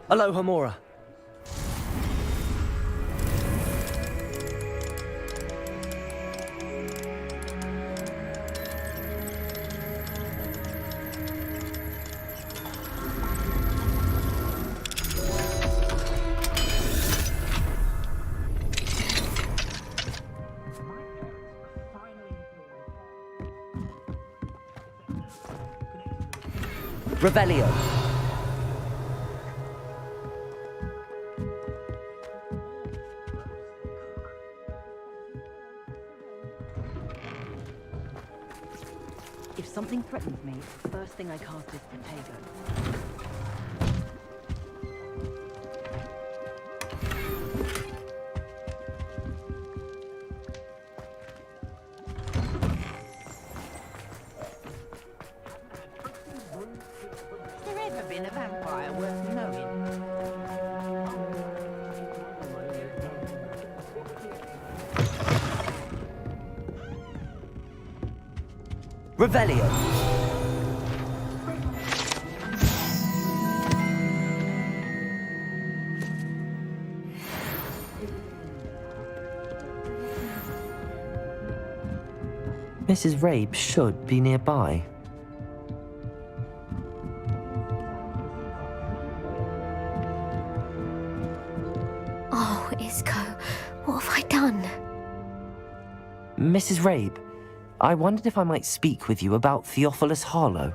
Hello, Hamora. Revelio. If something threatens me, the first thing I cast is Potato. Has there ever been a vampire worth knowing? Revelio. Mrs. Rabe should be nearby. Oh, Isco, what have I done? Mrs. Rabe, I wondered if I might speak with you about Theophilus Harlow.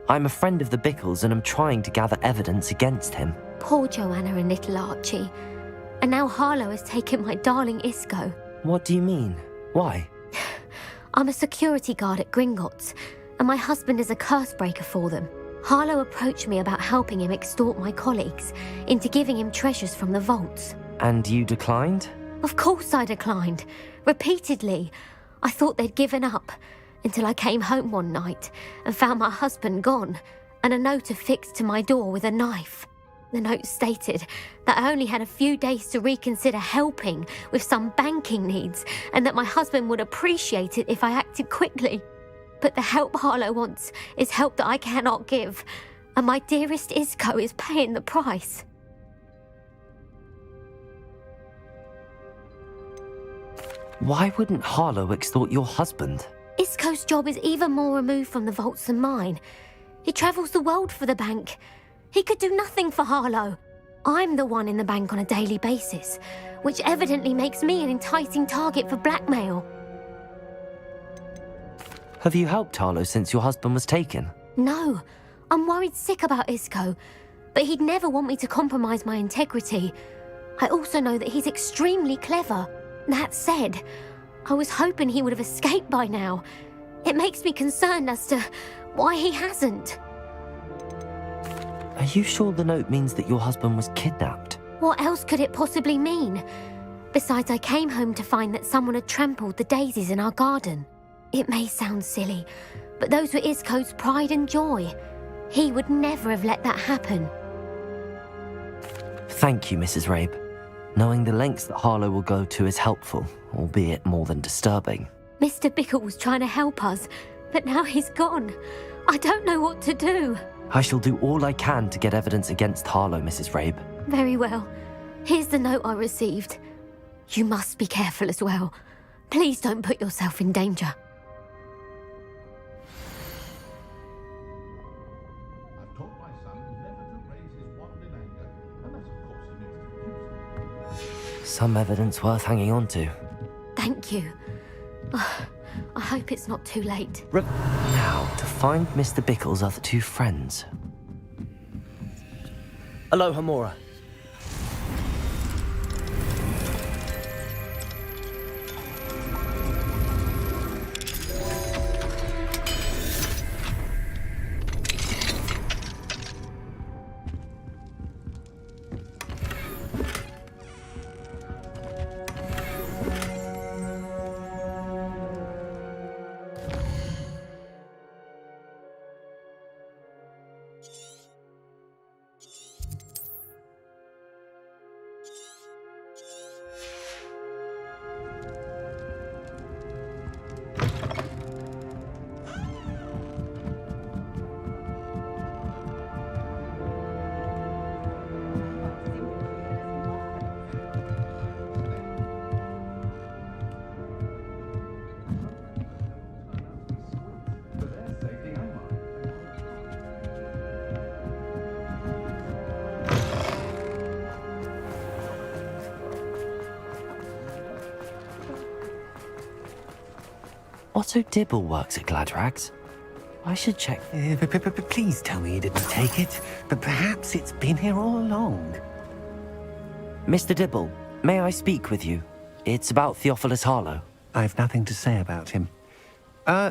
I'm a friend of the Bickles and am trying to gather evidence against him. Poor Joanna and little Archie. And now Harlow has taken my darling Isco. What do you mean? Why? I'm a security guard at Gringotts, and my husband is a curse breaker for them. Harlow approached me about helping him extort my colleagues into giving him treasures from the vaults. And you declined? Of course I declined. Repeatedly. I thought they'd given up, until I came home one night and found my husband gone, and a note affixed to my door with a knife. The note stated that I only had a few days to reconsider helping with some banking needs, and that my husband would appreciate it if I acted quickly. But the help Harlow wants is help that I cannot give. And my dearest Isco is paying the price. Why wouldn't Harlow extort your husband? Isco's job is even more removed from the vaults than mine. He travels the world for the bank. He could do nothing for Harlow. I'm the one in the bank on a daily basis, which evidently makes me an enticing target for blackmail. Have you helped Harlow since your husband was taken? No, I'm worried sick about Isco, but he'd never want me to compromise my integrity. I also know that he's extremely clever. That said, I was hoping he would have escaped by now. It makes me concerned as to why he hasn't. Are you sure the note means that your husband was kidnapped? What else could it possibly mean? Besides, I came home to find that someone had trampled the daisies in our garden. It may sound silly, but those were Isco's pride and joy. He would never have let that happen. Thank you, Mrs. Rabe. Knowing the lengths that Harlow will go to is helpful, albeit more than disturbing. Mr. Bickle was trying to help us, but now he's gone. I don't know what to do. I shall do all I can to get evidence against Harlow, Mrs. Rabe. Very well. Here's the note I received. You must be careful as well. Please don't put yourself in danger. Some evidence worth hanging on to. Thank you. I hope it's not too late. Now, to find Mr. Bickle's other two friends. Aloha, Mora. Otto Dibble works at Gladrags. I should check. Please tell me you didn't take it. But perhaps it's been here all along. Mr. Dibble, may I speak with you? It's about Theophilus Harlow. I've nothing to say about him.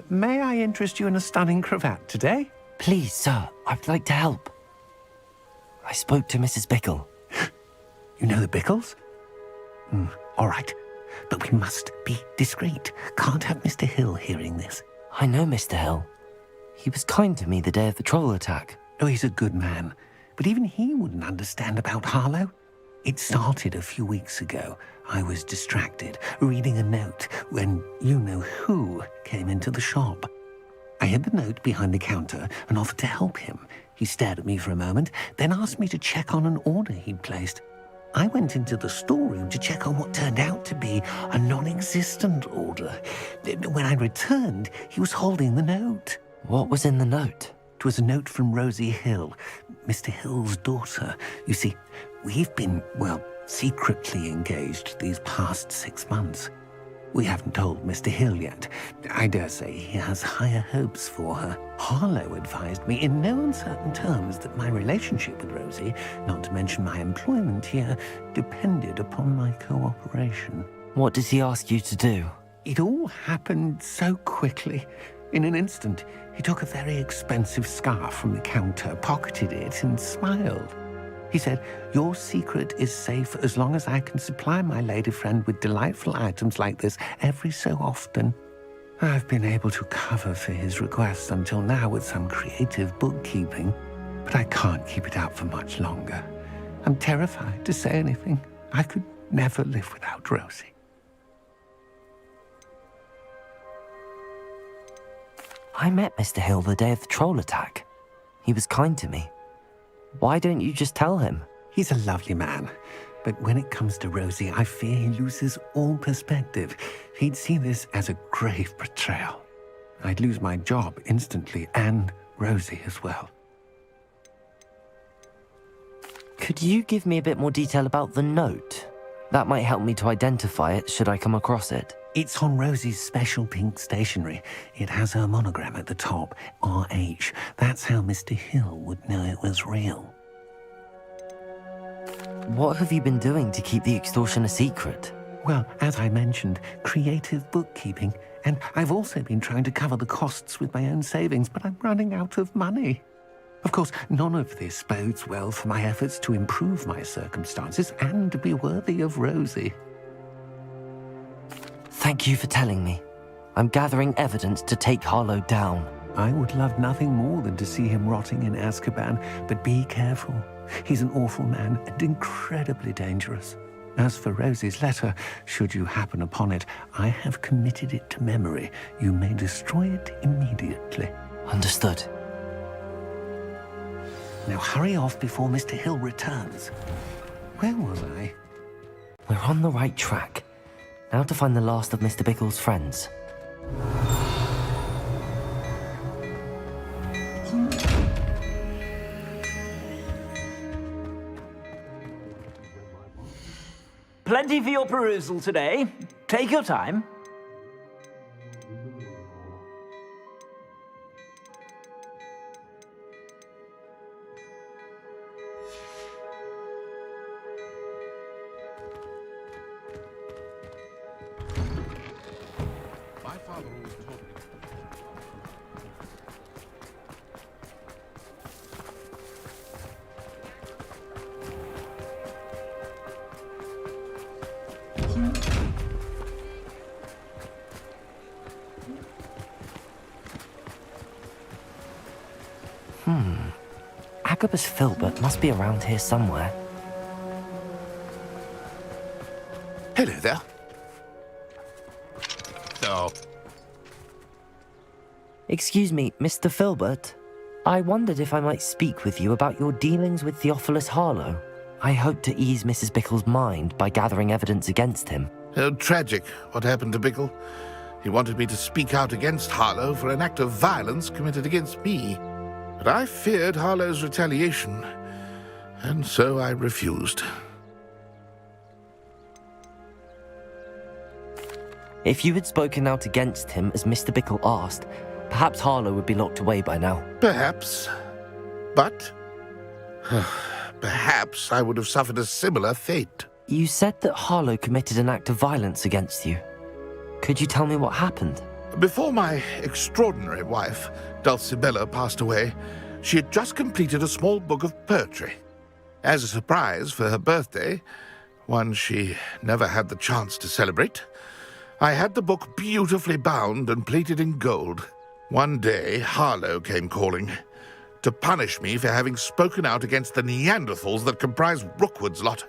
May I interest you in a stunning cravat today? Please, sir, I'd like to help. I spoke to Mrs. Bickle. You know the Bickles? All right. But we must be discreet. Can't have Mr. Hill hearing this. I know Mr. Hill. He was kind to me the day of the troll attack. Oh, he's a good man. But even he wouldn't understand about Harlow. It started a few weeks ago. I was distracted, reading a note, when you-know-who came into the shop. I hid the note behind the counter and offered to help him. He stared at me for a moment, then asked me to check on an order he'd placed. I went into the storeroom to check on what turned out to be a non-existent order. When I returned, he was holding the note. What was in the note? It was a note from Rosie Hill, Mr. Hill's daughter. You see, we've been, secretly engaged these past 6 months. We haven't told Mr. Hill yet. I dare say he has higher hopes for her. Harlow advised me in no uncertain terms that my relationship with Rosie, not to mention my employment here, depended upon my cooperation. What does he ask you to do? It all happened so quickly. In an instant, he took a very expensive scarf from the counter, pocketed it, and smiled. He said, "Your secret is safe as long as I can supply my lady friend with delightful items like this every so often." I've been able to cover for his requests until now with some creative bookkeeping, but I can't keep it out for much longer. I'm terrified to say anything. I could never live without Rosie. I met Mr. Hill the day of the troll attack. He was kind to me. Why don't you just tell him? He's a lovely man. But when it comes to Rosie, I fear he loses all perspective. He'd see this as a grave betrayal. I'd lose my job instantly, and Rosie as well. Could you give me a bit more detail about the note? That might help me to identify it should I come across it. It's on Rosie's special pink stationery. It has her monogram at the top, RH. That's how Mr. Hill would know it was real. What have you been doing to keep the extortion a secret? Well, as I mentioned, creative bookkeeping. And I've also been trying to cover the costs with my own savings, but I'm running out of money. Of course, none of this bodes well for my efforts to improve my circumstances and be worthy of Rosie. Thank you for telling me. I'm gathering evidence to take Harlow down. I would love nothing more than to see him rotting in Azkaban, but be careful. He's an awful man and incredibly dangerous. As for Rosie's letter, should you happen upon it, I have committed it to memory. You may destroy it immediately. Understood. Now hurry off before Mr. Hill returns. Where was I? We're on the right track. Now to find the last of Mr. Bickle's friends. Plenty for your perusal today. Take your time. My father always taught me. Agabus Filbert must be around here somewhere. Hello there. Oh. Excuse me, Mr. Filbert. I wondered if I might speak with you about your dealings with Theophilus Harlow. I hope to ease Mrs. Bickle's mind by gathering evidence against him. Oh, tragic what happened to Bickle. He wanted me to speak out against Harlow for an act of violence committed against me. But I feared Harlow's retaliation, and so I refused. If you had spoken out against him as Mr. Bickle asked, perhaps Harlow would be locked away by now. Perhaps. But perhaps I would have suffered a similar fate. You said that Harlow committed an act of violence against you. Could you tell me what happened? Before my extraordinary wife, Dulcibella, passed away, she had just completed a small book of poetry. As a surprise for her birthday, one she never had the chance to celebrate, I had the book beautifully bound and plated in gold. One day, Harlow came calling to punish me for having spoken out against the Neanderthals that comprise Rookwood's lot.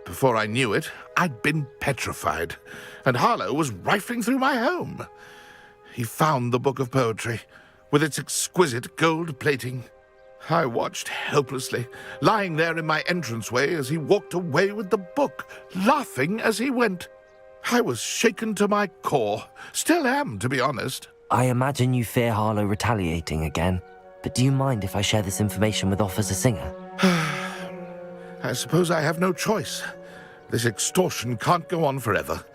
Before I knew it, I'd been petrified, and Harlow was rifling through my home. He found the book of poetry, with its exquisite gold plating. I watched helplessly, lying there in my entranceway as he walked away with the book, laughing as he went. I was shaken to my core. Still am, to be honest. I imagine you fear Harlow retaliating again, but do you mind if I share this information with Officer Singer? I suppose I have no choice. This extortion can't go on forever.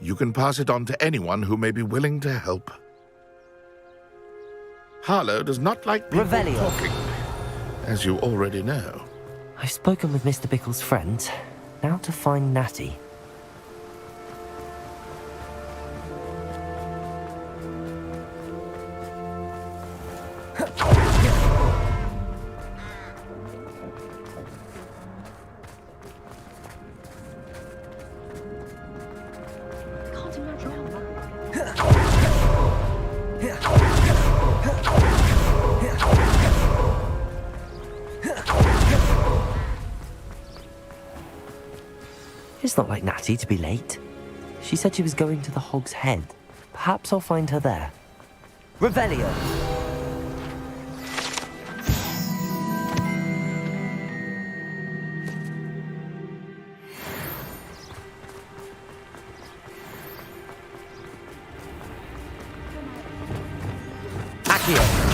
You can pass it on to anyone who may be willing to help. Harlow does not like people talking, as you already know. I've spoken with Mr. Bickle's friends. Now to find Natty. It's not like Natty to be late. She said she was going to the Hog's Head. Perhaps I'll find her there. Revelio! Accio!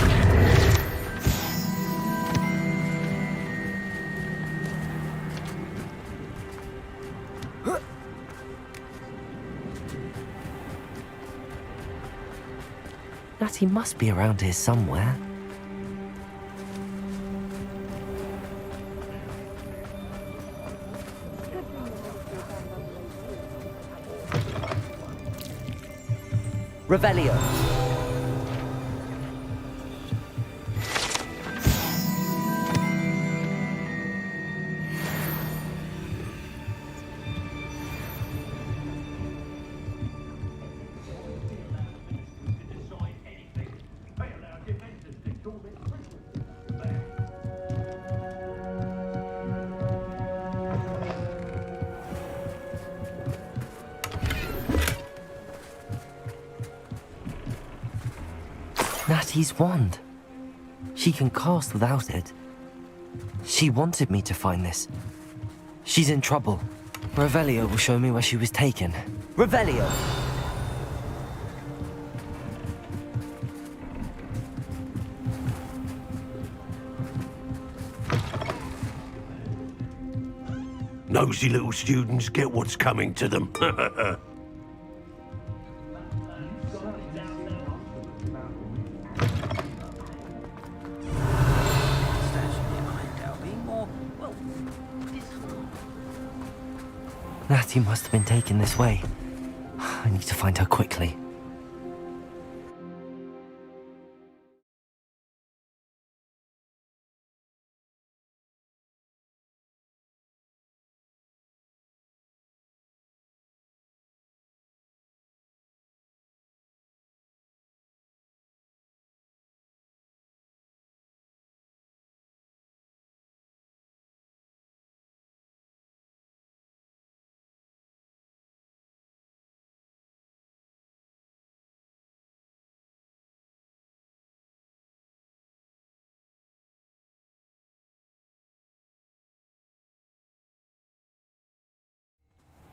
Natty must be around here somewhere. Revelio. Natty's wand. She can cast without it. She wanted me to find this. She's in trouble. Revelio will show me where she was taken. Revelio! Nosy little students get what's coming to them. Natty must have been taken this way. I need to find her quickly.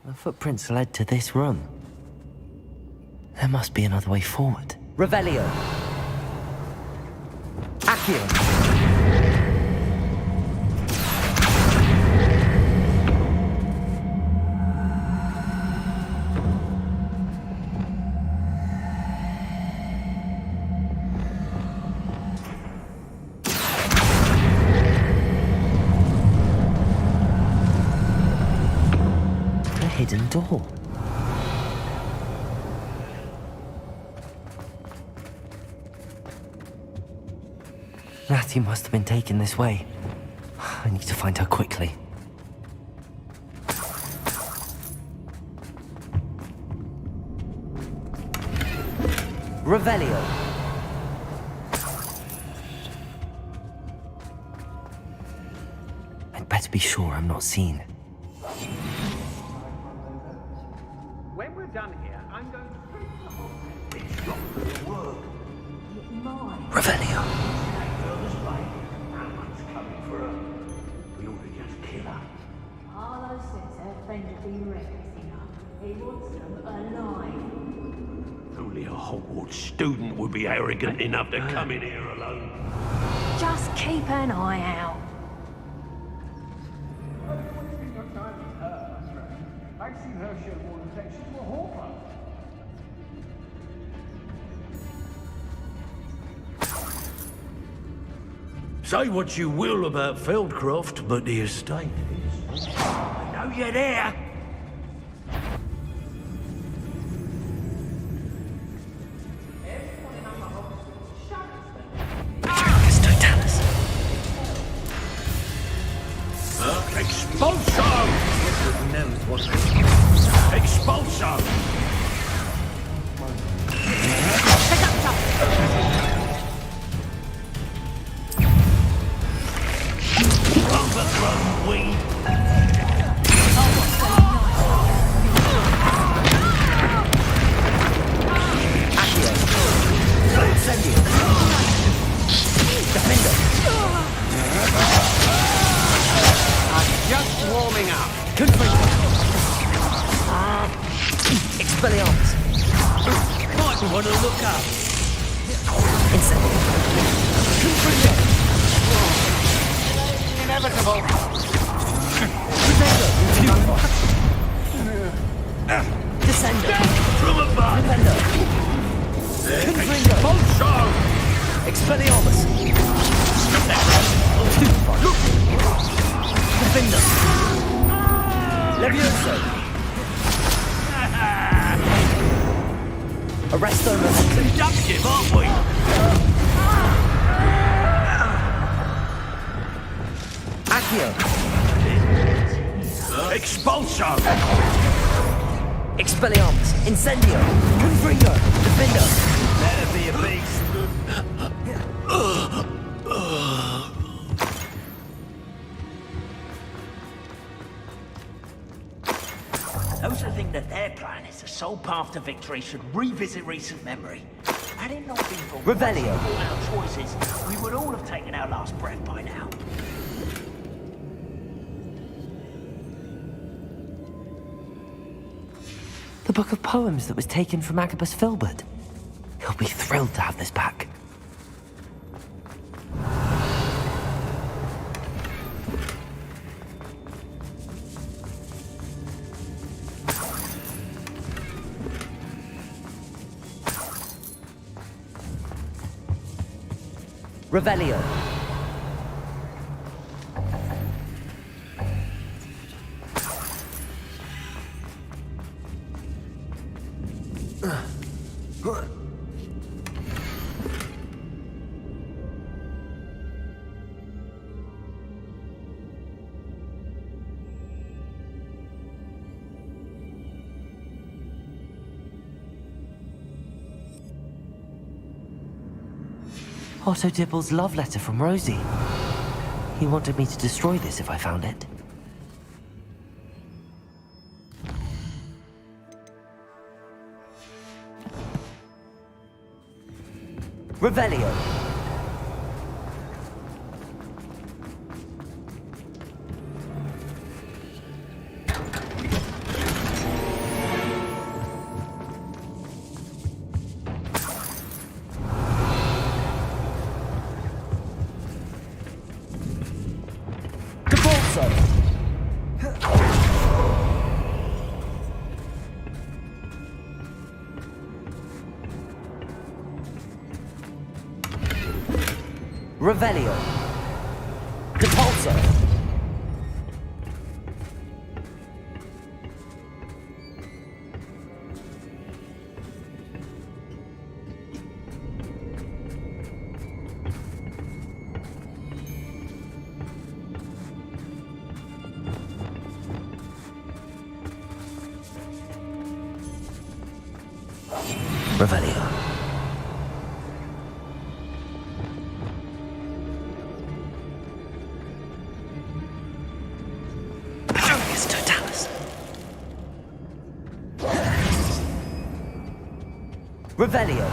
The footprints led to this room. There must be another way forward. Revelio! Accio! Hidden door. Natty must have been taken this way. I need to find her quickly. Revelio. I'd better be sure I'm not seen. When we're done here, I'm going to take the whole thing. It's not going to work. It's mine. Revelio. Girl's right. Someone's coming for her. We ought to just kill her. Harlow says her friend will be reckless enough. He wants them alive. Only a Hogwarts student would be arrogant enough to come in here alone. Just keep an eye out. I've seen her show more affection to a hawker. Say what you will about Feldcroft, but the estate is... I know you're there. Expulso! Knows what Expulso! Overthrown weed! Accio! Incendio! Defender! I'm just warming up. Confringo! Expelliarmus! Might want to look up. Inevitable. Descender. From above. Defender. Expulso. Expelliarmus. Defender. Levioso. Arresto. Seductive, aren't we? Accio. Expulso. Expelliarmus. Incendio. Confringo. Defender. Better be a beast. Those who think that their plan is the sole path to victory should revisit recent memory. Had it not been for Revelio, our choices, we would all have taken our last breath by now. The book of poems that was taken from Agabus Filbert. He'll be thrilled to have this back. Revelio. Otto Dibble's love letter from Rosie. He wanted me to destroy this if I found it. Revelio. Revelio. Depulso. Revelio. Revelio.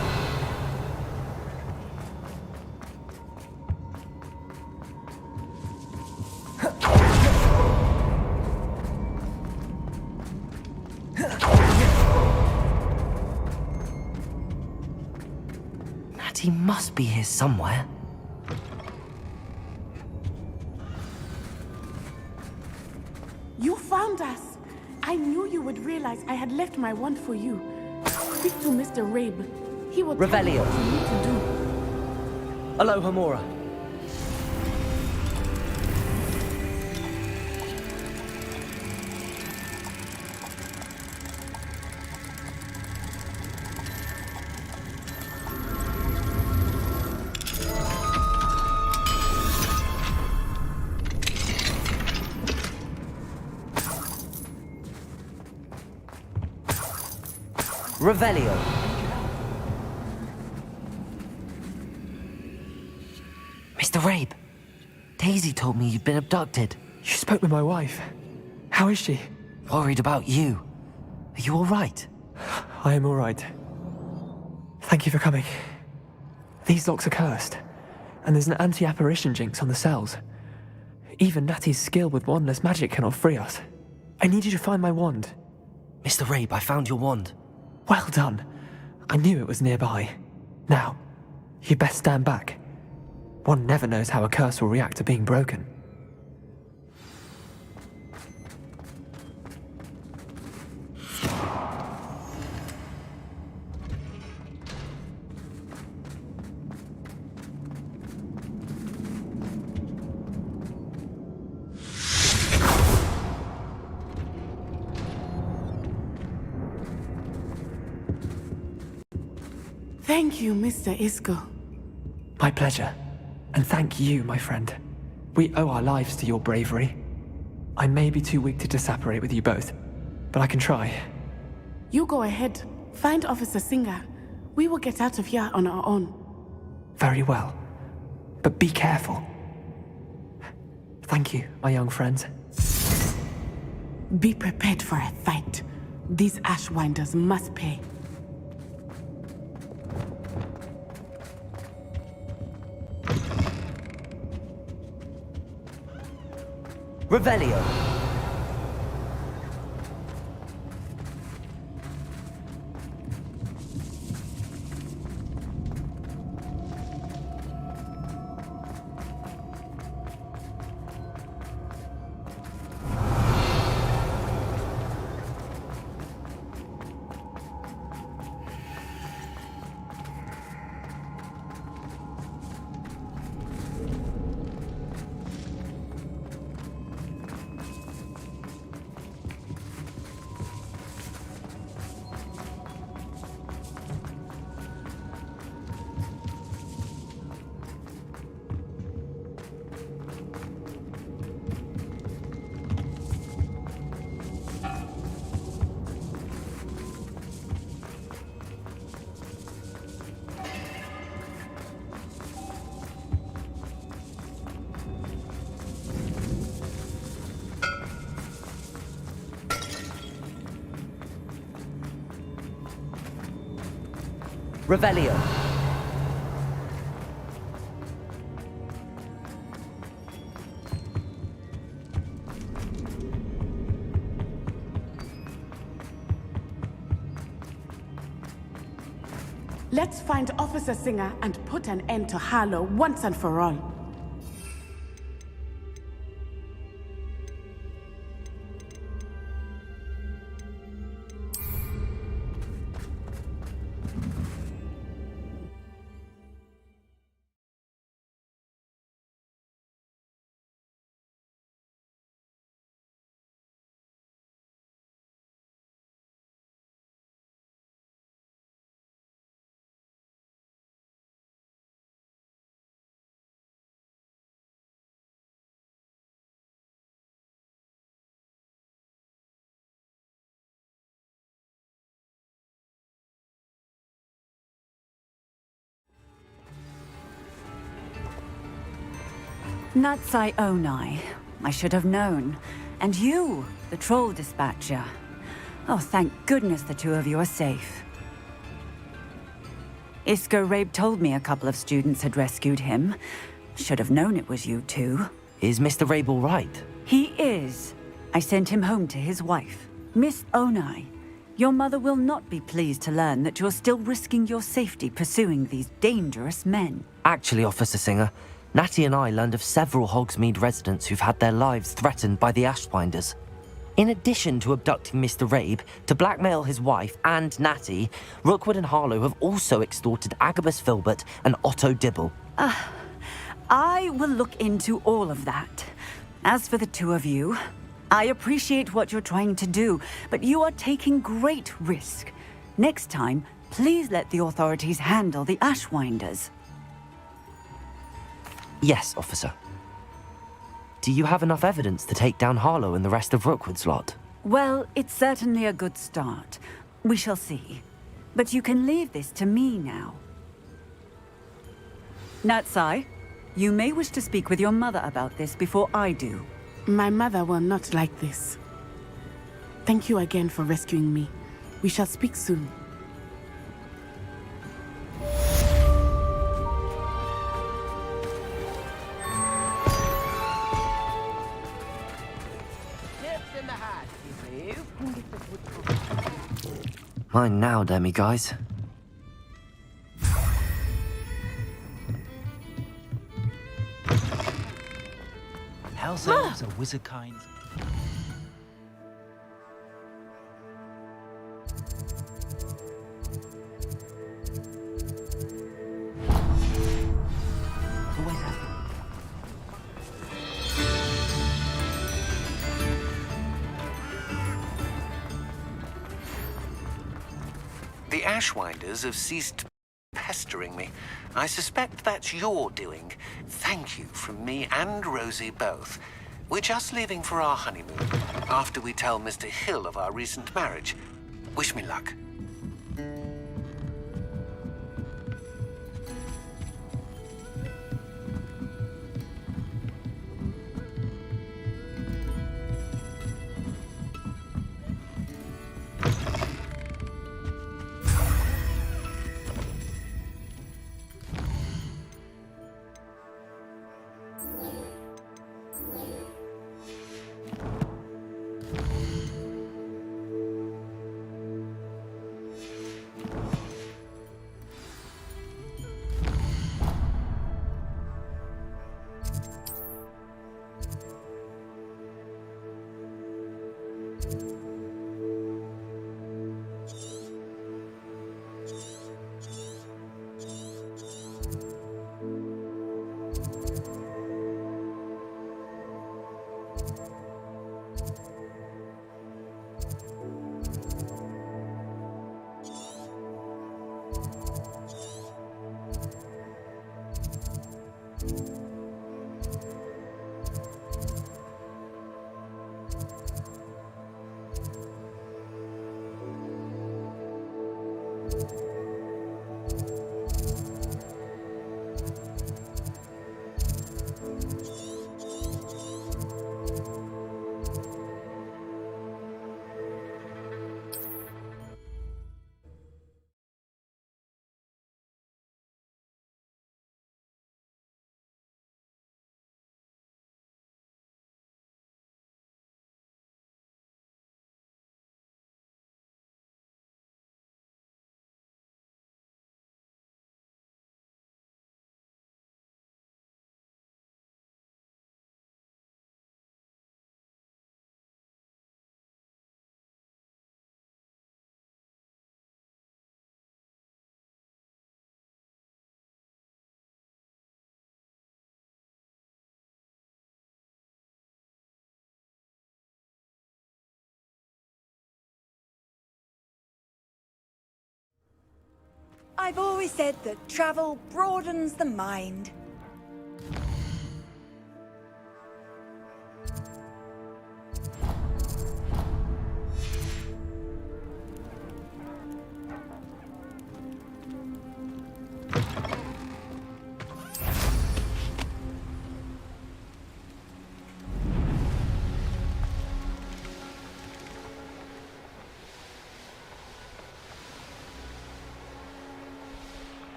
Natty must be here somewhere. You found us! I knew you would realize I had left my wand for you. Speak to Mr. Rabe. He will tell you Revelio. what you need to do. Aloha Mora. Revelio. Mr. Rabe, Daisy told me you've been abducted. You spoke with my wife. How is she? Worried about you. Are you all right? I am all right. Thank you for coming. These locks are cursed, and there's an anti-apparition jinx on the cells. Even Natty's skill with wandless magic cannot free us. I need you to find my wand. Mr. Rabe, I found your wand. Well done. I knew it was nearby. Now, You best stand back. One never knows how a curse will react to being broken. Thank you, Mr. Isco. My pleasure. And thank you, my friend. We owe our lives to your bravery. I may be too weak to disapparate with you both, but I can try. You go ahead. Find Officer Singer. We will get out of here on our own. Very well. But be careful. Thank you, my young friends. Be prepared for a fight. These Ashwinders must pay. Revelio. Revelio. Let's find Officer Singer and put an end to Harlow once and for all. Natsai Onai. I should have known. And you, the troll dispatcher. Oh, thank goodness the two of you are safe. Isco Rabe told me a couple of students had rescued him. Should have known it was you two. Is Mr. Rabe all right? He is. I sent him home to his wife. Miss Onai, your mother will not be pleased to learn that you're still risking your safety pursuing these dangerous men. Actually, Officer Singer, Natty and I learned of several Hogsmeade residents who've had their lives threatened by the Ashwinders. In addition to abducting Mr. Rabe to blackmail his wife and Natty, Rookwood and Harlow have also extorted Agabus Filbert and Otto Dibble. I will look into all of that. As for the two of you, I appreciate what you're trying to do, but you are taking great risk. Next time, please let the authorities handle the Ashwinders. Yes, officer. Do you have enough evidence to take down Harlow and the rest of Rookwood's lot? Well, it's certainly a good start. We shall see. But you can leave this to me now. Natsai, you may wish to speak with your mother about this before I do. My mother will not like this. Thank you again for rescuing me. We shall speak soon. Mine now, demi guys. House elves are wizard kinds. Always have. The Ashwinders have ceased pestering me. I suspect that's your doing. Thank you from me and Rosie both. We're just leaving for our honeymoon, after we tell Mr. Hill of our recent marriage. Wish me luck. I've always said that travel broadens the mind.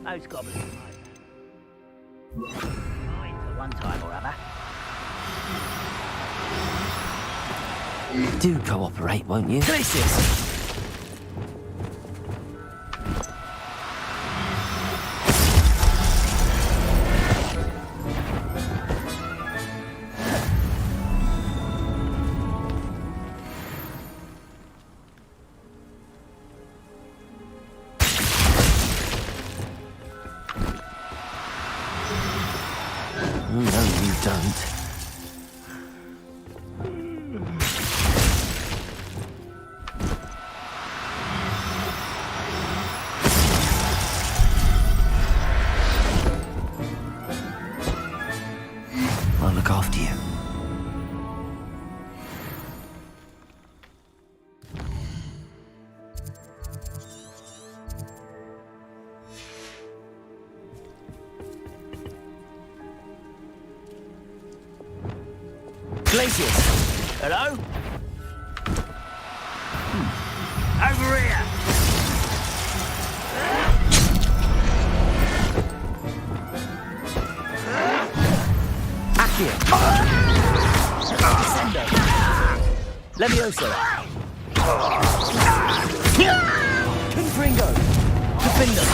Those goblins mine for one time or other. Do cooperate, won't you? Gracious! No, you don't. Glacius! Hello? Over here! Accio! Descendo! Levioso! Confringo! Defendo!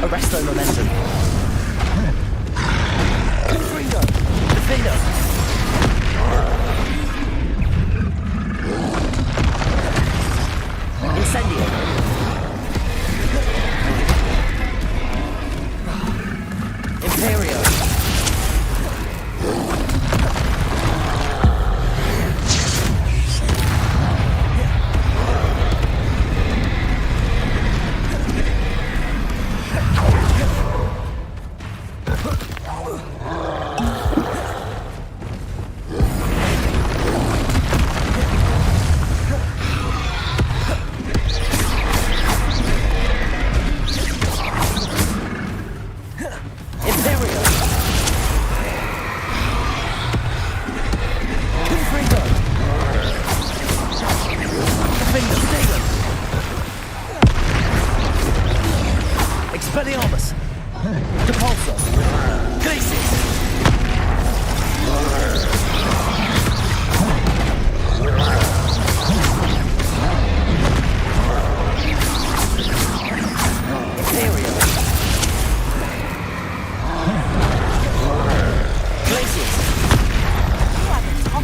Arresto momentum. Confringo! Defendo! Incendio! Imperio! Expelliarmus! Depulso! Glacius! Imperial! Glacius!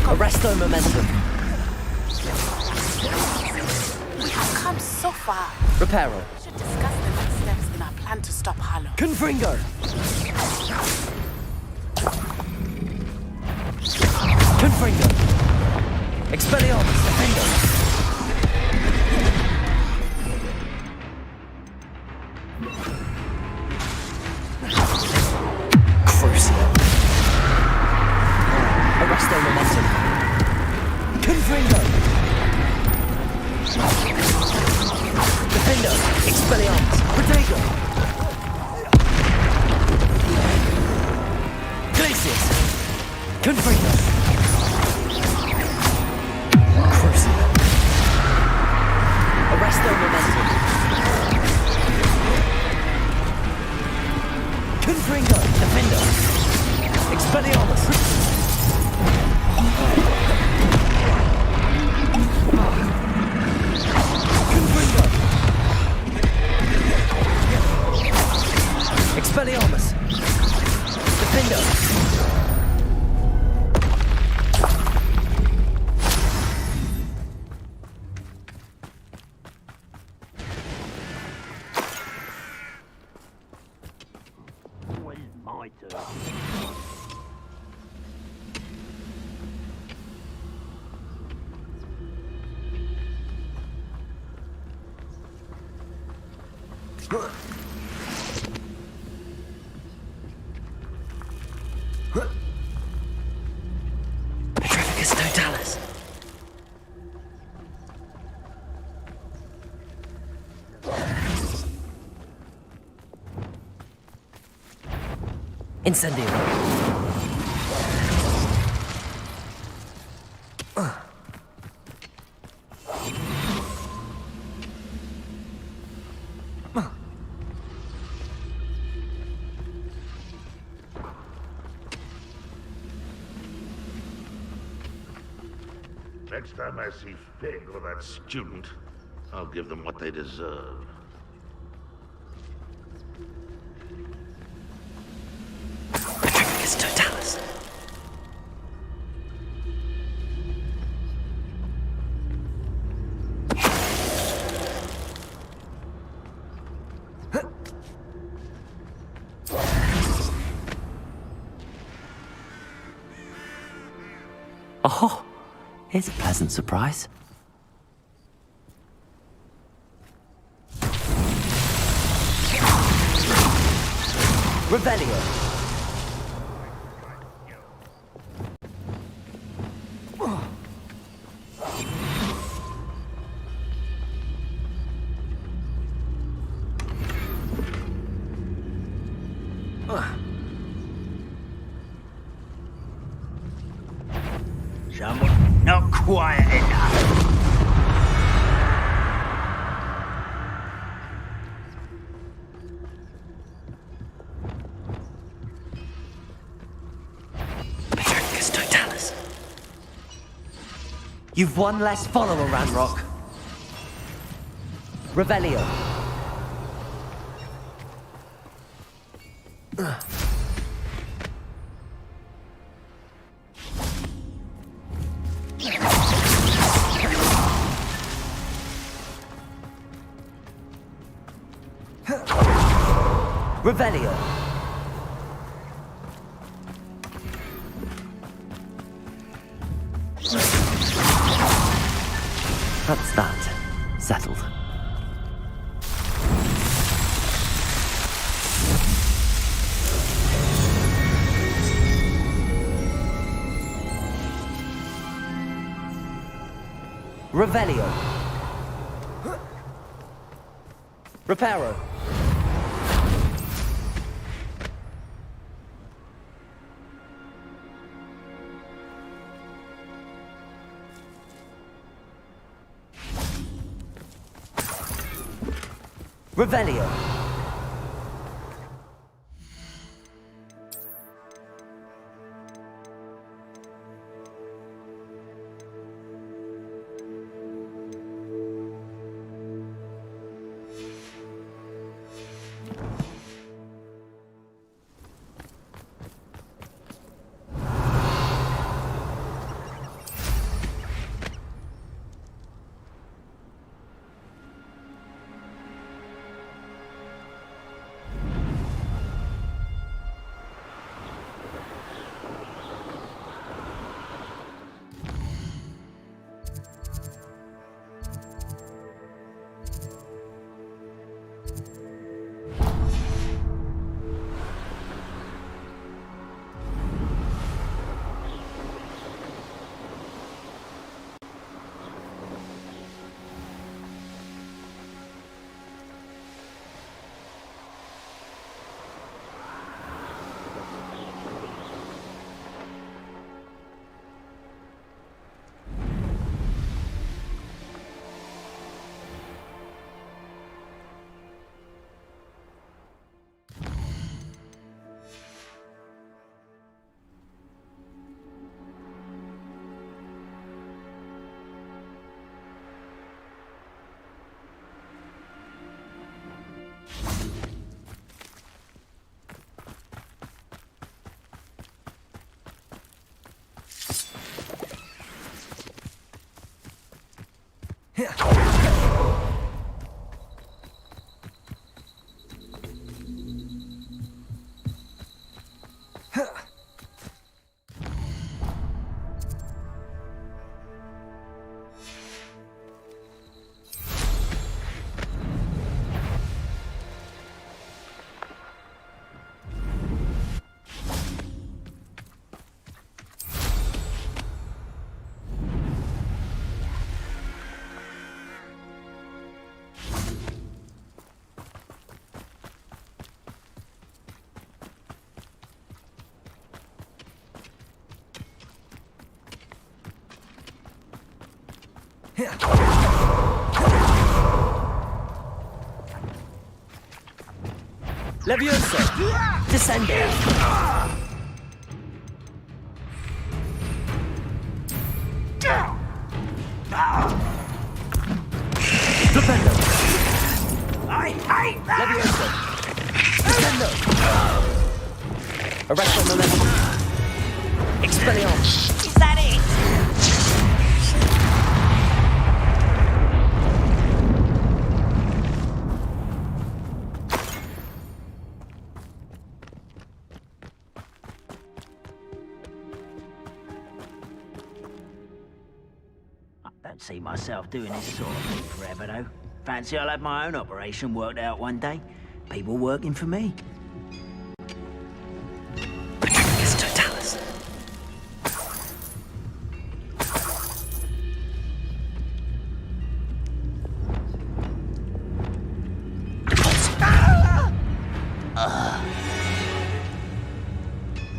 Arresto momentum! We have come so far. Reparo! We should discuss the next steps in our plan to stop Harlow. Confringo! Confringo! Expelliarmus! Defendo! Crucial! Arresto momentum! Confringo! Defendo! Expelliarmus! Protego! Glacius! Confringo! Crucial! Arresto momentum! Confringo! Defendo! Expelliarmus! Confringo! Expelliarmus! Defendo! My turn. Petrificus totalis. Incendio. Next time I see Fig or that student, I'll give them what they deserve. Petrificus totalis. Oh, here's a pleasant surprise. Revelio. Someone not quiet enough. Petrificus totalis. You've one less follower, Ranrock. Revelio. Revelio. That's that. Settled. Revelio. Reparo. Revelio. Leviosa! Descendere! Defendo! I hate that! Leviosa! Defendo! Arresto momentum! Expelliarmus! Is that it? Don't see myself doing this sort of thing forever, though. Fancy I'll have my own operation worked out one day. People working for me. Patricus Totalis.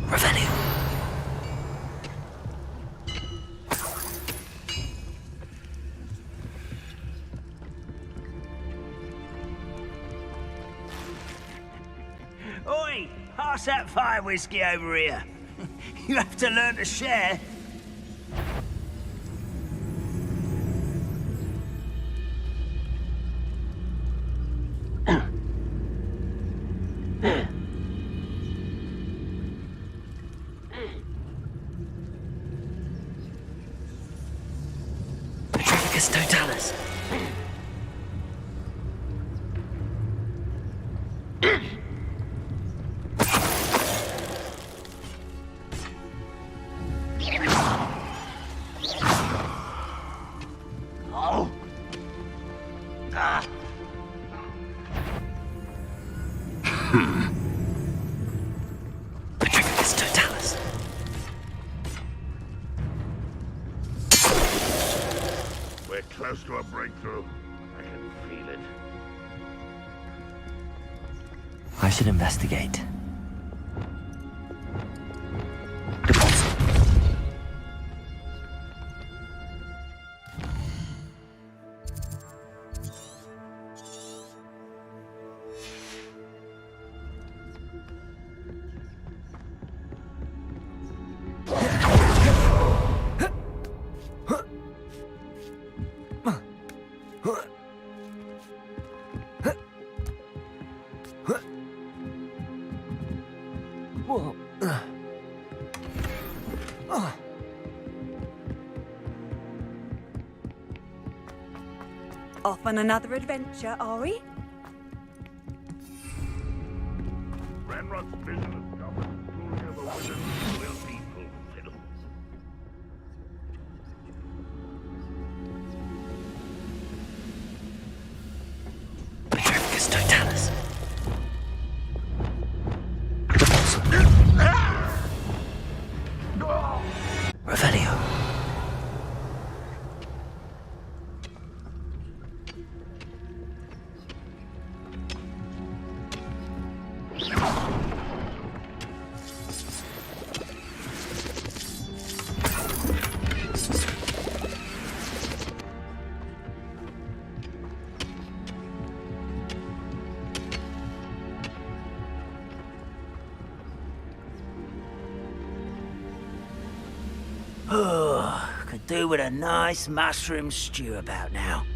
Revelio. Oi! Pass that fire whiskey over here. You have to learn to share. Patricus Totalis. Oh. Ah. Patricus Totalis. We're close to a breakthrough. I can feel it. I should investigate. Off on another adventure, are we? Ranrock's vision of Goblin School of the Wizards will be fulfilled. Patricus Totalis. Revelio. Oh, could do with a nice mushroom stew about now.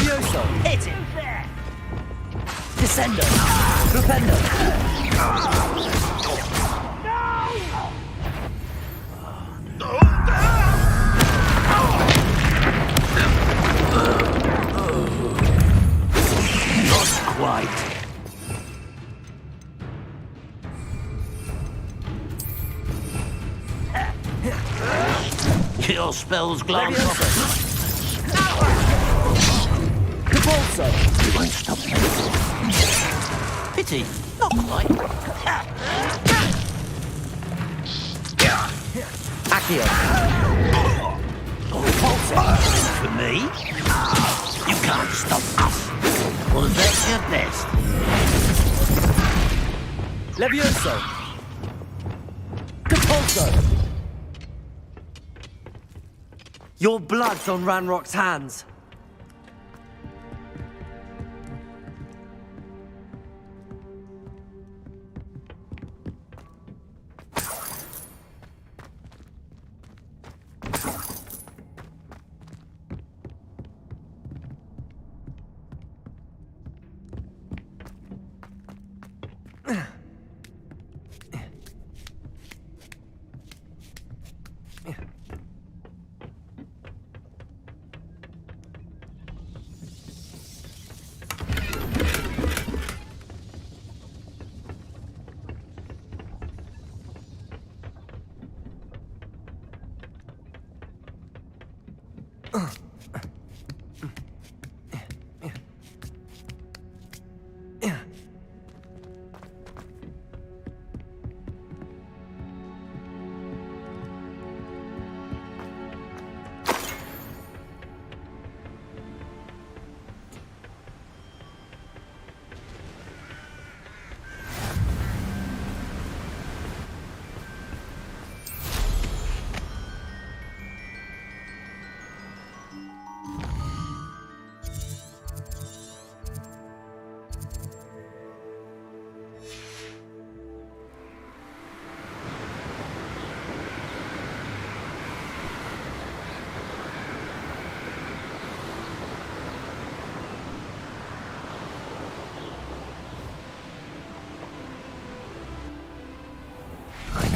Levioso! Hit him! There! Descendo! Flipendo! Not quite. Your spells glance off. Capulso! You won't stop me. Pity, not quite. Accio! Repulsor! For me? You can't stop us. Well, that's your best. Levioso! Capulso! Your blood's on Ranrock's hands.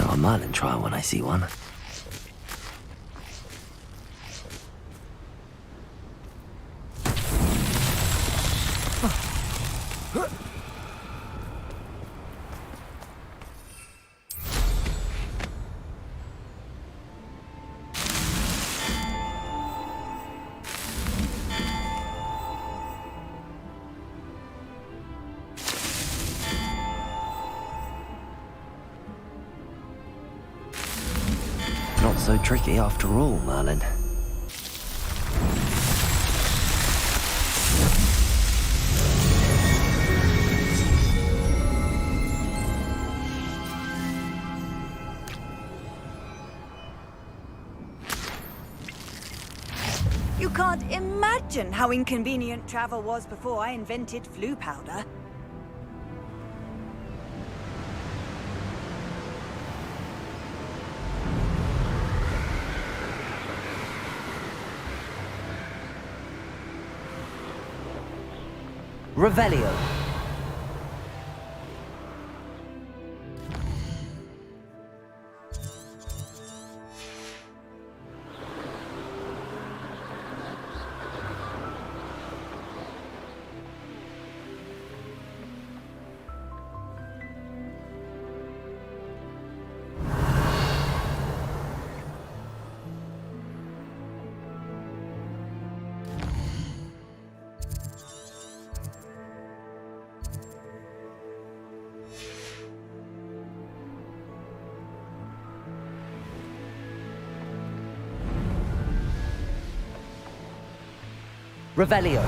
A Merlin trial when I see one. Not so tricky after all, Merlin. You can't imagine how inconvenient travel was before I invented flu powder. Revelio. Revelio.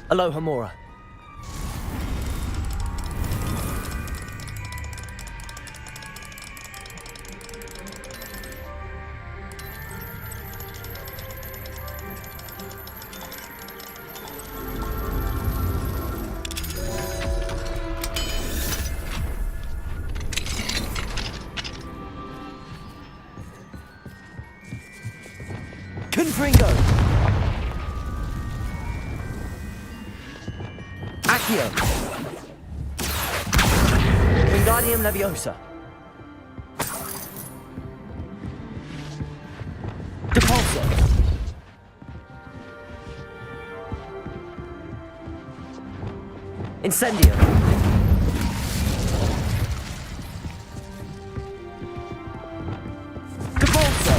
Aloha Mora. Confringo! Accio! Wingardium Leviosa! Depulso! Incendio! Depulso!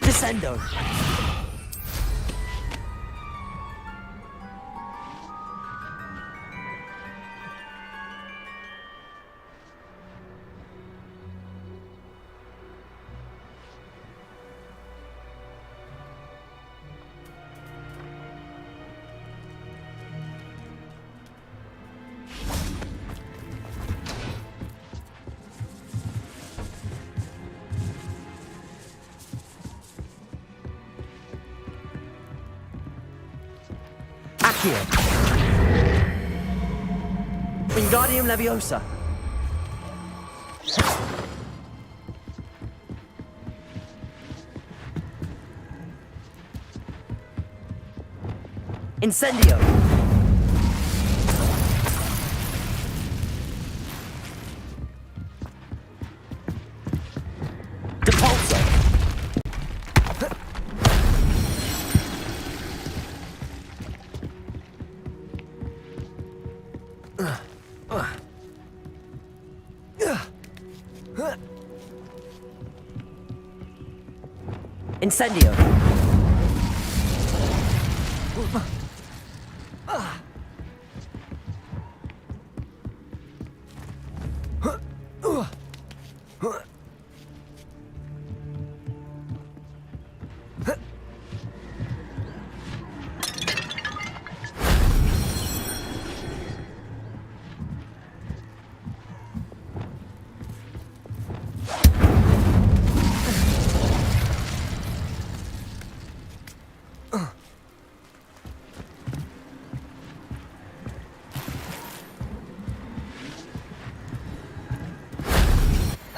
Descendo! Accio! Wingardium Leviosa! Incendio! Depulso! Incendio!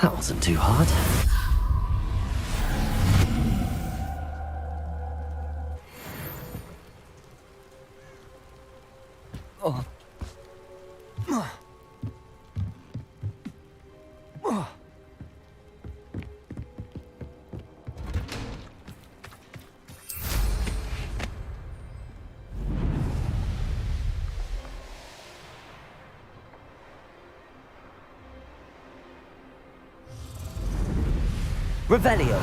That wasn't too hard. Oh. Revelio.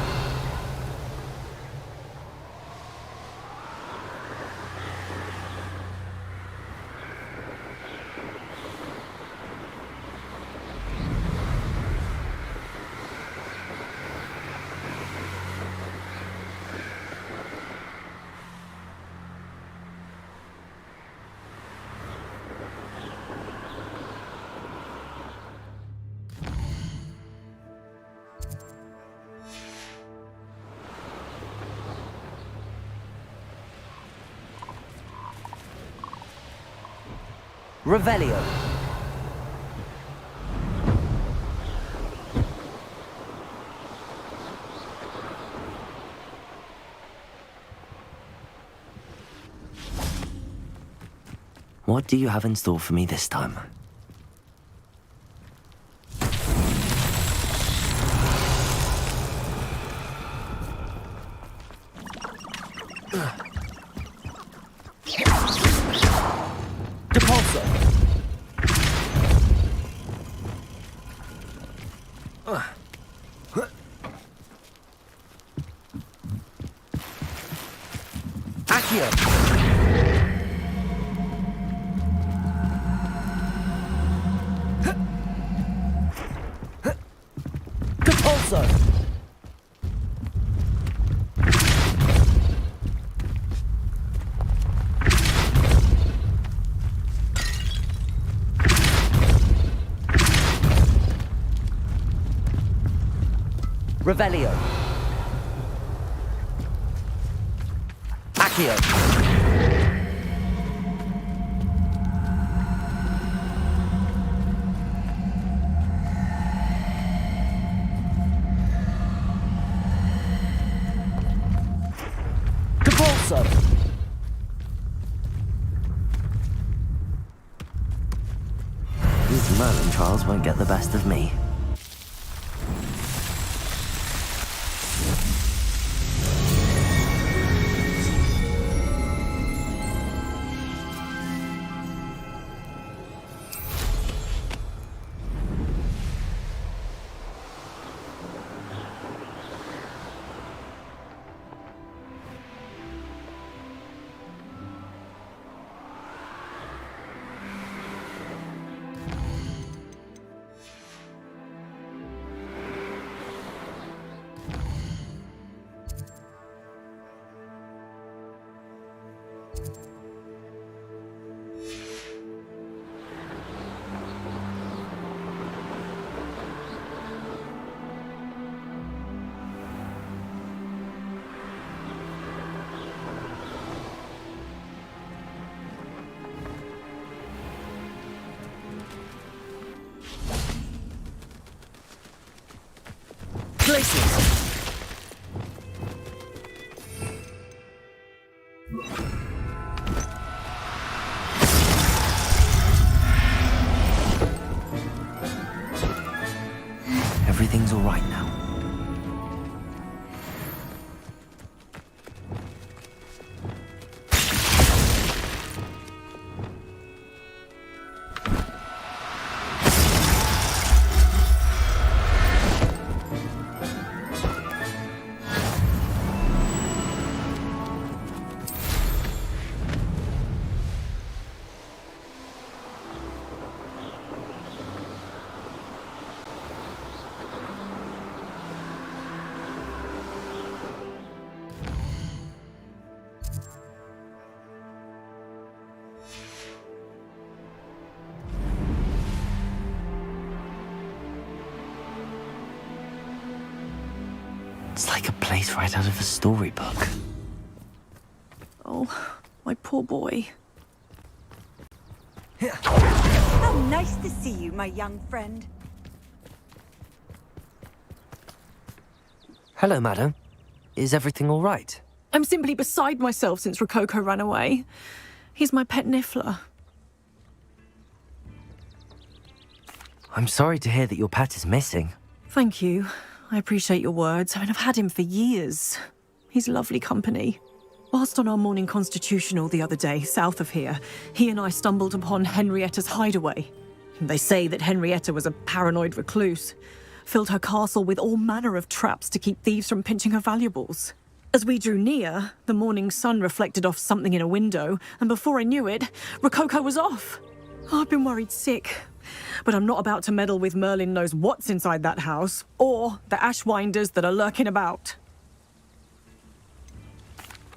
Revelio. What do you have in store for me this time? Depulso. Accio! Compulso! Revelio. Accio. Compulso. These Merlin trials won't get the best of me. Places! Everything's all right now. It's like a place right out of a storybook. Oh, my poor boy. How nice to see you, my young friend. Hello, madam. Is everything all right? I'm simply beside myself since Rococo ran away. He's my pet Niffler. I'm sorry to hear that your pet is missing. Thank you. I appreciate your words. I mean, I've had him for years. He's lovely company. Whilst on our morning constitutional the other day, south of here, he and I stumbled upon Henrietta's hideaway. They say that Henrietta was a paranoid recluse, filled her castle with all manner of traps to keep thieves from pinching her valuables. As we drew near, the morning sun reflected off something in a window, and before I knew it, Rococo was off. Oh, I've been worried sick. But I'm not about to meddle with Merlin knows what's inside that house, or the Ashwinders that are lurking about.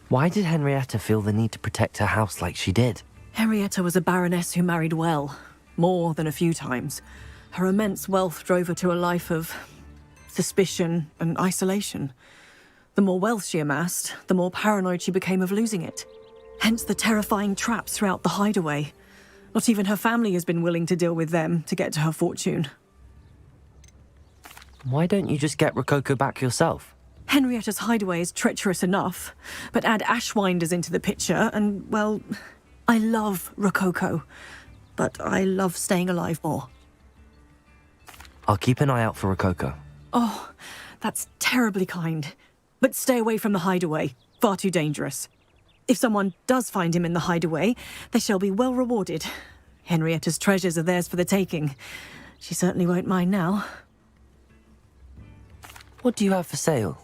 Why did Henrietta feel the need to protect her house like she did? Henrietta was a baroness who married well, more than a few times. Her immense wealth drove her to a life of suspicion and isolation. The more wealth she amassed, the more paranoid she became of losing it. Hence the terrifying traps throughout the hideaway. Not even her family has been willing to deal with them to get to her fortune. Why don't you just get Rococo back yourself? Henrietta's hideaway is treacherous enough, but add Ashwinders into the picture and, well, I love Rococo, but I love staying alive more. I'll keep an eye out for Rococo. Oh, that's terribly kind. But stay away from the hideaway. Far too dangerous. If someone does find him in the hideaway, they shall be well rewarded. Henrietta's treasures are theirs for the taking. She certainly won't mind now. What do you have for sale?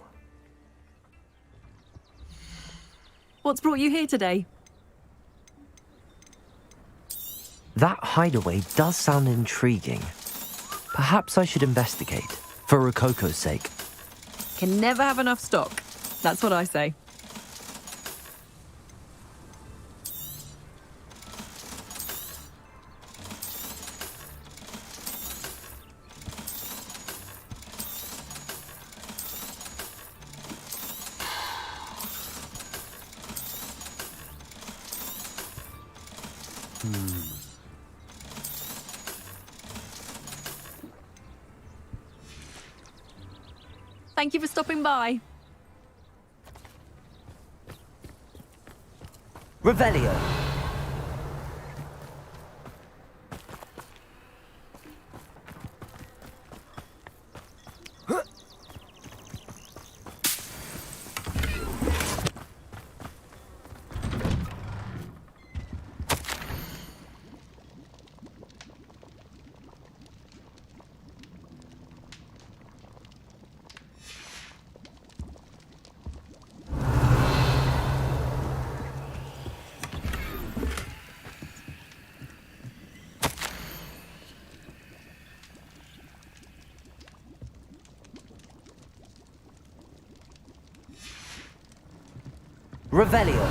What's brought you here today? That hideaway does sound intriguing. Perhaps I should investigate, for Rococo's sake. Can never have enough stock. That's what I say. Thank you for stopping by. Revelio. Revelio.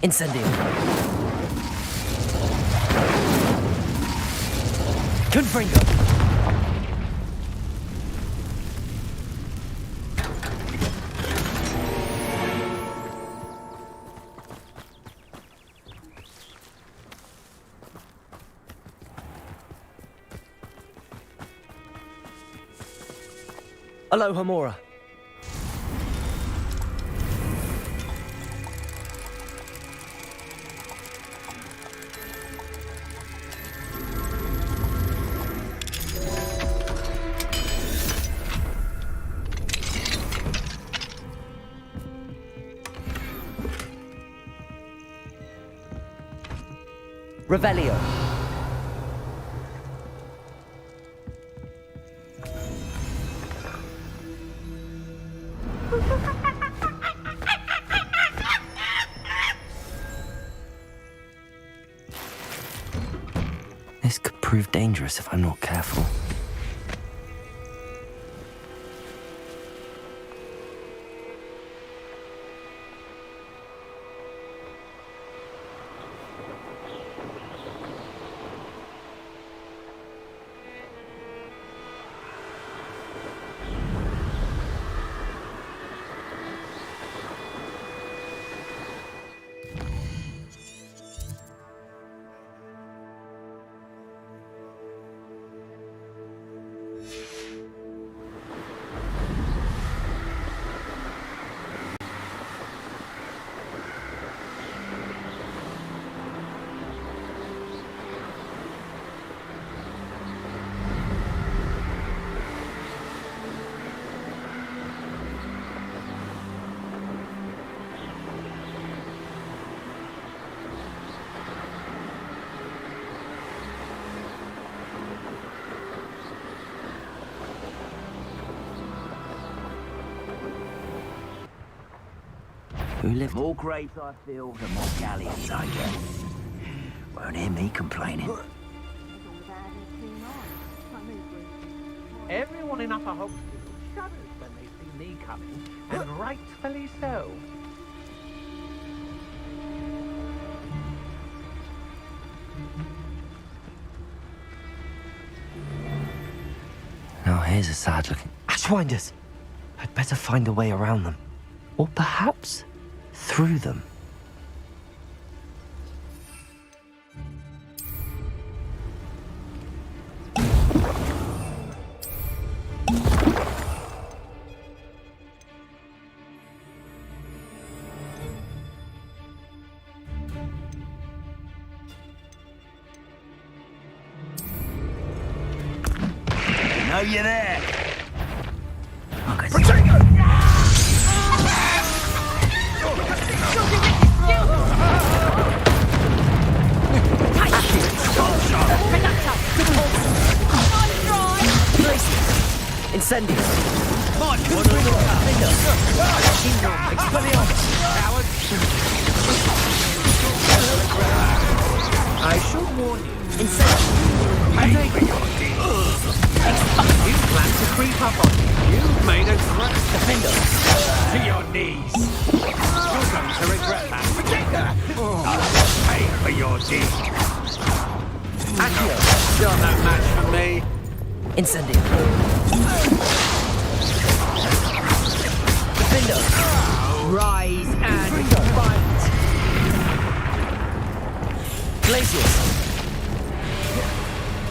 Incendio. Confringo. Aloha Mora. Revelio. This could prove dangerous if I'm not careful. The more graves I fill, the more galleons I get. Won't hear me complaining. Everyone in Upper Hogsfield shudders when they see me coming, and rightfully so. Now here's a sad-looking... Ashwinders! I'd better find a way around them. Or perhaps through them. Know you're there. Incendio! on! I should warn you. You plan to creep up on me. You've made a great defender. To your knees! You're going to regret that. Pay for your deed. Accio, still no match for me. Incendio. Defender. Rise and fight! Glacius.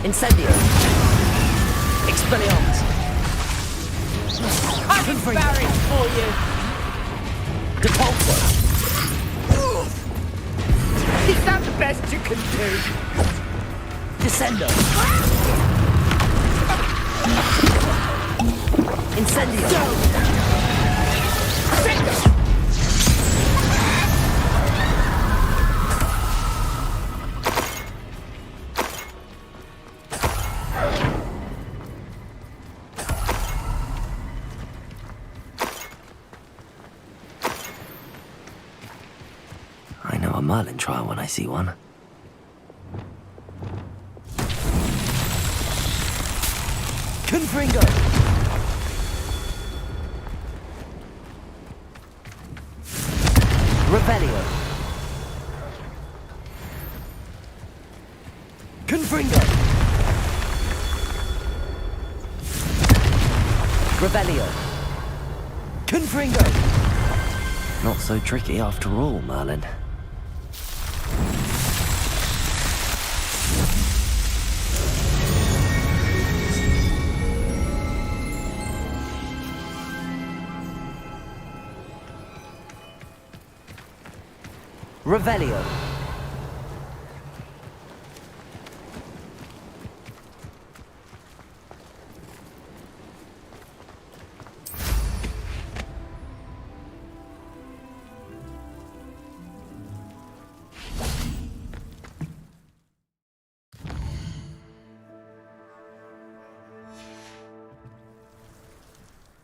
Incendio. Expelliarmus. I'm buried for you! Depulso. Is that the best you can do? Descendo. Incendio. I know a Merlin trial when I see one. Confringo! Revelio! Confringo! Revelio! Confringo! Not so tricky after all, Merlin. Revelio.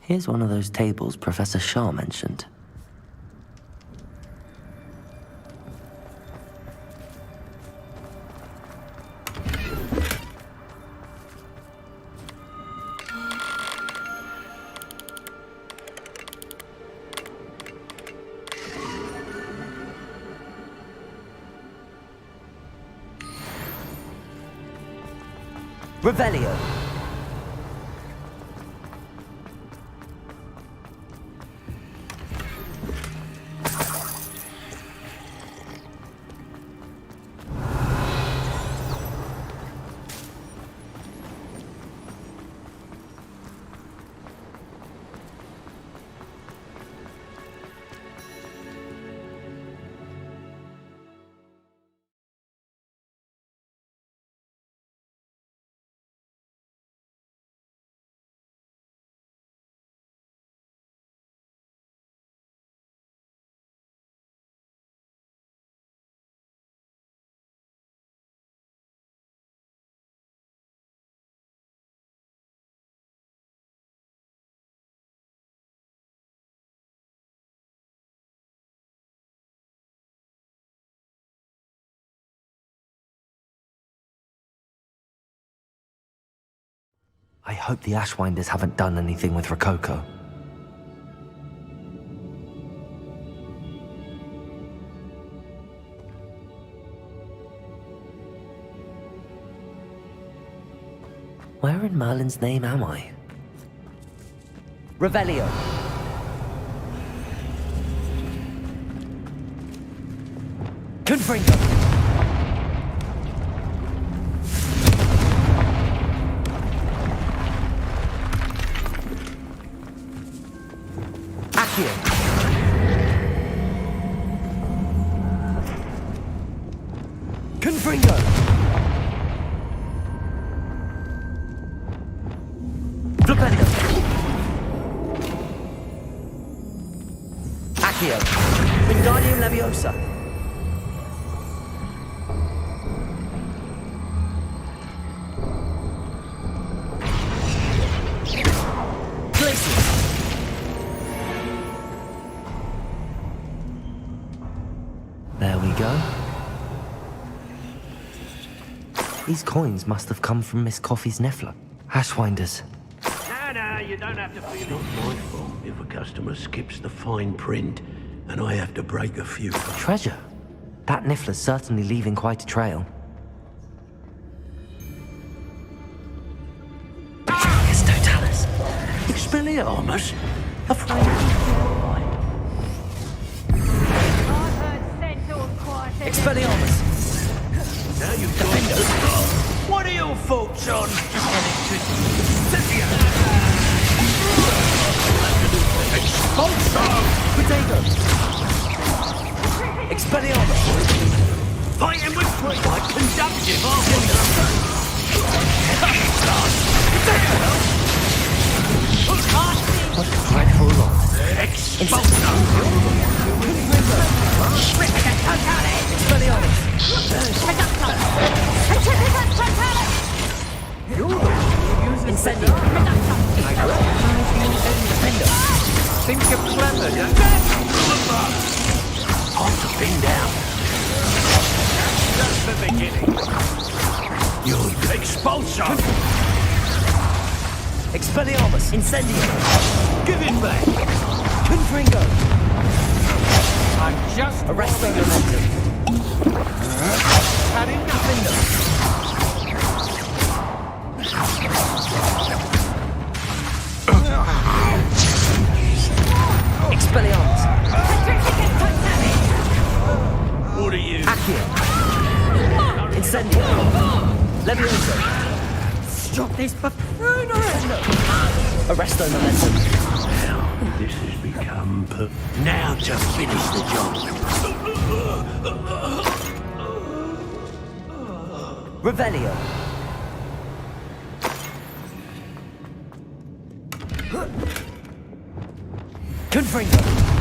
Here's one of those tables Professor Shah mentioned. Revelio. I hope the Ashwinders haven't done anything with Rococo. Where in Merlin's name am I? Revelio. Confringo. Accio. Confringo. Revelio. Accio. Wingardium Leviosa. Glacius. These coins must have come from Miss Coffee's Niffler. Ashwinders. No, you don't have to feel It's not my fault if a customer skips the fine print and I have to break a few. Treasure? That Niffler's certainly leaving quite a trail. It's Totalis. Expelliarmus? Afraid Expelliarmus! now you've got What are your thoughts on Expulso! Potato! Expelliarmus! fighting with quite conductive, aren't What a dreadful lot. Expulso! Expelliarmus! Incendio! Think you're clever, yeah? Time to pin down. just the beginning. You're Expulso! Expelliarmus! Incendio! Give it back! Confringo! I'm just Arresto Momentum! had enough. Expelliarmus! What are you? Accio! Incendio! Levioso! Stop this buffoonery! Arresto Momentum! This has become now to finish the job. Revelio! Confringo!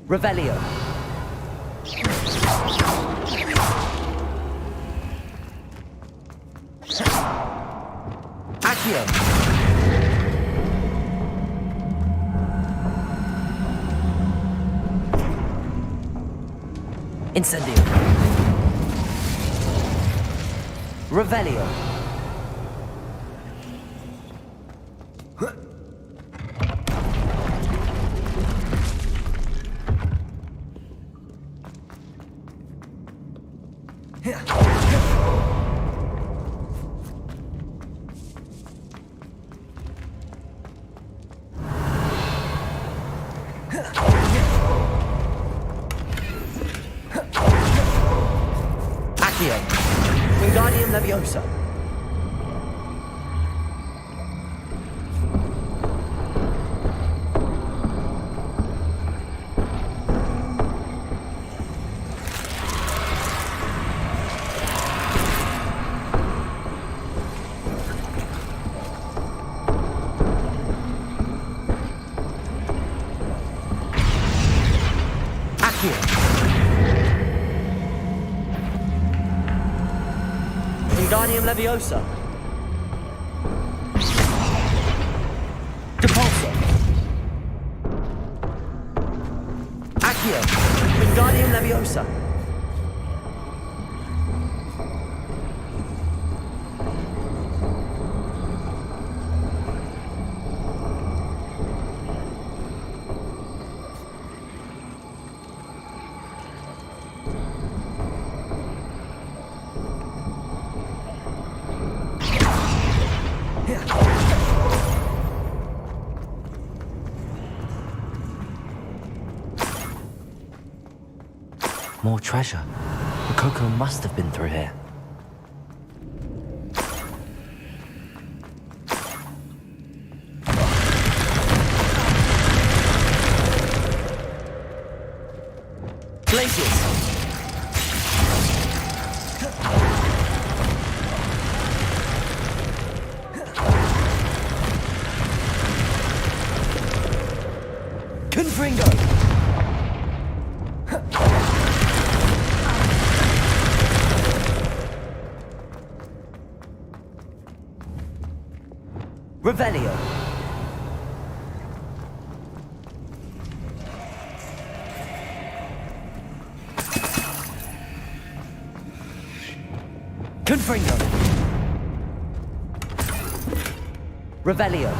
Revelio! Accio! Incendio! Revelio! Accio! Wingardium Leviosa! Accio! Wingardium Leviosa! Depulso! Accio! Wingardium Leviosa! More treasure. The Coco must have been through here. Glaciers! Confringo! Revelio. Confringo. Revelio.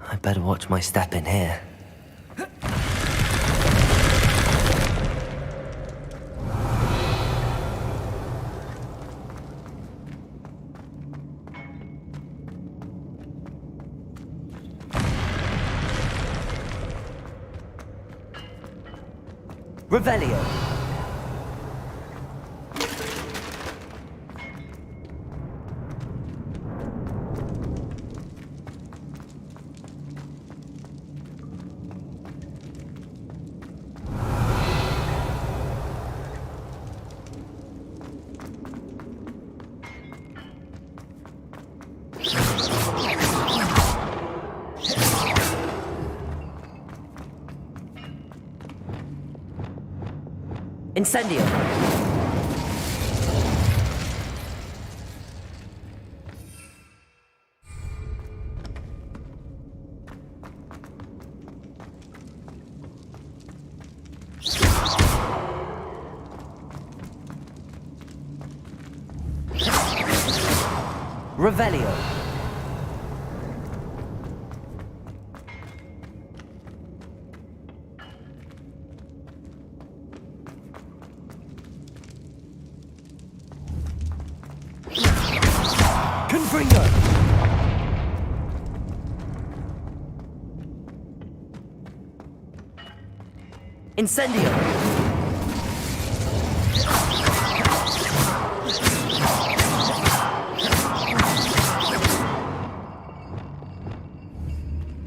I better watch my step in here. Revelio. Incendio. Revelio. Confringo. Incendio.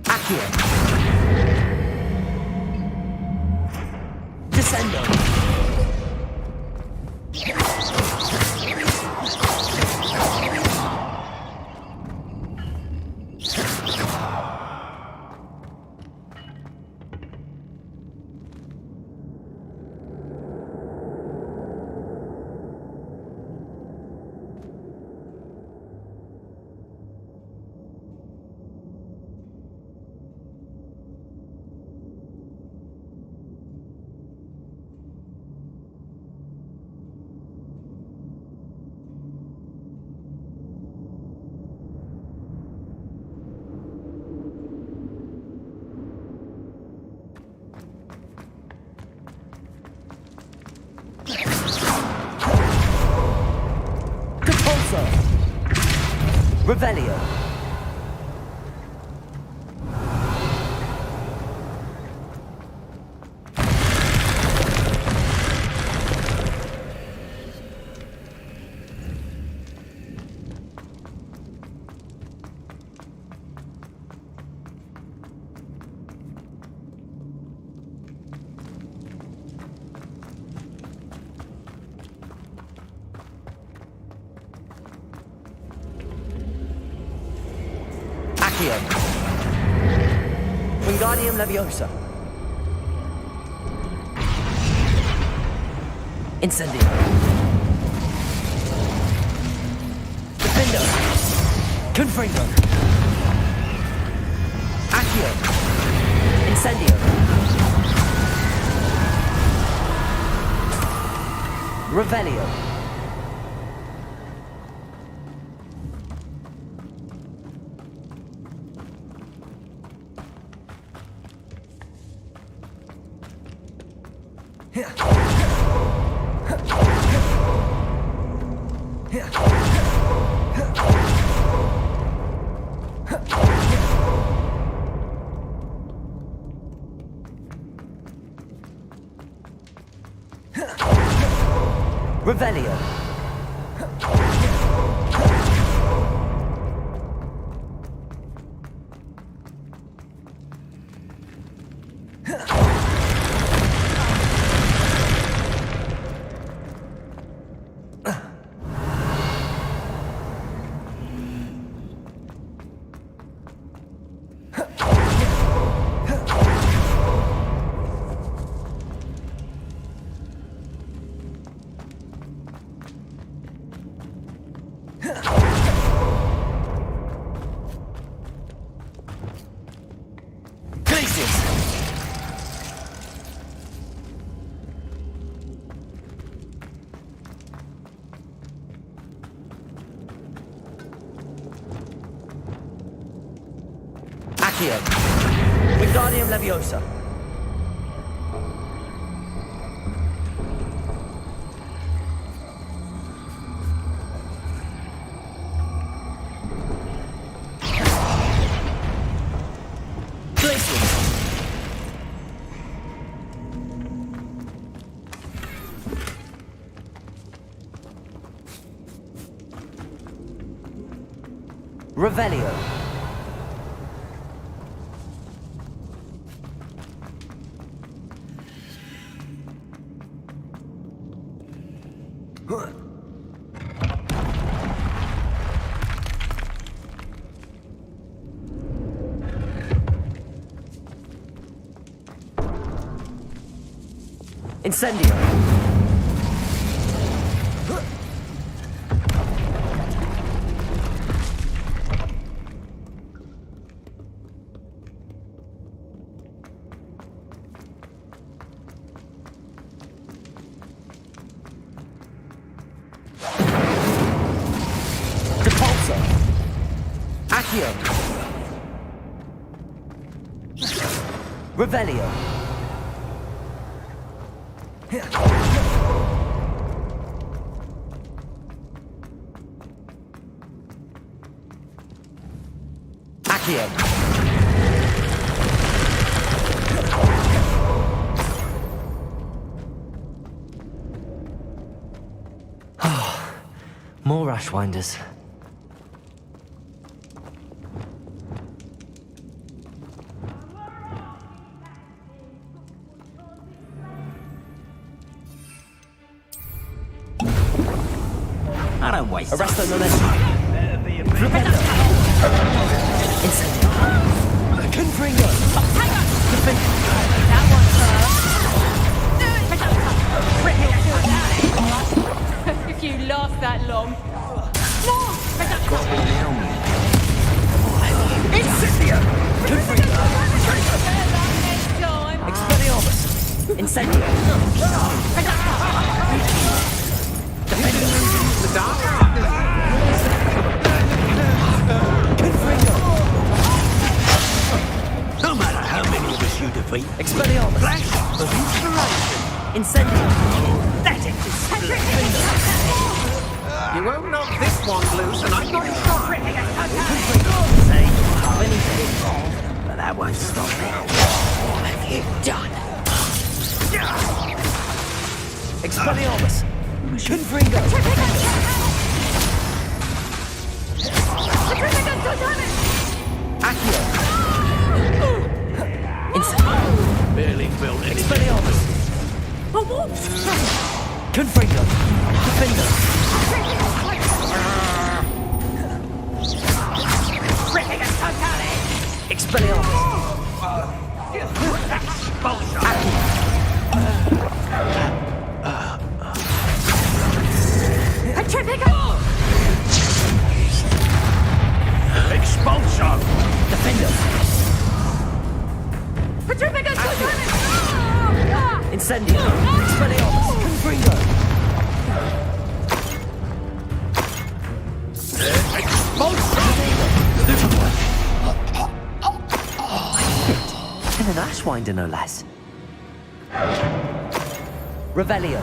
Accio. Descendo. Revelio. Wingardium Leviosa. Incendio. Defendo. Confringo. Accio. Incendio. Revelio. Revelio. Accio. Wingardium Leviosa. Revelio. Incendio. Depulso. Accio. Revelio. Accio. More Ashwinders. I don't waste time. Arresto Noletti. Incendio. Confringo. That one first. If you last that long. Incendio. Confringo. Expelliarmus. Incendio. The dark. Confringo. No matter how many of us you defeat, Expelliarmus. flash of inspiration. Incendio. That it is splendid. You won't knock this one loose, and I'm not sorry. Say how anything, but that won't stop me. What have you done? Expelliarmus. Confringo. Accio. Incendio. Barely built anything. Expelliarmus. Confringo. Defender. Expelliarmus. Expulsion! Defender. Incendio. Expelliarmus. Confringo. And an Ashwinder, no less. Revelio.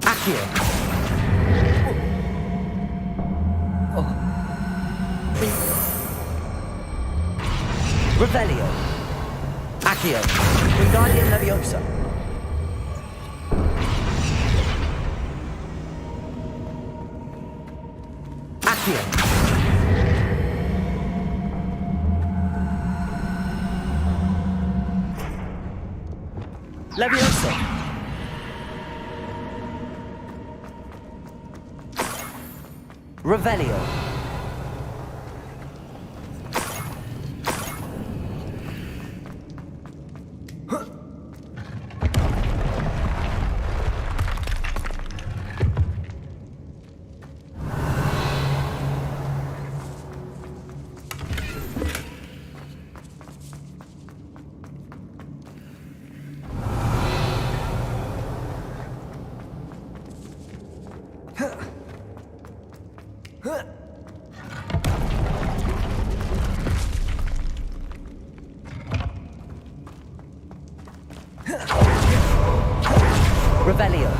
Accio. Revelio. Accio. Wingardium Leviosa. Accio. Leviosa. Revelio. Revelio.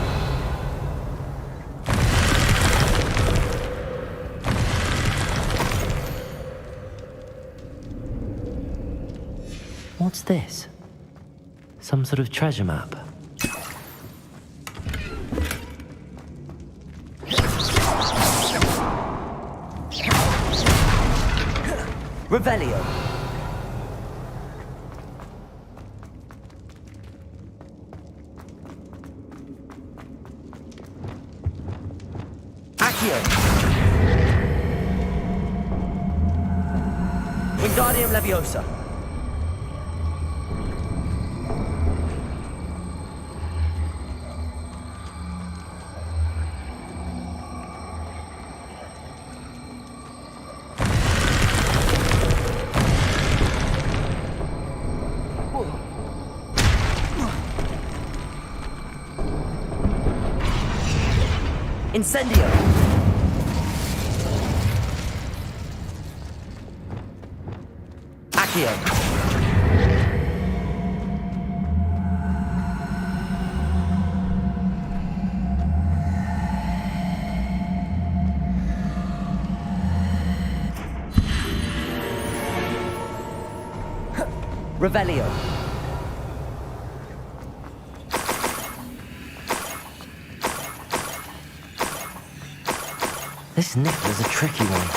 What's this? Some sort of treasure map. Revelio. Accio. Wingardium Leviosa. Incendio! Accio! Revelio! This nickel is a tricky one.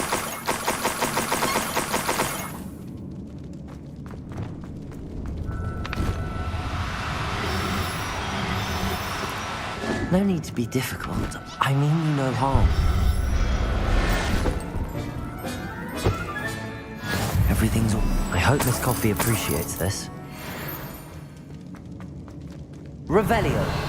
No need to be difficult. I mean you no harm. Everything's all... I hope Miss Coffee appreciates this. Revelio.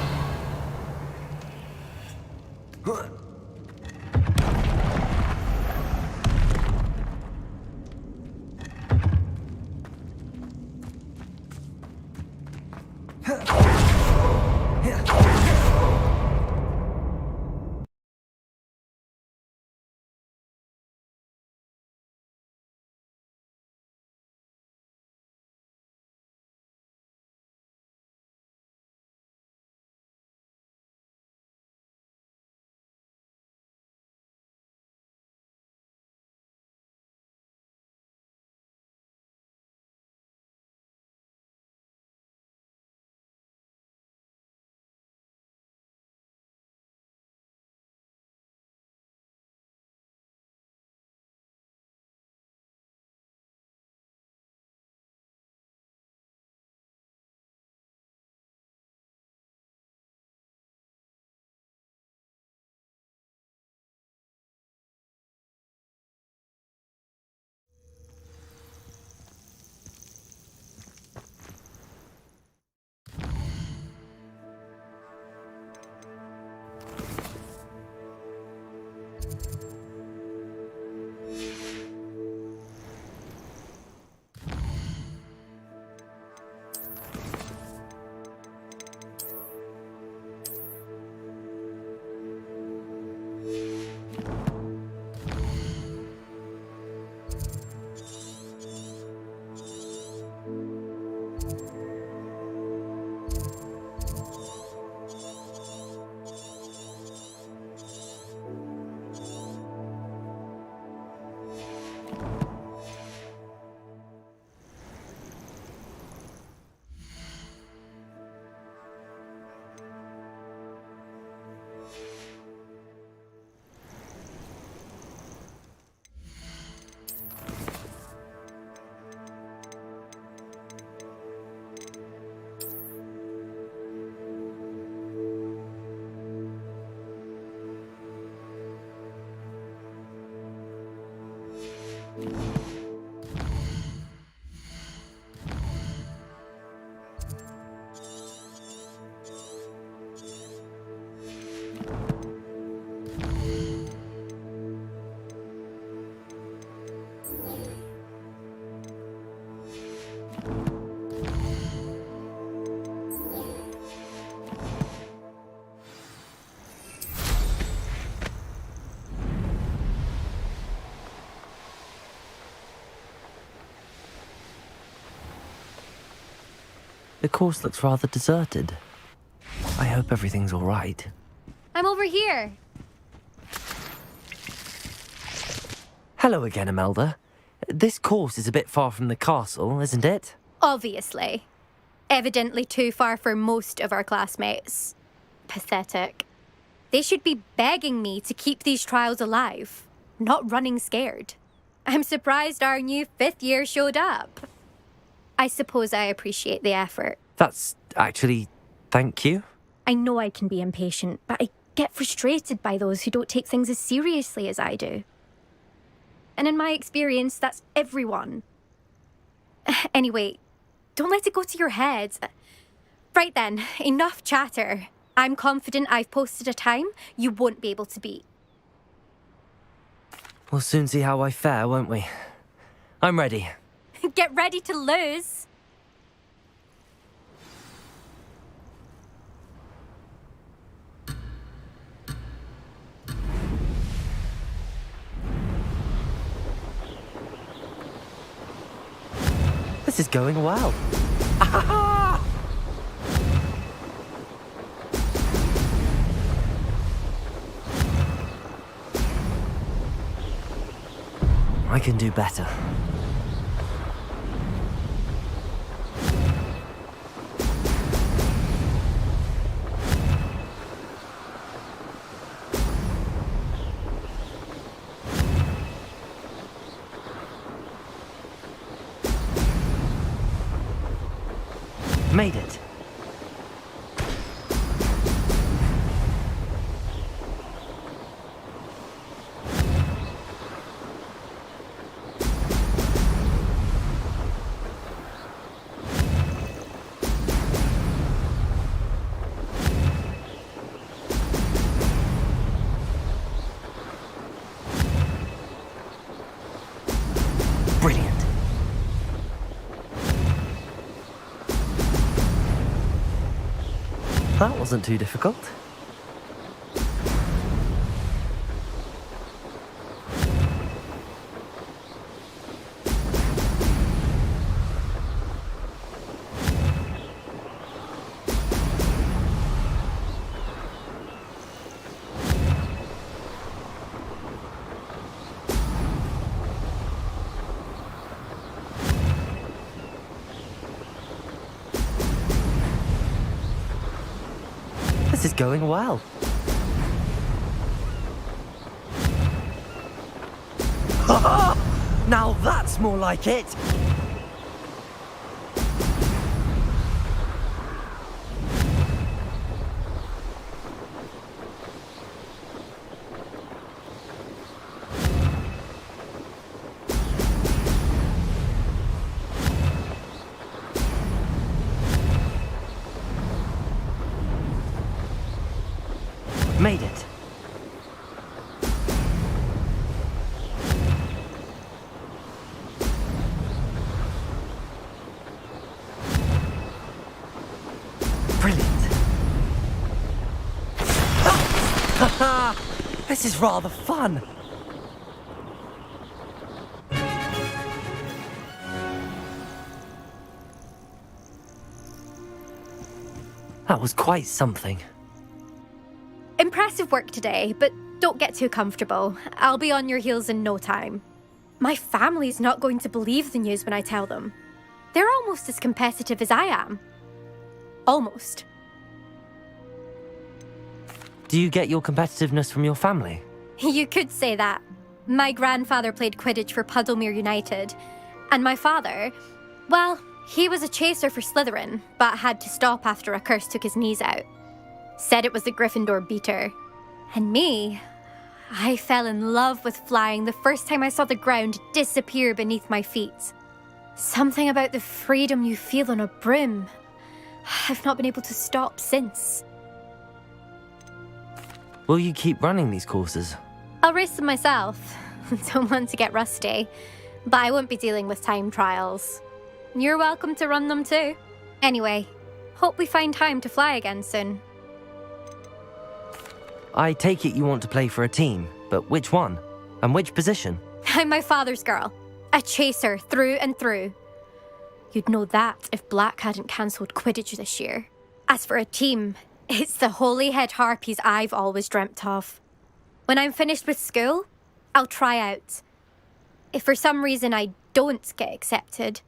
The course looks rather deserted. I hope everything's all right. I'm over here. Hello again, Imelda. This course is a bit far from the castle, isn't it? Obviously. Evidently too far for most of our classmates. Pathetic. They should be begging me to keep these trials alive, not running scared. I'm surprised our new 5th year showed up. I suppose I appreciate the effort. That's actually... thank you. I know I can be impatient, but I get frustrated by those who don't take things as seriously as I do. And in my experience, that's everyone. Anyway, don't let it go to your head. Right then, enough chatter. I'm confident I've posted a time you won't be able to beat. We'll soon see how I fare, won't we? I'm ready. Get ready to lose. This is going well. I can do better. Made it. Brilliant. That wasn't too difficult. This is going well. Now that's more like it! Made it. Brilliant. This is rather fun. That was quite something. Impressive work today, but don't get too comfortable. I'll be on your heels in no time. My family's not going to believe the news when I tell them. They're almost as competitive as I am. Almost. Do you get your competitiveness from your family? You could say that. My grandfather played Quidditch for Puddlemere United. And my father, well, he was a chaser for Slytherin, but had to stop after a curse took his knees out. Said it was the Gryffindor beater. And me, I fell in love with flying the first time I saw the ground disappear beneath my feet. Something about the freedom you feel on a broom. I've not been able to stop since. Will you keep running these courses? I'll race them myself. Don't want to get rusty. But I won't be dealing with time trials. You're welcome to run them too. Anyway, hope we find time to fly again soon. I take it you want to play for a team, but which one? And which position? I'm my father's girl. A chaser through and through. You'd know that if Black hadn't cancelled Quidditch this year. As for a team, it's the Holyhead Harpies I've always dreamt of. When I'm finished with school, I'll try out. If for some reason I don't get accepted,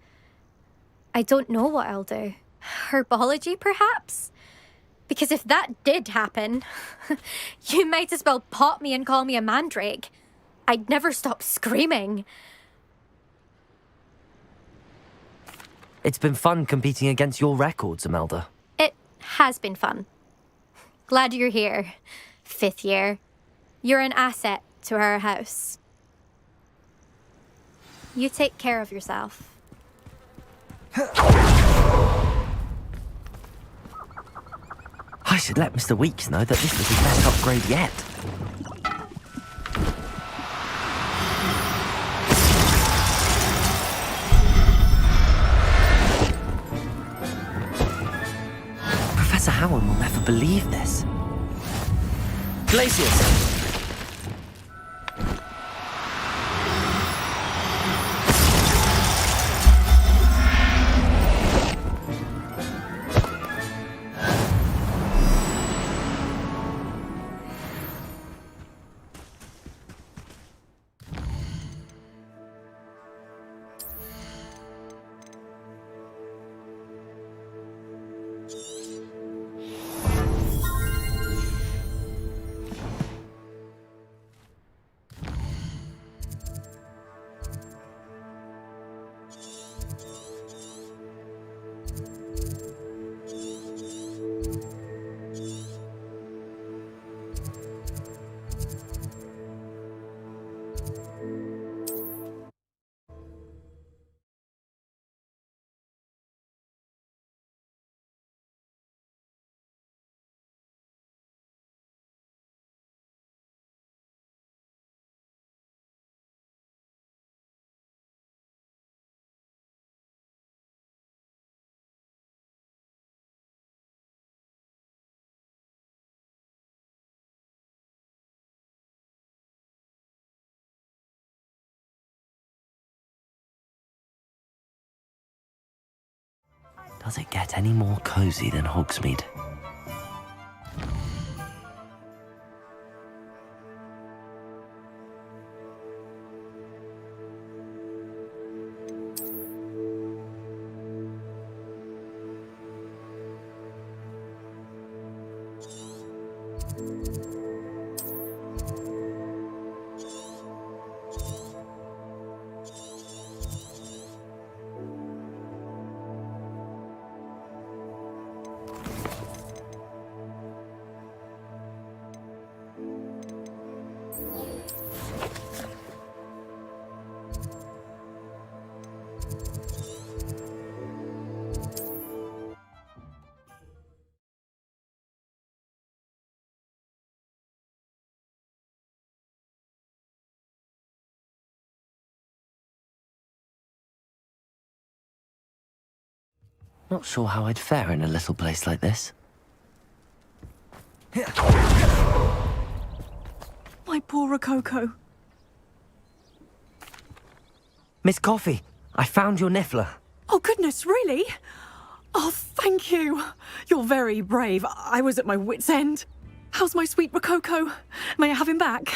I don't know what I'll do. Herbology, perhaps? Because if that did happen, you might as well pop me and call me a mandrake. I'd never stop screaming. It's been fun competing against your records, Imelda. It has been fun. Glad you're here, 5th year. You're an asset to our house. You take care of yourself. I should let Mr. Weeks know that this was his best upgrade yet. Professor Howard will never believe this. Glacius! Does it get any more cozy than Hogsmeade? Not sure how I'd fare in a little place like this. My poor Rococo. Miss Coffee, I found your Niffler. Oh, goodness, really? Oh, thank you. You're very brave. I was at my wit's end. How's my sweet Rococo? May I have him back?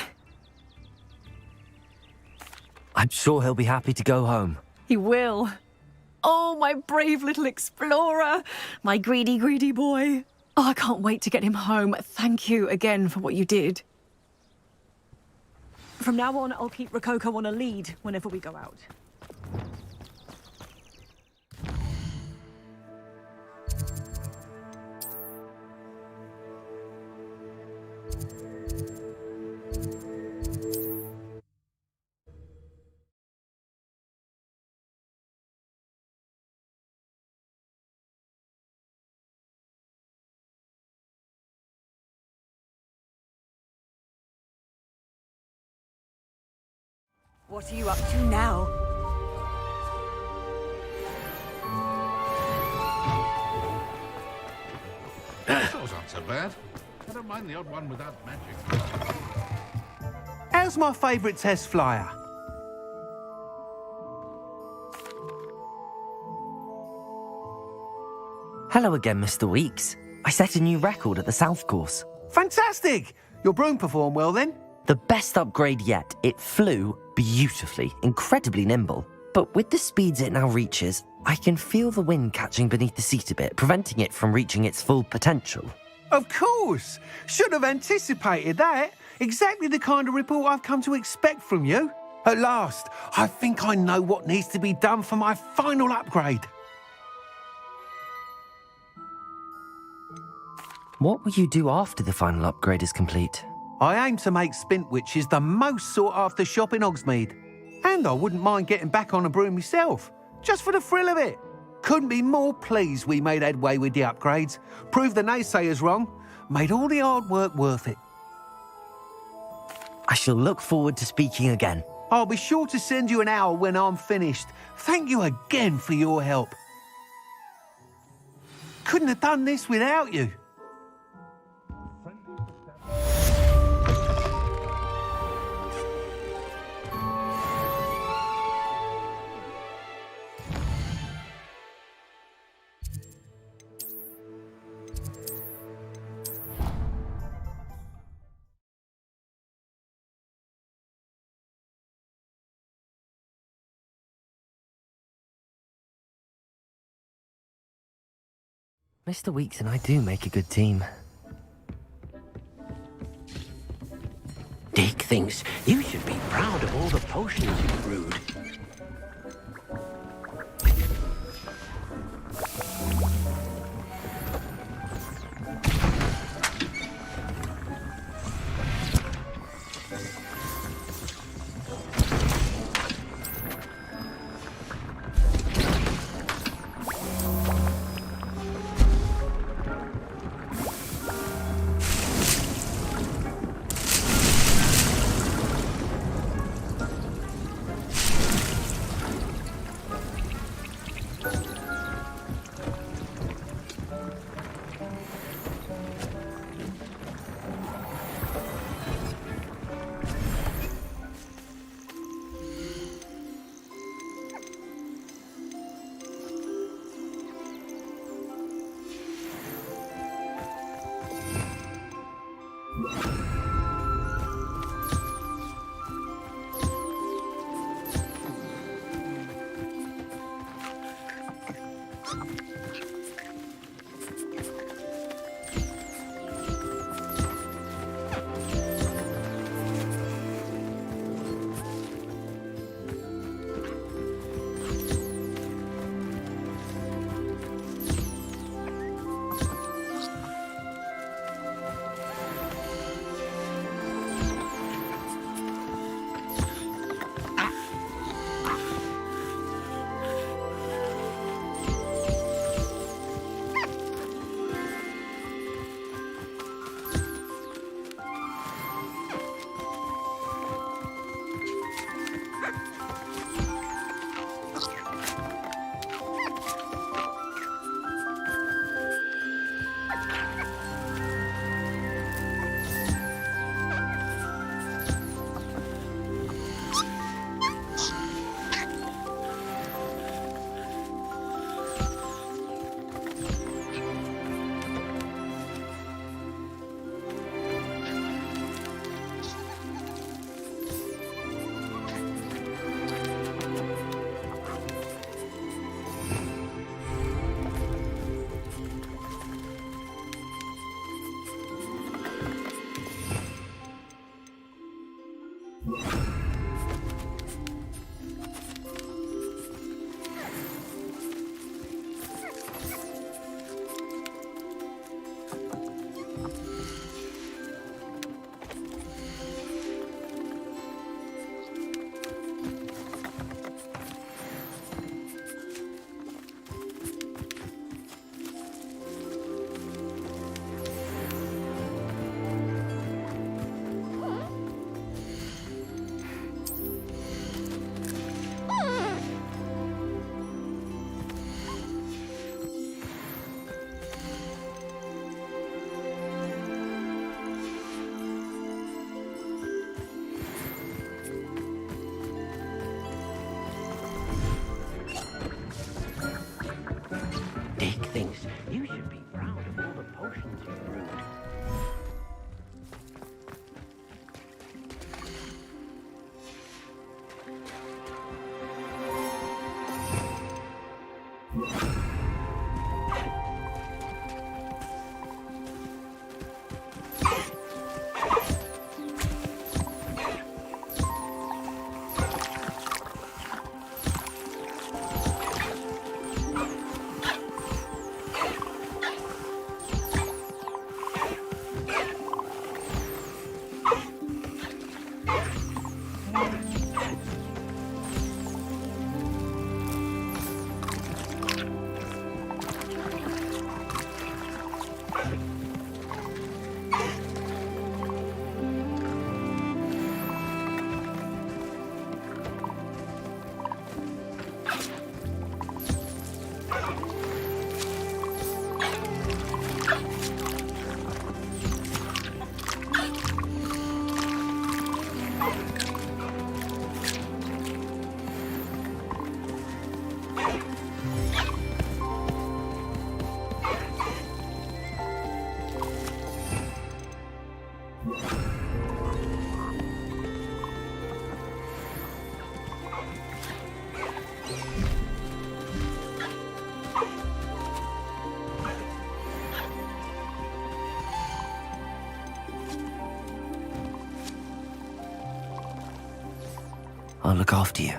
I'm sure he'll be happy to go home. He will. Oh, my brave little explorer. My greedy, greedy boy. Oh, I can't wait to get him home. Thank you again for what you did. From now on, I'll keep Rococo on a lead whenever we go out. What are you up to now? Those aren't so bad. I don't mind the odd one without magic. How's my favourite test flyer? Hello again, Mr. Weeks. I set a new record at the South Course. Fantastic! Your broom performed well then? The best upgrade yet. It flew beautifully, incredibly nimble. But with the speeds it now reaches, I can feel the wind catching beneath the seat a bit, preventing it from reaching its full potential. Of course! Should have anticipated that. Exactly the kind of report I've come to expect from you. At last, I think I know what needs to be done for my final upgrade. What will you do after the final upgrade is complete? I aim to make Spintwitches the most sought-after shop in Hogsmeade. And I wouldn't mind getting back on a broom myself, just for the thrill of it. Couldn't be more pleased we made headway with the upgrades, proved the naysayers wrong, made all the hard work worth it. I shall look forward to speaking again. I'll be sure to send you an owl when I'm finished. Thank you again for your help. Couldn't have done this without you. Mr. Weeks and I do make a good team. Dick thinks you should be proud of all the potions you brewed. I'll look after you.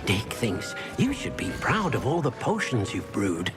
Dick thinks you should be proud of all the potions you've brewed.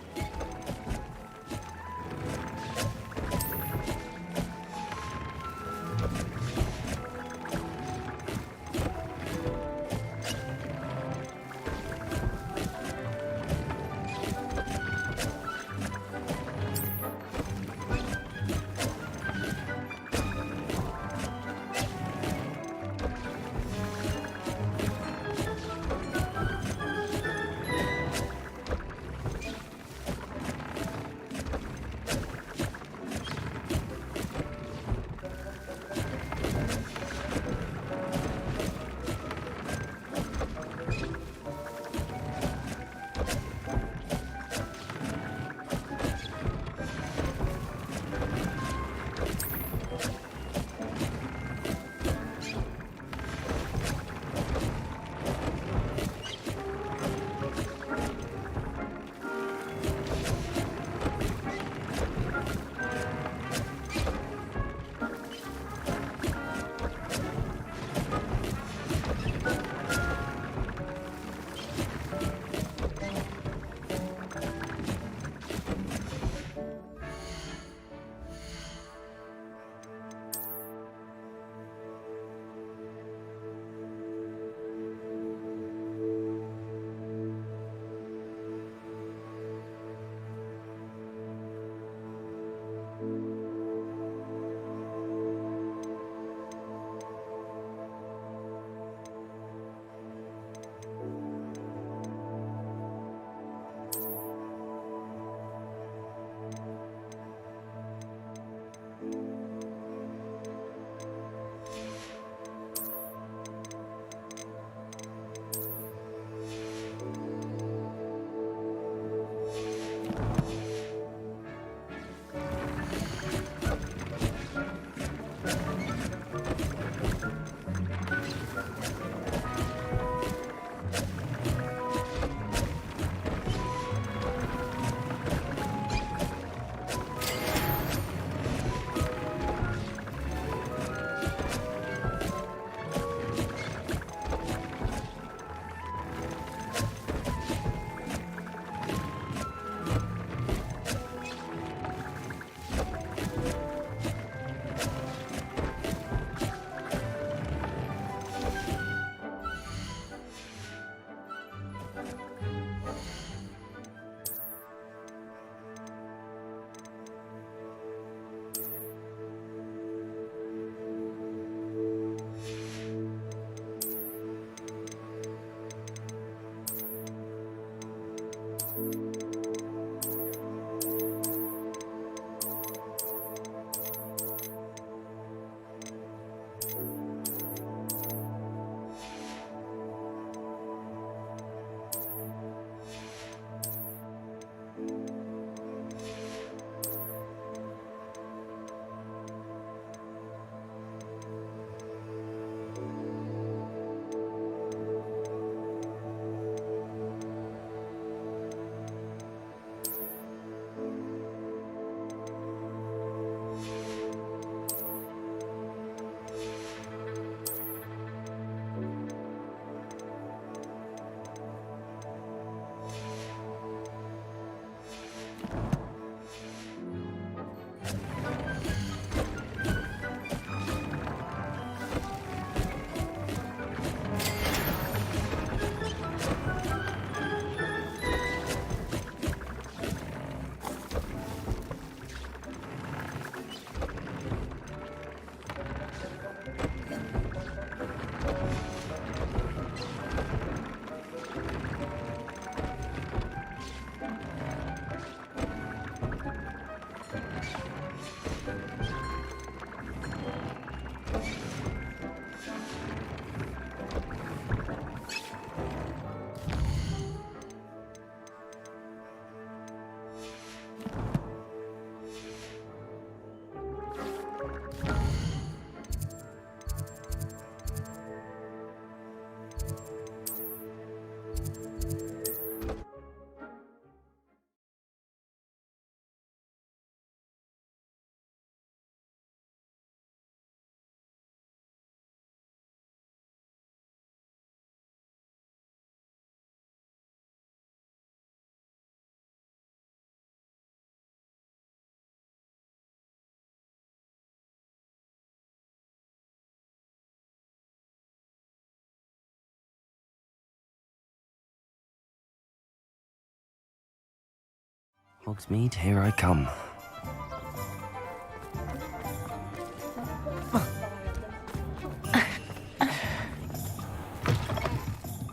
Hogsmeade, here I come.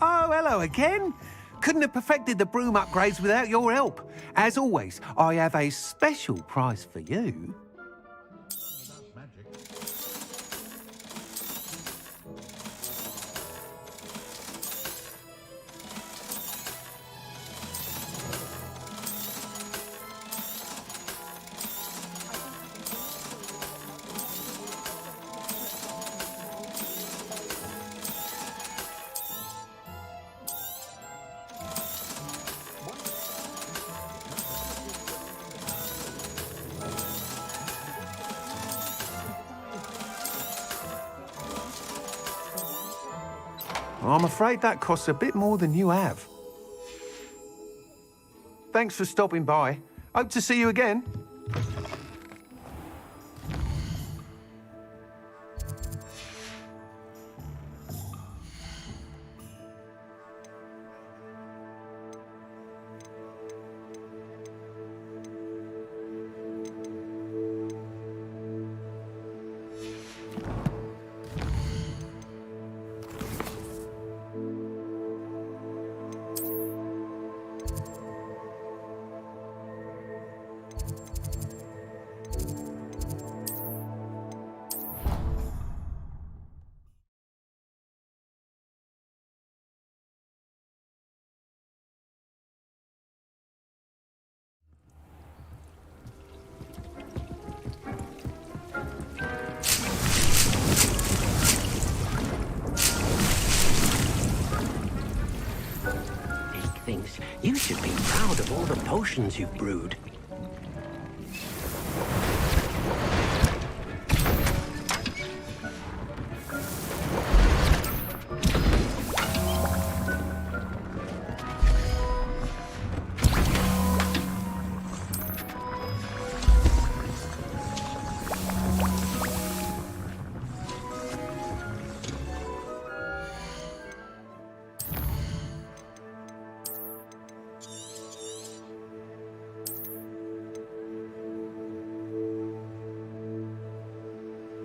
Oh, hello again. Couldn't have perfected the broom upgrades without your help. As always, I have a special prize for you. I'm afraid that costs a bit more than you have. Thanks for stopping by. Hope to see you again. Thinks you should be proud of all the potions you've brewed.